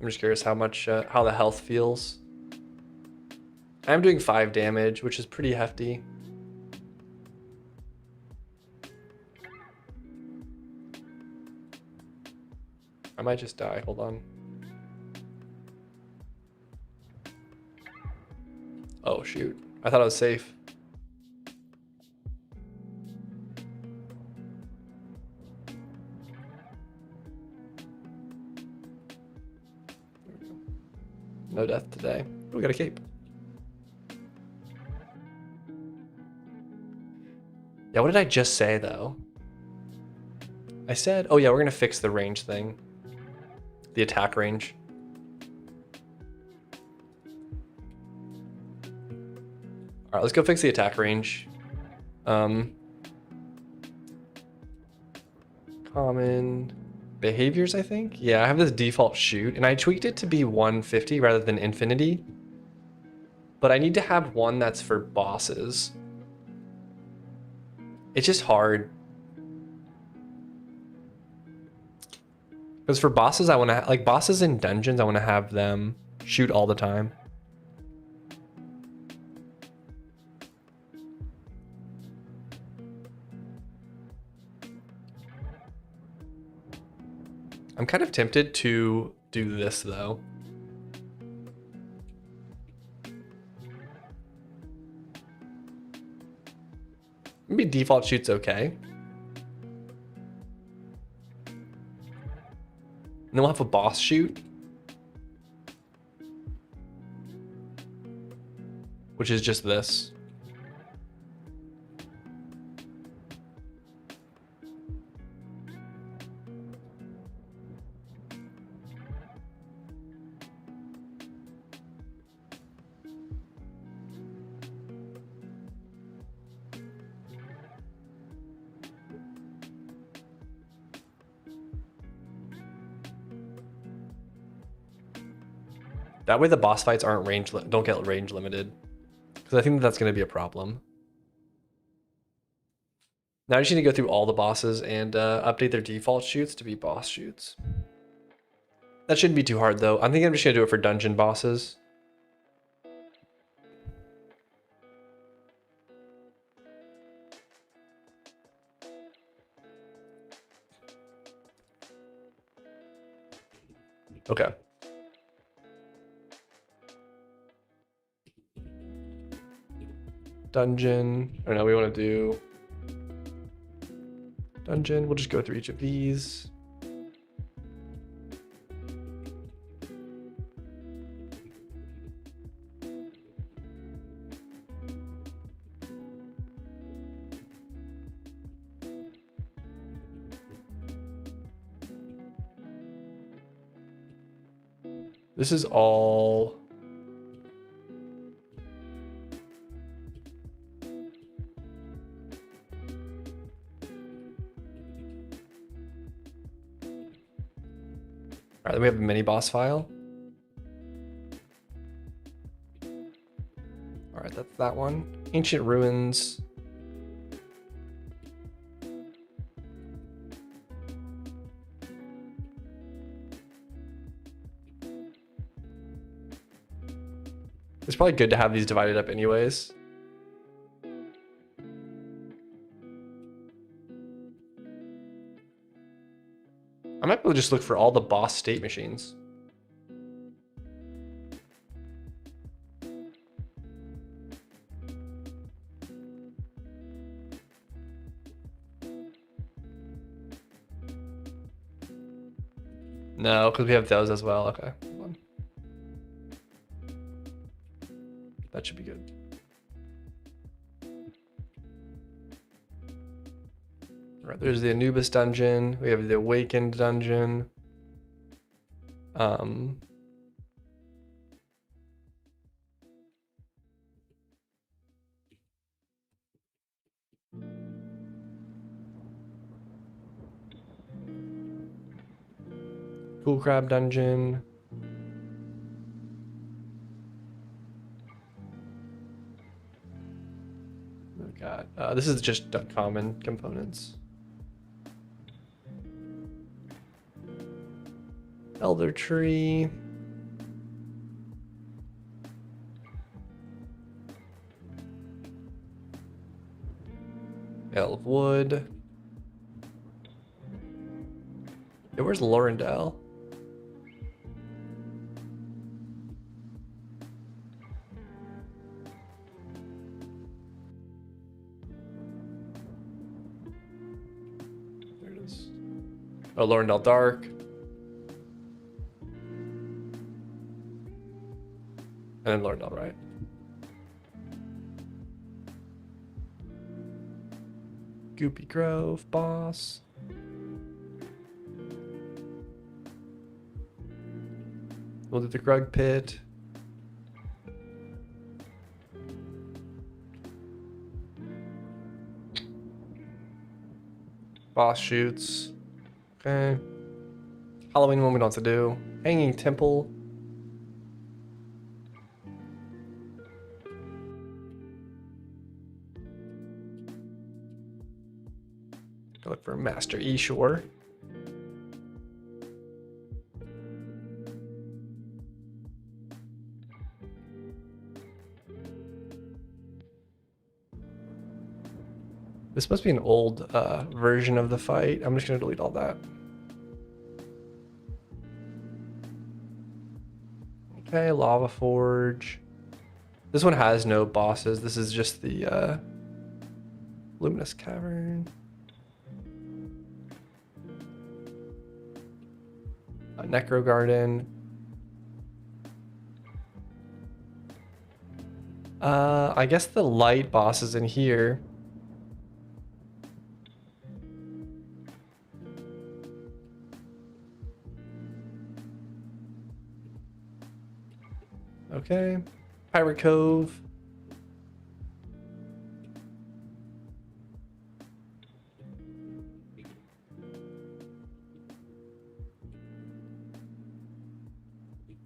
I'm just curious how much, how the health feels. I'm doing 5 damage, which is pretty hefty. I might just die, hold on. Oh shoot, I thought I was safe. No death today. Oh, we got a cape. Yeah, what did I just say though? I said, oh yeah, we're gonna fix the range thing. The attack range. All right, let's go fix the attack range. Common behaviors, I think. Yeah, I have this default shoot, and I tweaked it to be 150 rather than infinity. But I need to have one that's for bosses. It's just hard. Because for bosses, I want to, like bosses in dungeons, I want to have them shoot all the time. I'm kind of tempted to do this though. Maybe default shoot's okay. And then we'll have a boss shoot, which is just this. That way the boss fights aren't don't get range limited. Because I think that's going to be a problem. Now I just need to go through all the bosses and update their default shoots to be boss shoots. That shouldn't be too hard though. I think I'm just going to do it for dungeon bosses. Okay. Dungeon. I know we want to do dungeon. We'll just go through each of these. This is all... All right, then we have a mini boss file. All right, that's that one. Ancient Ruins. It's probably good to have these divided up anyways. I might be able to just look for all the boss state machines. No, because we have those as well. Okay, hold on. That should be good. All right, there's the Anubis dungeon. We have the Awakened dungeon. Cool Crab dungeon. Oh god, this is just common components. Elder tree. Ale of wood. Hey, where's Lorendale? There it is. Oh, Lorendale Dark. And then Lorendale, right? Goopy Grove, boss. We'll do the Grug Pit. Boss shoots. Okay. Halloween one we don't have to do. Hanging Temple. Look for Master Eshore. This must be an old version of the fight. I'm just gonna delete all that. Okay, Lava Forge. This one has no bosses. This is just the Luminous Cavern. Necro Garden. I guess the light boss is in here. Okay. Pirate Cove.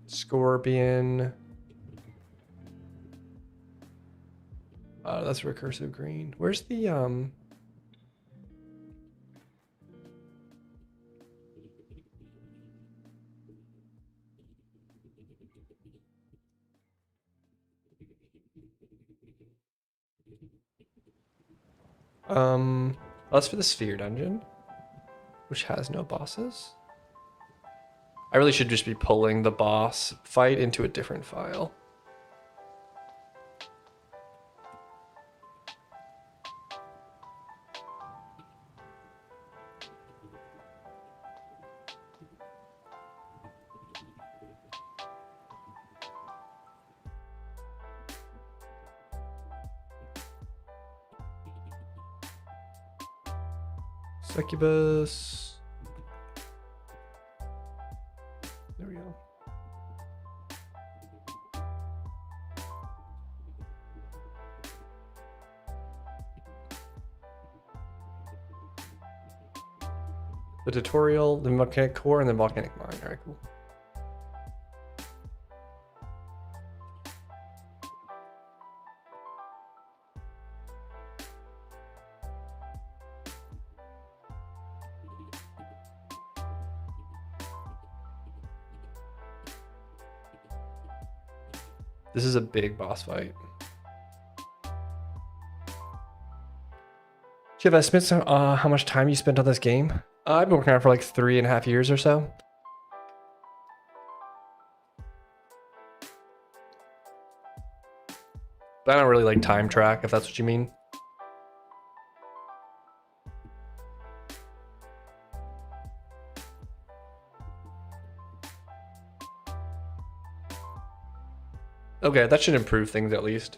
Scorpion. That's recursive green. Where's the that's for the Sphere dungeon, which has no bosses. I really should just be pulling the boss fight into a different file. Succubus. There we go. The tutorial, the volcanic core, and the volcanic mine. All right, cool. This is a big boss fight. Do you have estimates on how much time you spent on this game? I've been working on it for like 3.5 years or so. But I don't really like time track, if that's what you mean. Okay, that should improve things at least.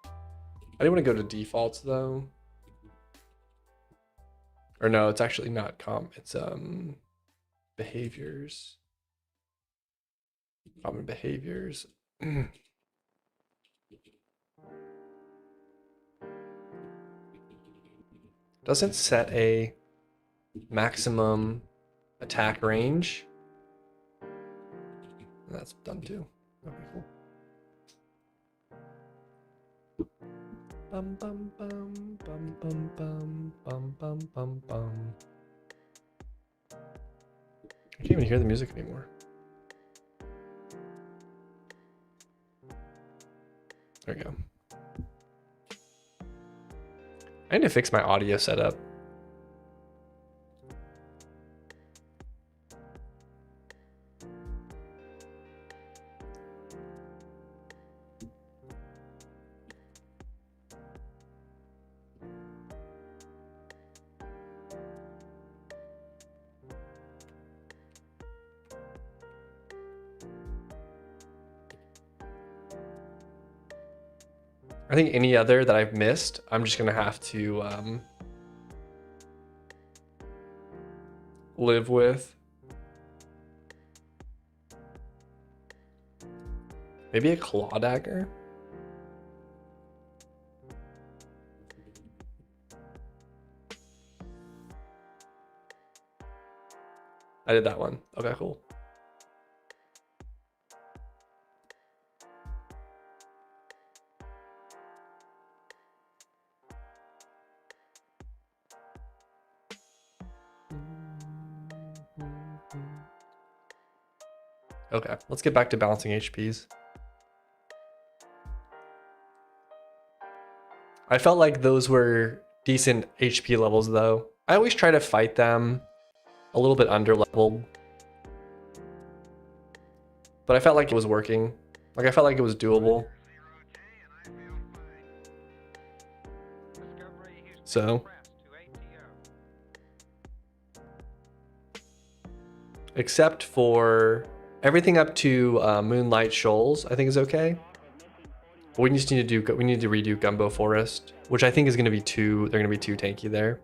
I didn't want to go to defaults though. Or no, it's actually not comp, it's behaviors. Common behaviors. Doesn't set a maximum attack range. That's done too. Okay, cool. Bum bum bum bum bum bum bum bum bum bum. I can't even hear the music anymore. There we go. I need to fix my audio setup. I think any other that I've missed, I'm just gonna have to live with. Maybe a claw dagger. I did that one. Okay, cool. Okay, let's get back to balancing HPs. I felt like those were decent HP levels though. I always try to fight them a little bit under leveled. But I felt like it was working. Like I felt like it was doable. So. Except for everything up to Moonlight Shoals, I think is okay. But we just need to redo Gumbo Forest, which I think is going to be they're going to be too tanky there.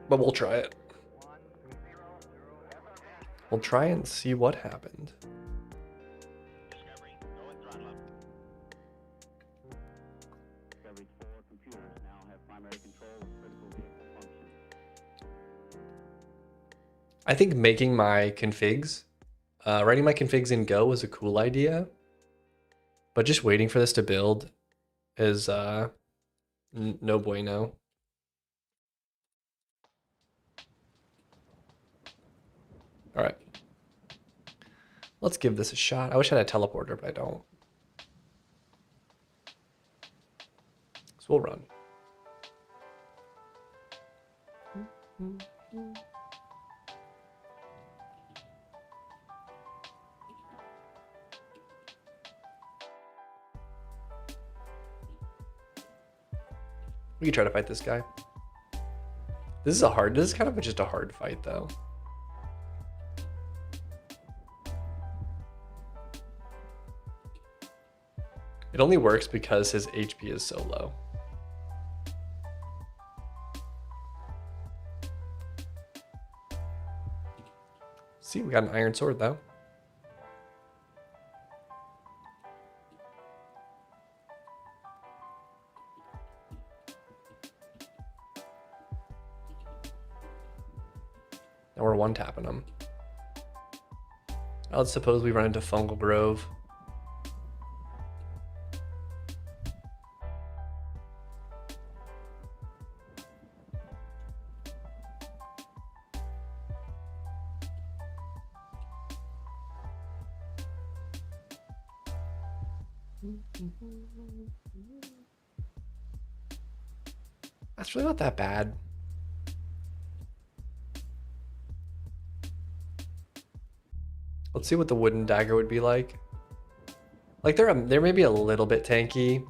But we'll try it. We'll try and see what happened. I think making my configs, writing my configs in Go was a cool idea, but just waiting for this to build is no bueno. All right, let's give this a shot. I wish I had a teleporter, but I don't. So we'll run. We can try to fight this guy. This is kind of just a hard fight though. It only works because his HP is so low. See, we got an iron sword though. Now we're one tapping them. Now let's suppose we run into Fungal Grove. That's really not that bad. Let's see what the wooden dagger would be like. Like they're maybe a little bit tanky.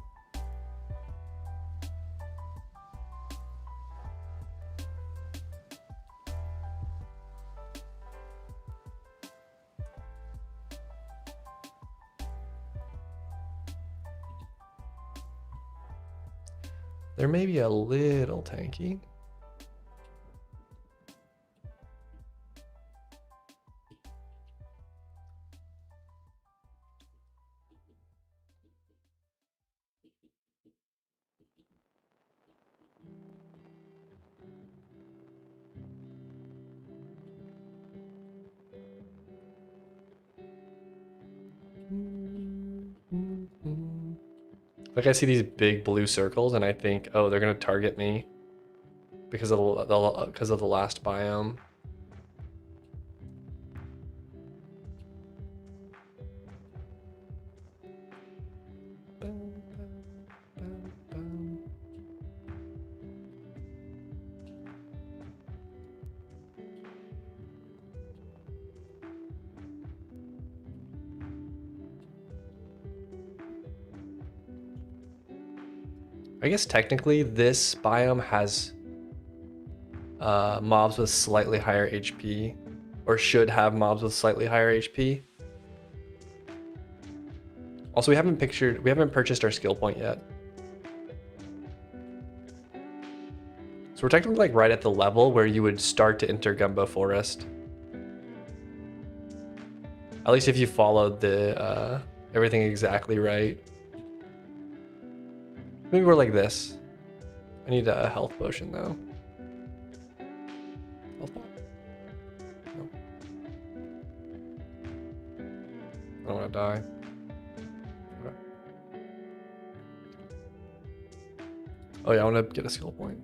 They're maybe a little tanky. Like I see these big blue circles and I think, oh, they're gonna target me because of the last biome. I guess technically this biome has mobs with slightly higher HP, or should have mobs with slightly higher HP. Also, we haven't purchased our skill point yet. So we're technically like right at the level where you would start to enter Gumbo Forest. At least if you followed the everything exactly right. Maybe we're like this. I need a health potion though. Health pot? No. I don't want to die. Okay. Oh yeah, I want to get a skill point.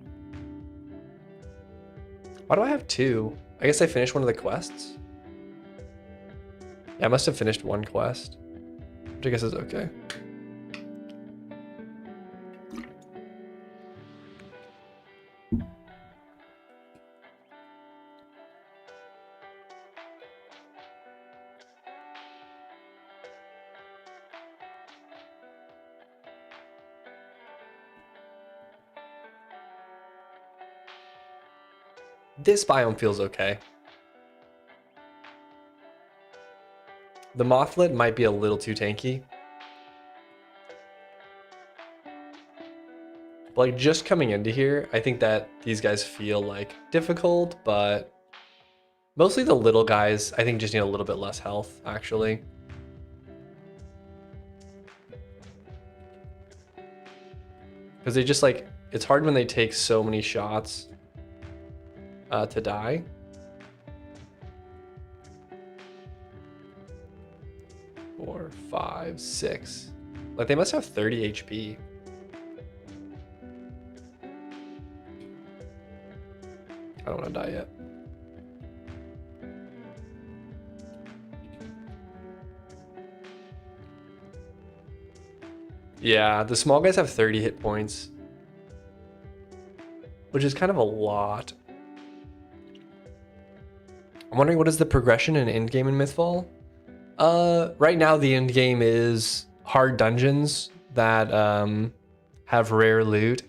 Why do I have two? I guess I finished one of the quests. Yeah, I must have finished one quest, which I guess is okay. This biome feels okay. The mothlet might be a little too tanky. But like just coming into here, I think that these guys feel like difficult, but mostly the little guys, I think just need a little bit less health, actually. Because they just like, it's hard when they take so many shots to die. Four, five, six. Like they must have 30 HP. I don't want to die yet. Yeah, the small guys have 30 hit points, which is kind of a lot. I'm wondering what is the progression in end game in Mythfall? Right now the end game is hard dungeons that have rare loot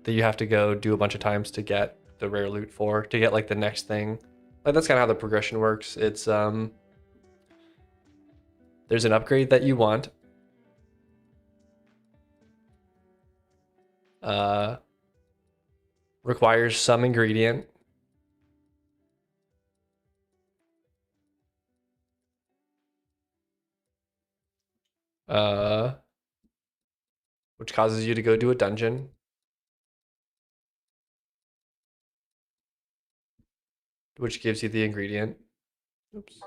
that you have to go do a bunch of times to get the rare loot for, to get like the next thing. Like that's kind of how the progression works. It's there's an upgrade that you want. Requires some ingredient. Which causes you to go do a dungeon. Which gives you the ingredient. Oops.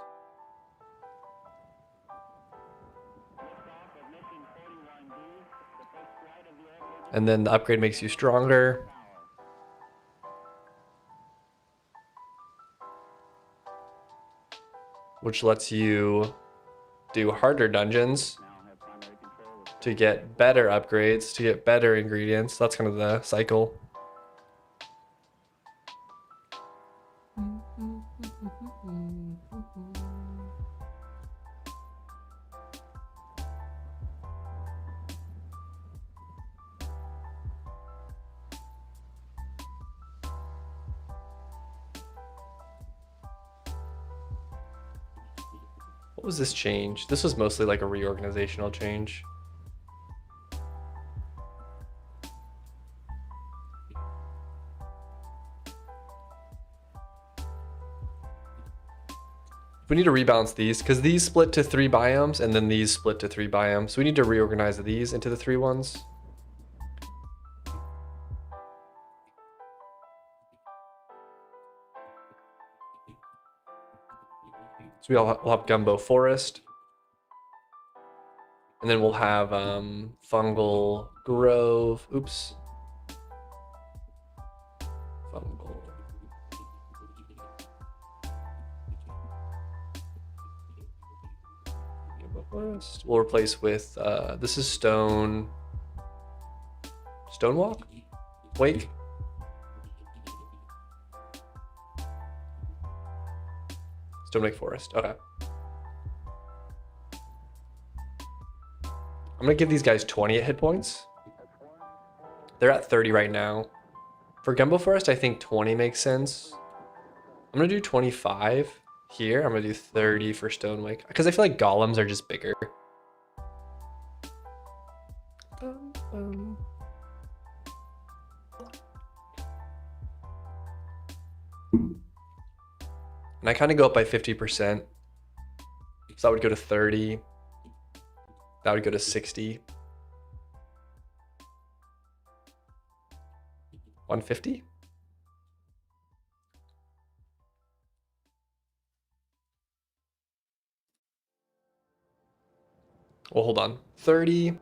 And then the upgrade makes you stronger. Which lets you do harder dungeons. to get better upgrades, to get better ingredients. That's kind of the cycle. What was this change? This was mostly like a reorganizational change. We need to rebalance these because these split to 3 biomes and then these split to 3 biomes. So we need to reorganize these into the 3 ones. So we'll have Gumbo Forest. And then we'll have Fungal Grove. Oops. Fungal. Gumbo Forest. We'll replace with, this is Stonewalk? Wake? Stonewake Forest, okay. I'm gonna give these guys 20 hit points. They're at 30 right now. For Gumbo Forest, I think 20 makes sense. I'm gonna do 25 here. I'm gonna do 30 for Stonewake because I feel like golems are just bigger. And I kind of go up by 50%. So that would go to 30. That would go to 60. 150? Well, hold on. 30.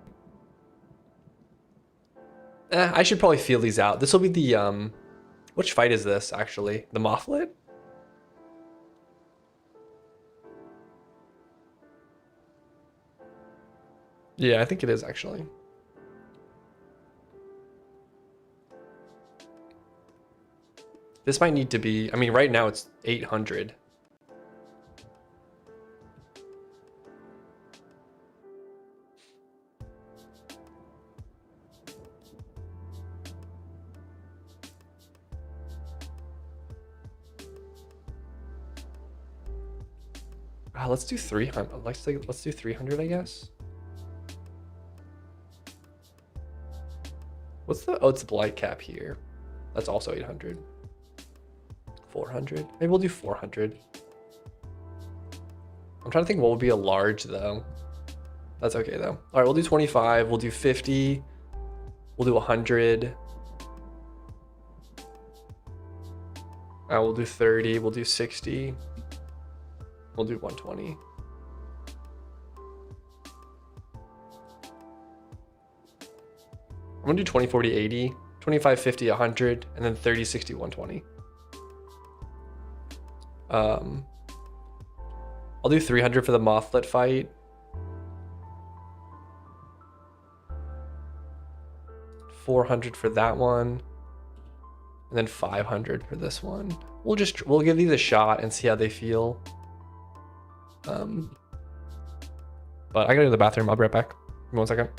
I should probably feel these out. This will be the, which fight is this, actually? The Mothlit? Yeah, I think it is, actually. This might need to be, I mean, right now it's 800. Let's do 300. Let's do 300, I guess. What's the, oh, it's the blight cap here. That's also 800. 400. Maybe we'll do 400. I'm trying to think what would be a large though. That's okay though. All right, we'll do 25. We'll do 50. We'll do 100. We'll do 30. We'll do 60. We'll do 120. I'm gonna do 20, 40, 80, 25, 50, 100, and then 30, 60, 120. I'll do 300 for the Mothlit fight. 400 for that one. And then 500 for this one. We'll give these a shot and see how they feel. But I gotta go to the bathroom. I'll be right back. Give me 1 second.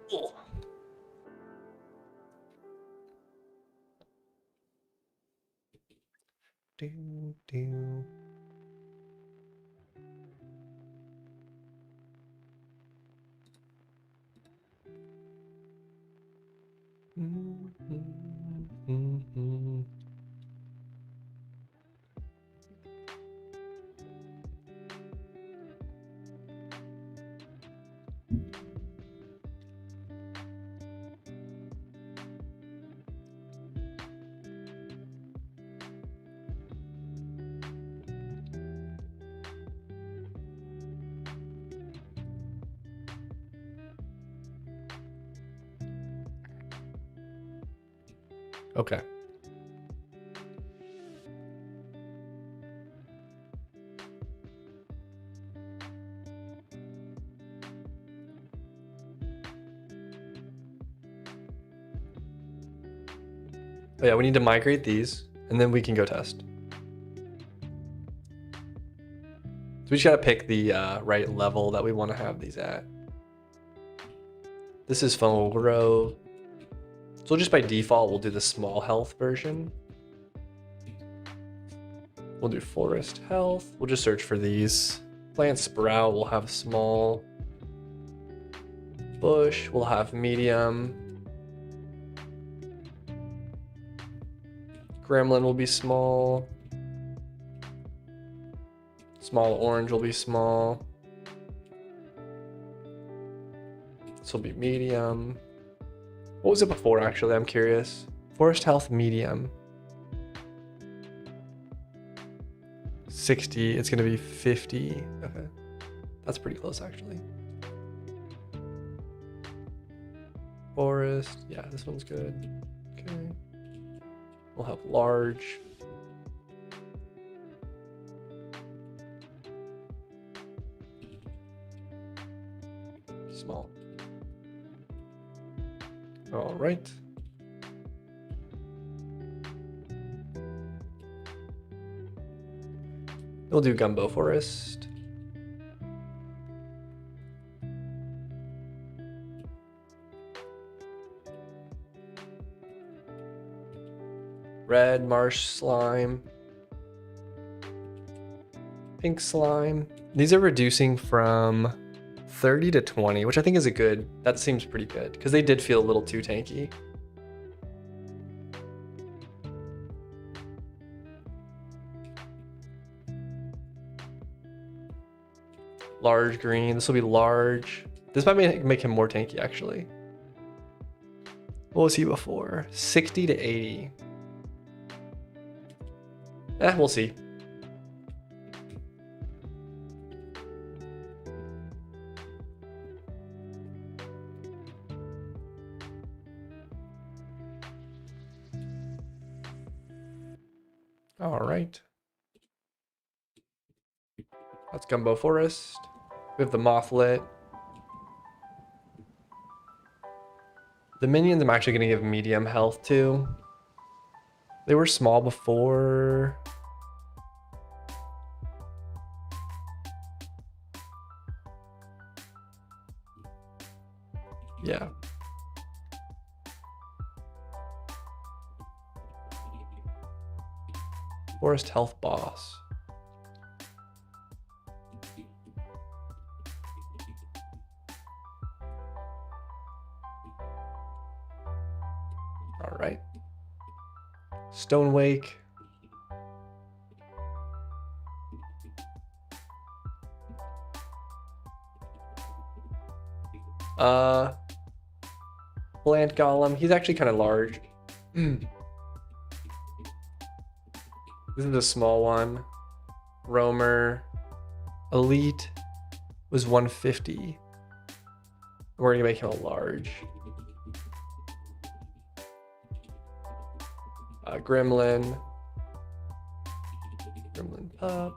Oh. Do, do. Okay. Oh yeah, we need to migrate these, and then we can go test. So we just gotta pick the right level that we want to have these at. This is fun, we'll grow. So just by default, we'll do the small health version. We'll do forest health. We'll just search for these. Plant sprout, we'll have small. Bush, we'll have medium. Gremlin will be small. Small orange will be small. This will be medium. What was it before, actually? I'm curious. Forest health medium. 60, it's gonna be 50. Okay. That's pretty close, actually. Forest, yeah, this one's good. Okay. We'll have large. Small. All right. We'll do gumbo forest. Red marsh slime. Pink slime. These are reducing from 30 to 20, which I think is a good, that seems pretty good because they did feel a little too tanky. Large green, this will be large. This might make him more tanky actually. What was he before? 60 to 80. We'll see. All right. That's Gumbo Forest. We have the Mothlit. The minions I'm actually going to give medium health to. They were small before. Yeah. Forest health boss. All right. Stone Wake. Plant Golem. He's actually kind of large. This is a small one. Roamer. Elite was 150. We're gonna make him a large. Gremlin. Gremlin pup.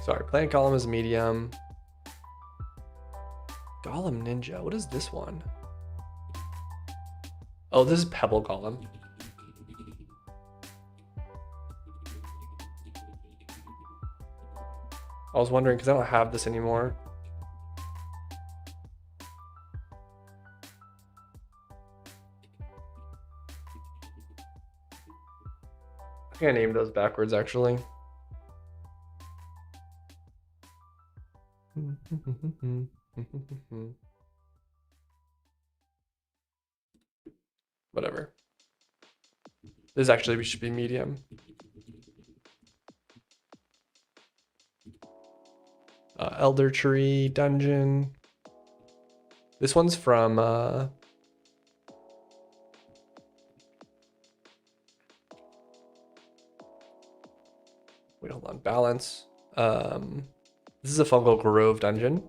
Sorry, Plant Golem is medium. Golem Ninja, what is this one? Oh, this is Pebble Golem. I was wondering because I don't have this anymore. I think I named those backwards actually. Whatever. This actually should be medium. Elder Tree Dungeon. This one's from wait, hold on. Balance. This is a Fungal Grove dungeon.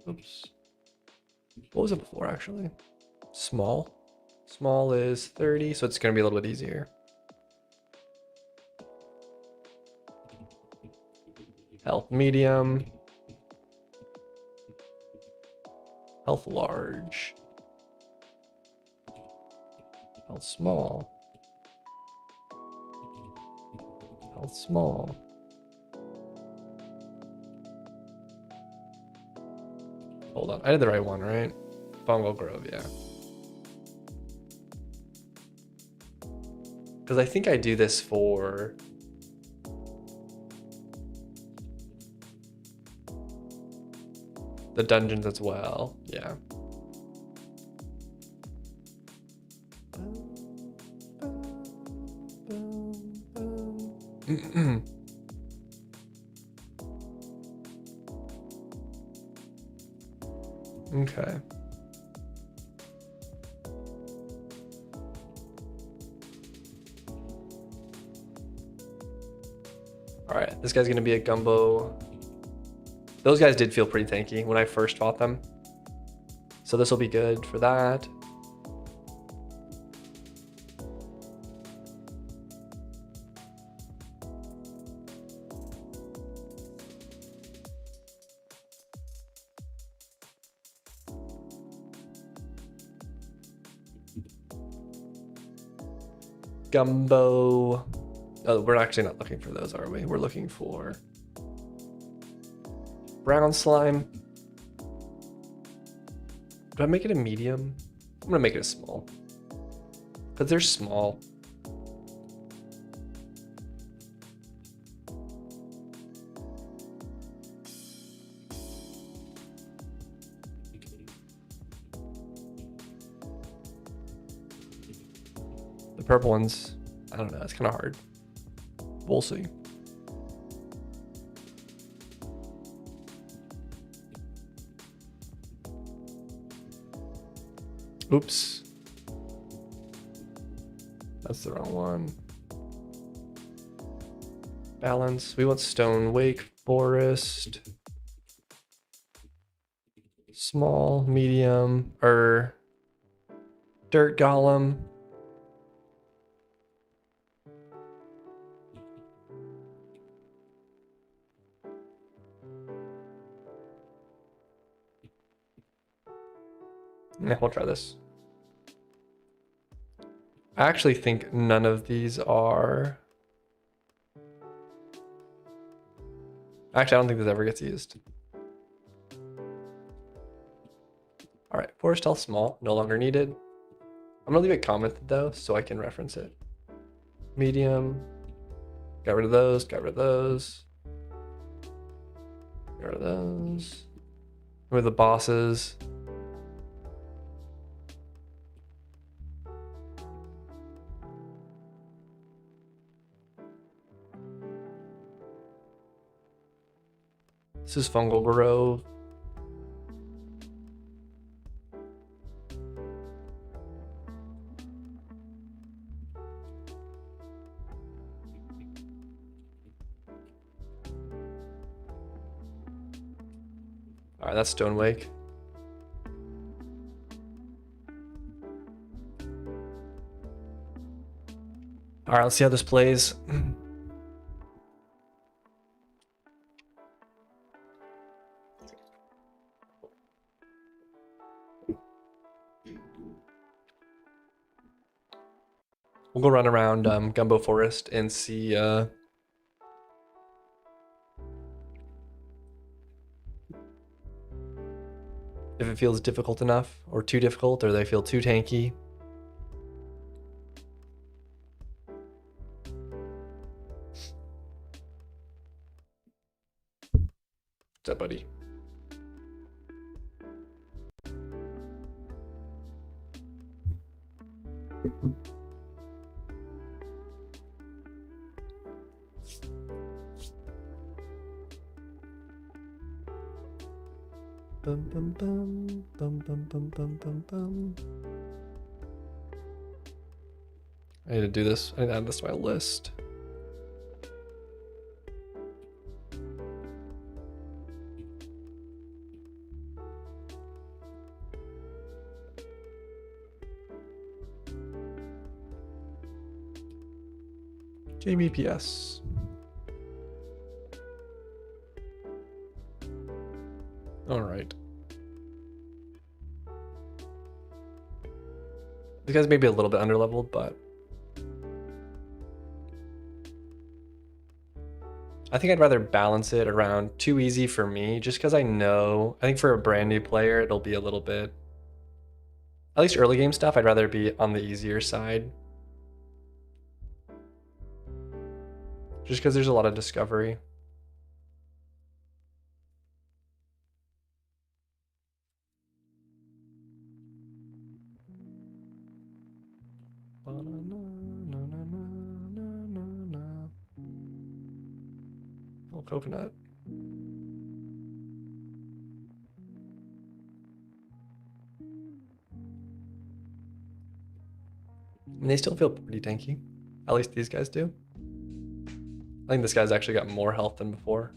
Oops. What was it before actually? Small. Small is 30, so it's gonna be a little bit easier. Health medium. Health large. Health small. Health small. Hold on, I did the right one, right? Fungal Grove, yeah. Because I think I do this for the dungeons as well, yeah. Okay. All right, this guy's gonna be a gumbo. Those guys did feel pretty tanky when I first fought them. So this will be good for that. Gumbo. Oh, we're actually not looking for those, are we? We're looking for brown slime. Do I make it a medium? I'm gonna make it a small. Because they're small. The purple ones, I don't know, it's kind of hard. We'll see. Oops. That's the wrong one. Balance. We want Stone Wake Forest. Small, medium, or Dirt Golem. Yeah, we'll try this. I actually think none of these are... Actually, I don't think this ever gets used. All right, Forest Health Small, no longer needed. I'm gonna leave it commented though, so I can reference it. Medium, got rid of those, got rid of those. Got rid of those. With the bosses. This is Fungal Grove. All right, that's Stone Wake. All right, let's see how this plays. We'll go run around Gumbo Forest and see if it feels difficult enough or too difficult, or they feel too tanky. What's up, buddy? Bum, bum, bum, bum, bum, bum, bum, bum, bum. I need to do this. I need to add this to my list. JBPS. All right. These guys may be a little bit underleveled, but I think I'd rather balance it around too easy for me, just because I think for a brand new player, it'll be a little bit, at least early game stuff, I'd rather be on the easier side. Just because there's a lot of discovery. Oh, coconut. And they still feel pretty tanky. At least these guys do. I think this guy's actually got more health than before.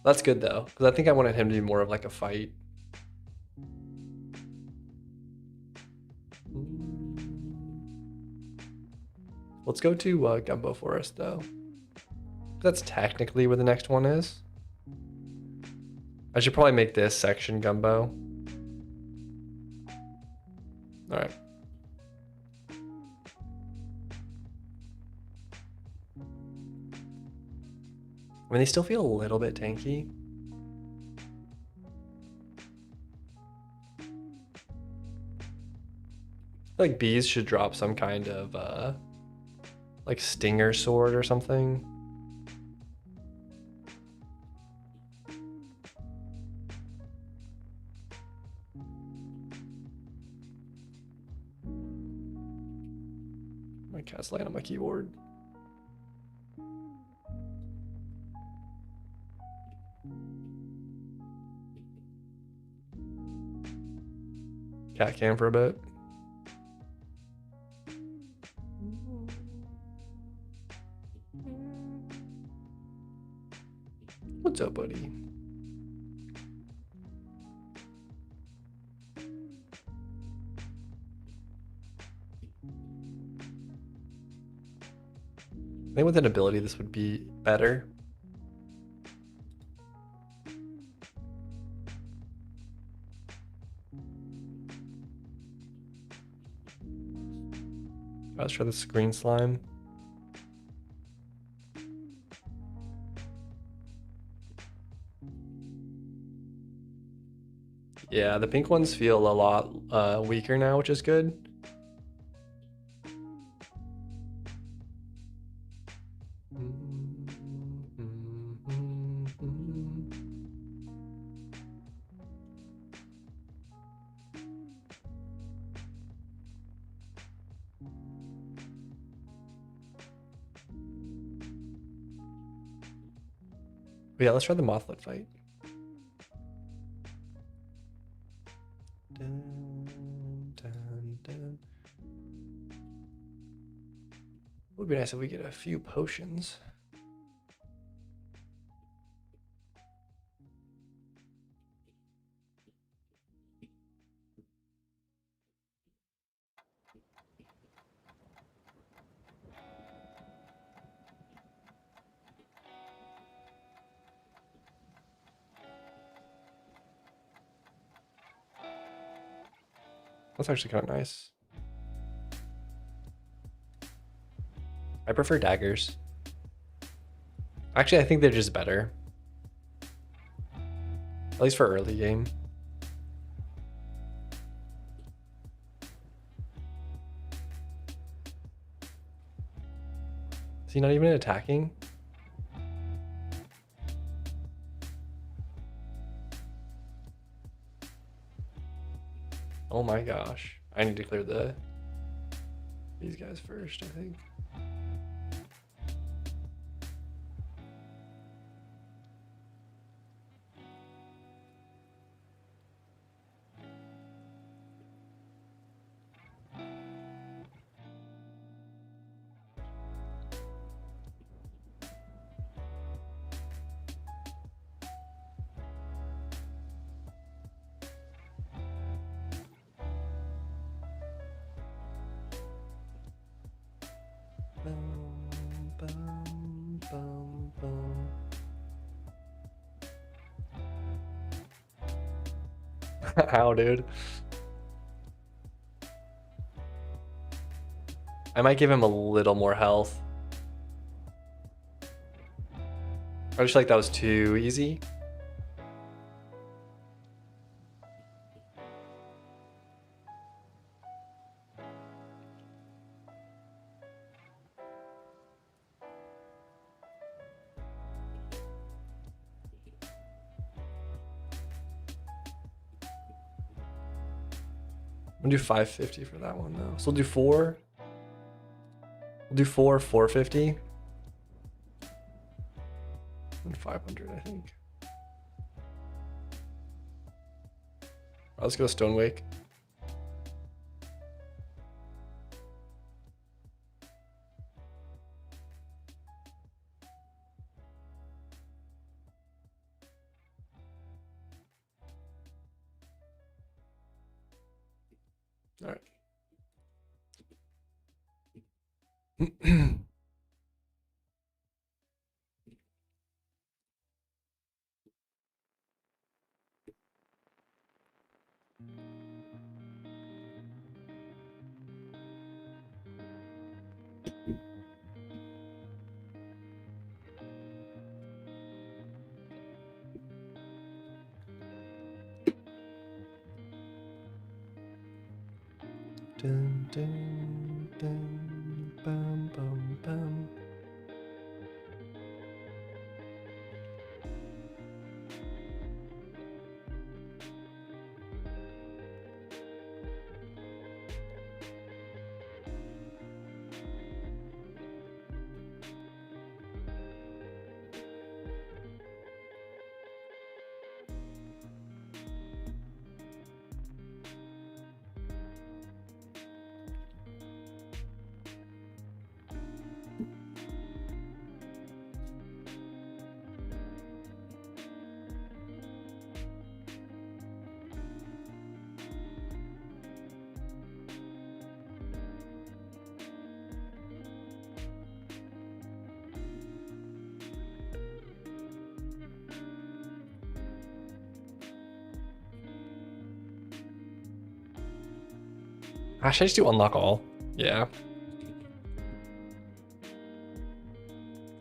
That's good though, because I think I wanted him to be more of like a fight. Let's go to Gumbo Forest though. That's technically where the next one is. I should probably make this section Gumbo. All right. I mean, they still feel a little bit tanky. I feel like bees should drop some kind of like stinger sword or something. My cat's laying on my keyboard. Cat cam for a bit. What's up, buddy? I think with an ability this would be better. Let's try the screen slime. Yeah, the pink ones feel a lot weaker now, which is good. But yeah, let's try the mothlet fight. Dun, dun, dun. Would be nice if we get a few potions. That's actually kind of nice. I prefer daggers. Actually, I think they're just better. At least for early game. Is he not even attacking? Oh my gosh. I need to clear these guys first, I think. Ow, dude. I might give him a little more health. I just feel like that was too easy. I'm gonna do 550 for that one though. So we'll do 4. We'll do 450. And 500, I think. Alright, let's go Stone Wake. All right. Dun, dun, dun, bum, bum, bum. Should I just do unlock all? Yeah.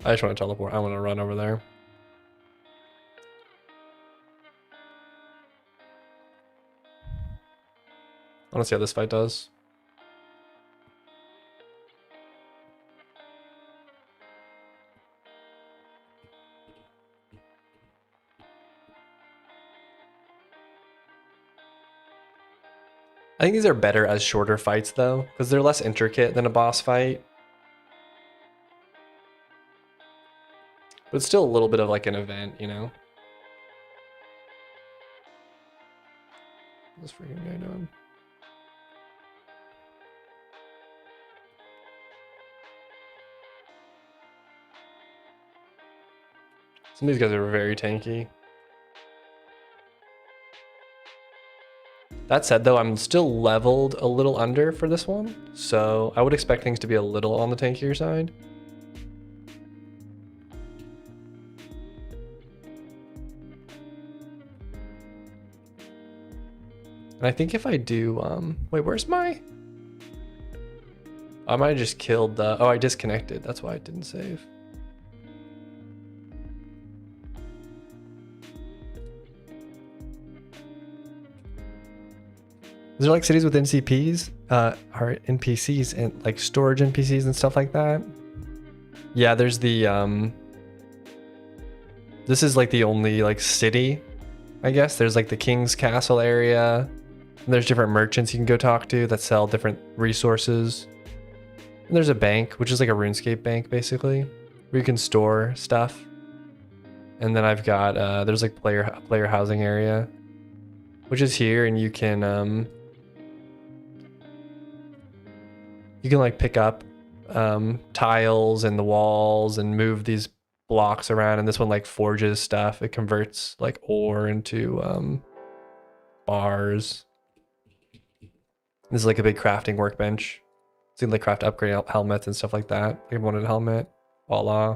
I just want to teleport. I want to run over there. I want to see how this fight does. I think these are better as shorter fights though, because they're less intricate than a boss fight. But it's still a little bit of like an event, you know? What's this freaking guy doing? Some of these guys are very tanky. That said though, I'm still leveled a little under for this one, so I would expect things to be a little on the tankier side. And I think if I do, wait, where's my? I might have just killed the... Oh, I disconnected. That's why it didn't save. Is there like cities with NCPs? Or NPCs and like storage NPCs and stuff like that? Yeah, there's the... This is like the only like city, I guess. There's like the King's Castle area. And there's different merchants you can go talk to that sell different resources. And there's a bank, which is like a RuneScape bank, basically, where you can store stuff. And then I've got, there's like player housing area, which is here, and you can like pick up tiles in the walls and move these blocks around. And this one like forges stuff. It converts like ore into bars. This is like a big crafting workbench. So you can like craft upgrade helmets and stuff like that. I wanted a helmet. Voila.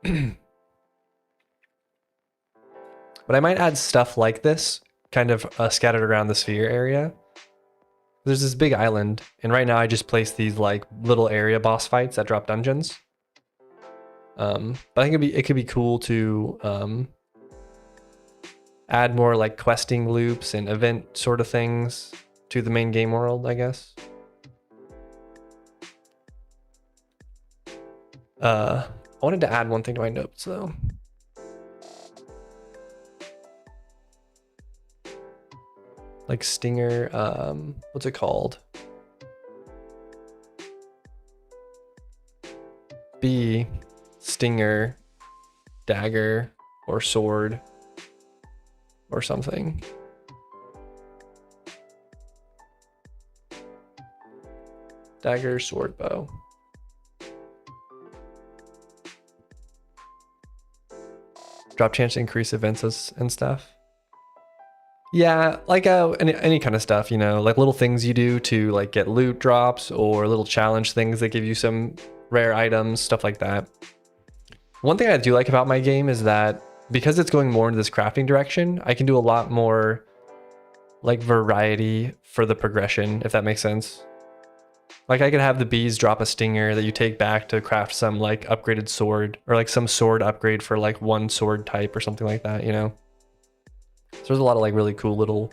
But I might add stuff like this kind of scattered around the sphere area. There's this big island, and right now I just place these like little area boss fights that drop dungeons. But I think it could be cool to add more like questing loops and event sort of things to the main game world, I guess. I wanted to add one thing to my notes though. Like Stinger, what's it called? B, Stinger, Dagger, or Sword, or something. Dagger, sword, bow. Drop chance to increase events and stuff. Yeah, like any kind of stuff, you know, like little things you do to like get loot drops or little challenge things that give you some rare items, stuff like that. One thing I do like about my game is that because it's going more into this crafting direction, I can do a lot more like variety for the progression, if that makes sense. Like I could have the bees drop a stinger that you take back to craft some like upgraded sword, or like some sword upgrade for like one sword type or something like that, you know? So there's a lot of like really cool little,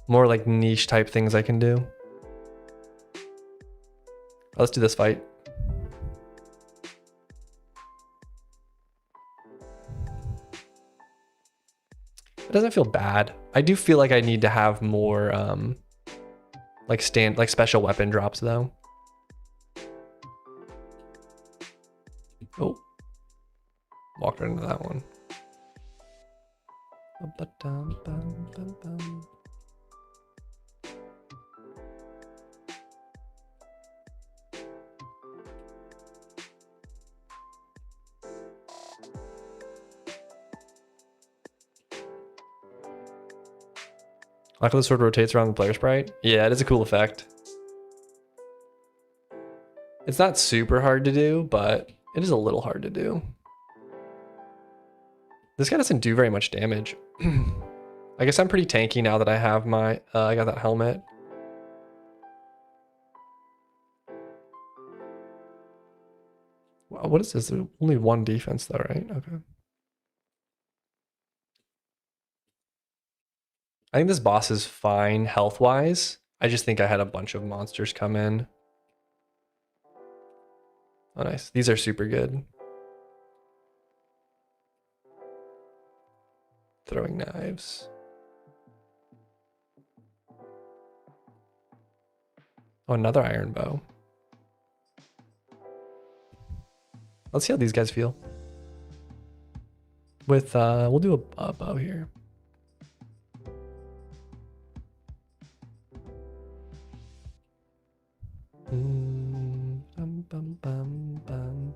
more like niche type things I can do. Let's do this fight. It doesn't feel bad. I do feel like I need to have more like special weapon drops though. Oh, walked right into that one. Like how the sword rotates around the player sprite? Yeah, it is a cool effect. It's not super hard to do, but it is a little hard to do. This guy doesn't do very much damage. I guess I'm pretty tanky now that I have my, I got that helmet. Wow, what is this? There's only one defense though, right? Okay. I think this boss is fine health-wise. I just think I had a bunch of monsters come in. Oh, nice. These are super good. Throwing knives. Oh, another iron bow. Let's see how these guys feel. With, we'll do a bow here. Bum, bum, bum, bum.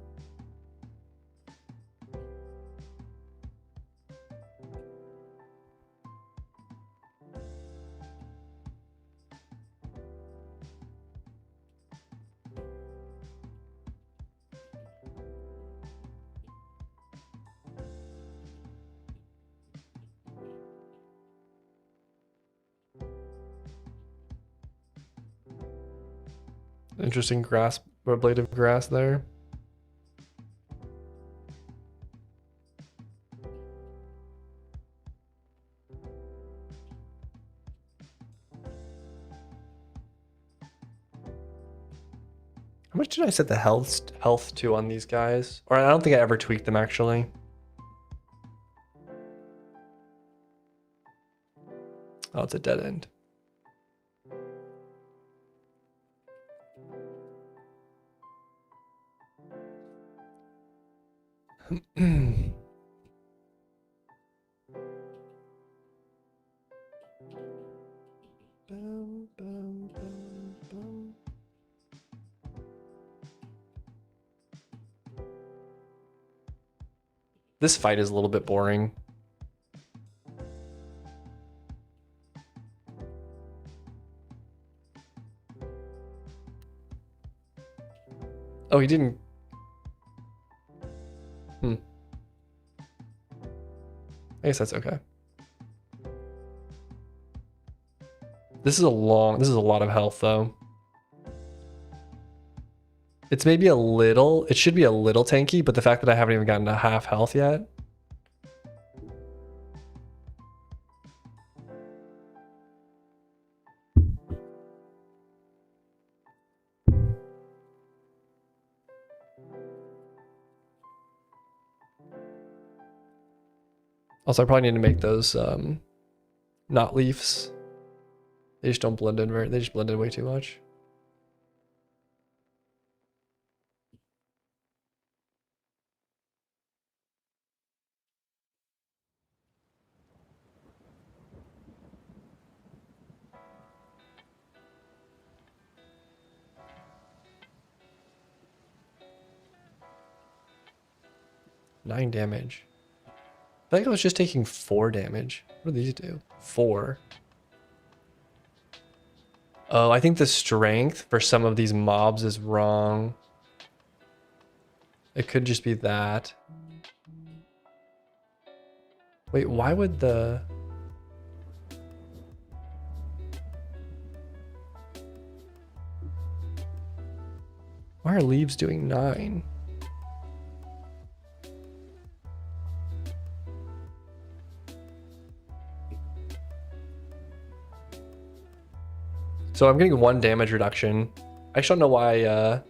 Interesting grass, or blade of grass there. How much did I set the health to on these guys? Or I don't think I ever tweaked them actually. Oh, it's a dead end. This fight is a little bit boring. Oh, he didn't. I guess that's okay. This is a lot of health though. It's maybe a little, it should be a little tanky, but the fact that I haven't even gotten to half health yet. Also, I probably need to make those not leaves. They just don't blend in they just blend in way too much. Nine damage. I think I was just taking 4 damage. What do these do? 4. Oh, I think the strength for some of these mobs is wrong. It could just be that. Wait, why would the... Why are leaves doing 9? So I'm getting 1 damage reduction. I just don't know why,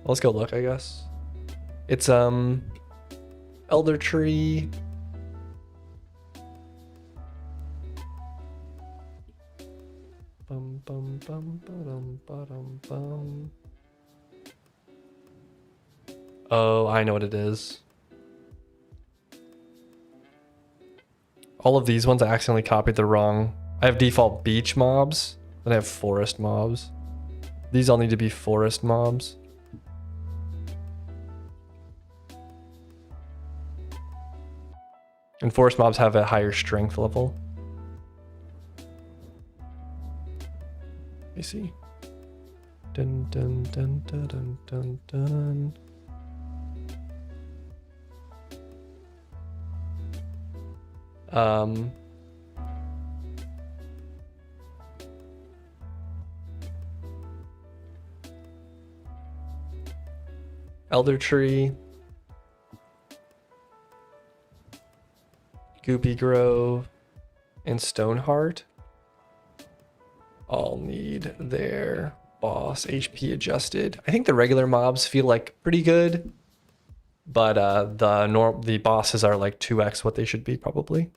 let's go look, I guess. It's, Elder Tree. Bum, bum, bum, ba-dum, ba-dum, bum. Oh, I know what it is. All of these ones I accidentally copied the wrong. I have default beach mobs, then I have forest mobs. These all need to be forest mobs. And forest mobs have a higher strength level. Let me see. Dun dun dun dun dun dun dun. Elder Tree, Goopy Grove, and Stoneheart all need their boss HP adjusted. I think the regular mobs feel like pretty good, but the bosses are like 2x what they should be probably.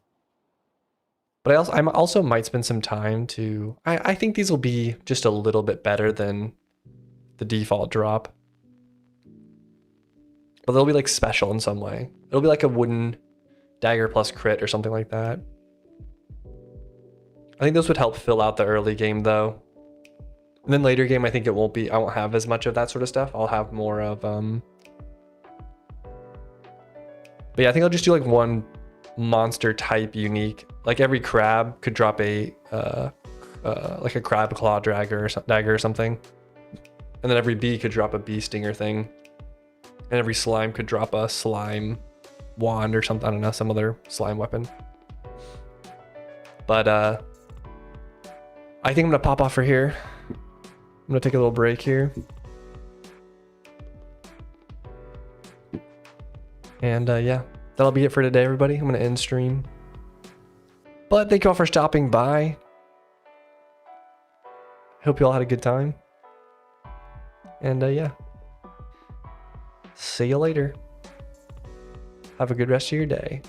But I also might spend some time to... I think these will be just a little bit better than the default drop. But they'll be like special in some way. It'll be like a wooden dagger plus crit or something like that. I think those would help fill out the early game though. And then later game, I think I won't have as much of that sort of stuff. I'll have more of... But yeah, I think I'll just do like one monster type unique. Like every crab could drop a like a crab claw dagger or something, and then every bee could drop a bee stinger thing, and every slime could drop a slime wand or something. I don't know, some other slime weapon. But I think I'm gonna pop off for here. I'm gonna take a little break here. And yeah, that'll be it for today, everybody. I'm gonna end stream. But thank you all for stopping by. Hope you all had a good time. And yeah, see you later. Have a good rest of your day.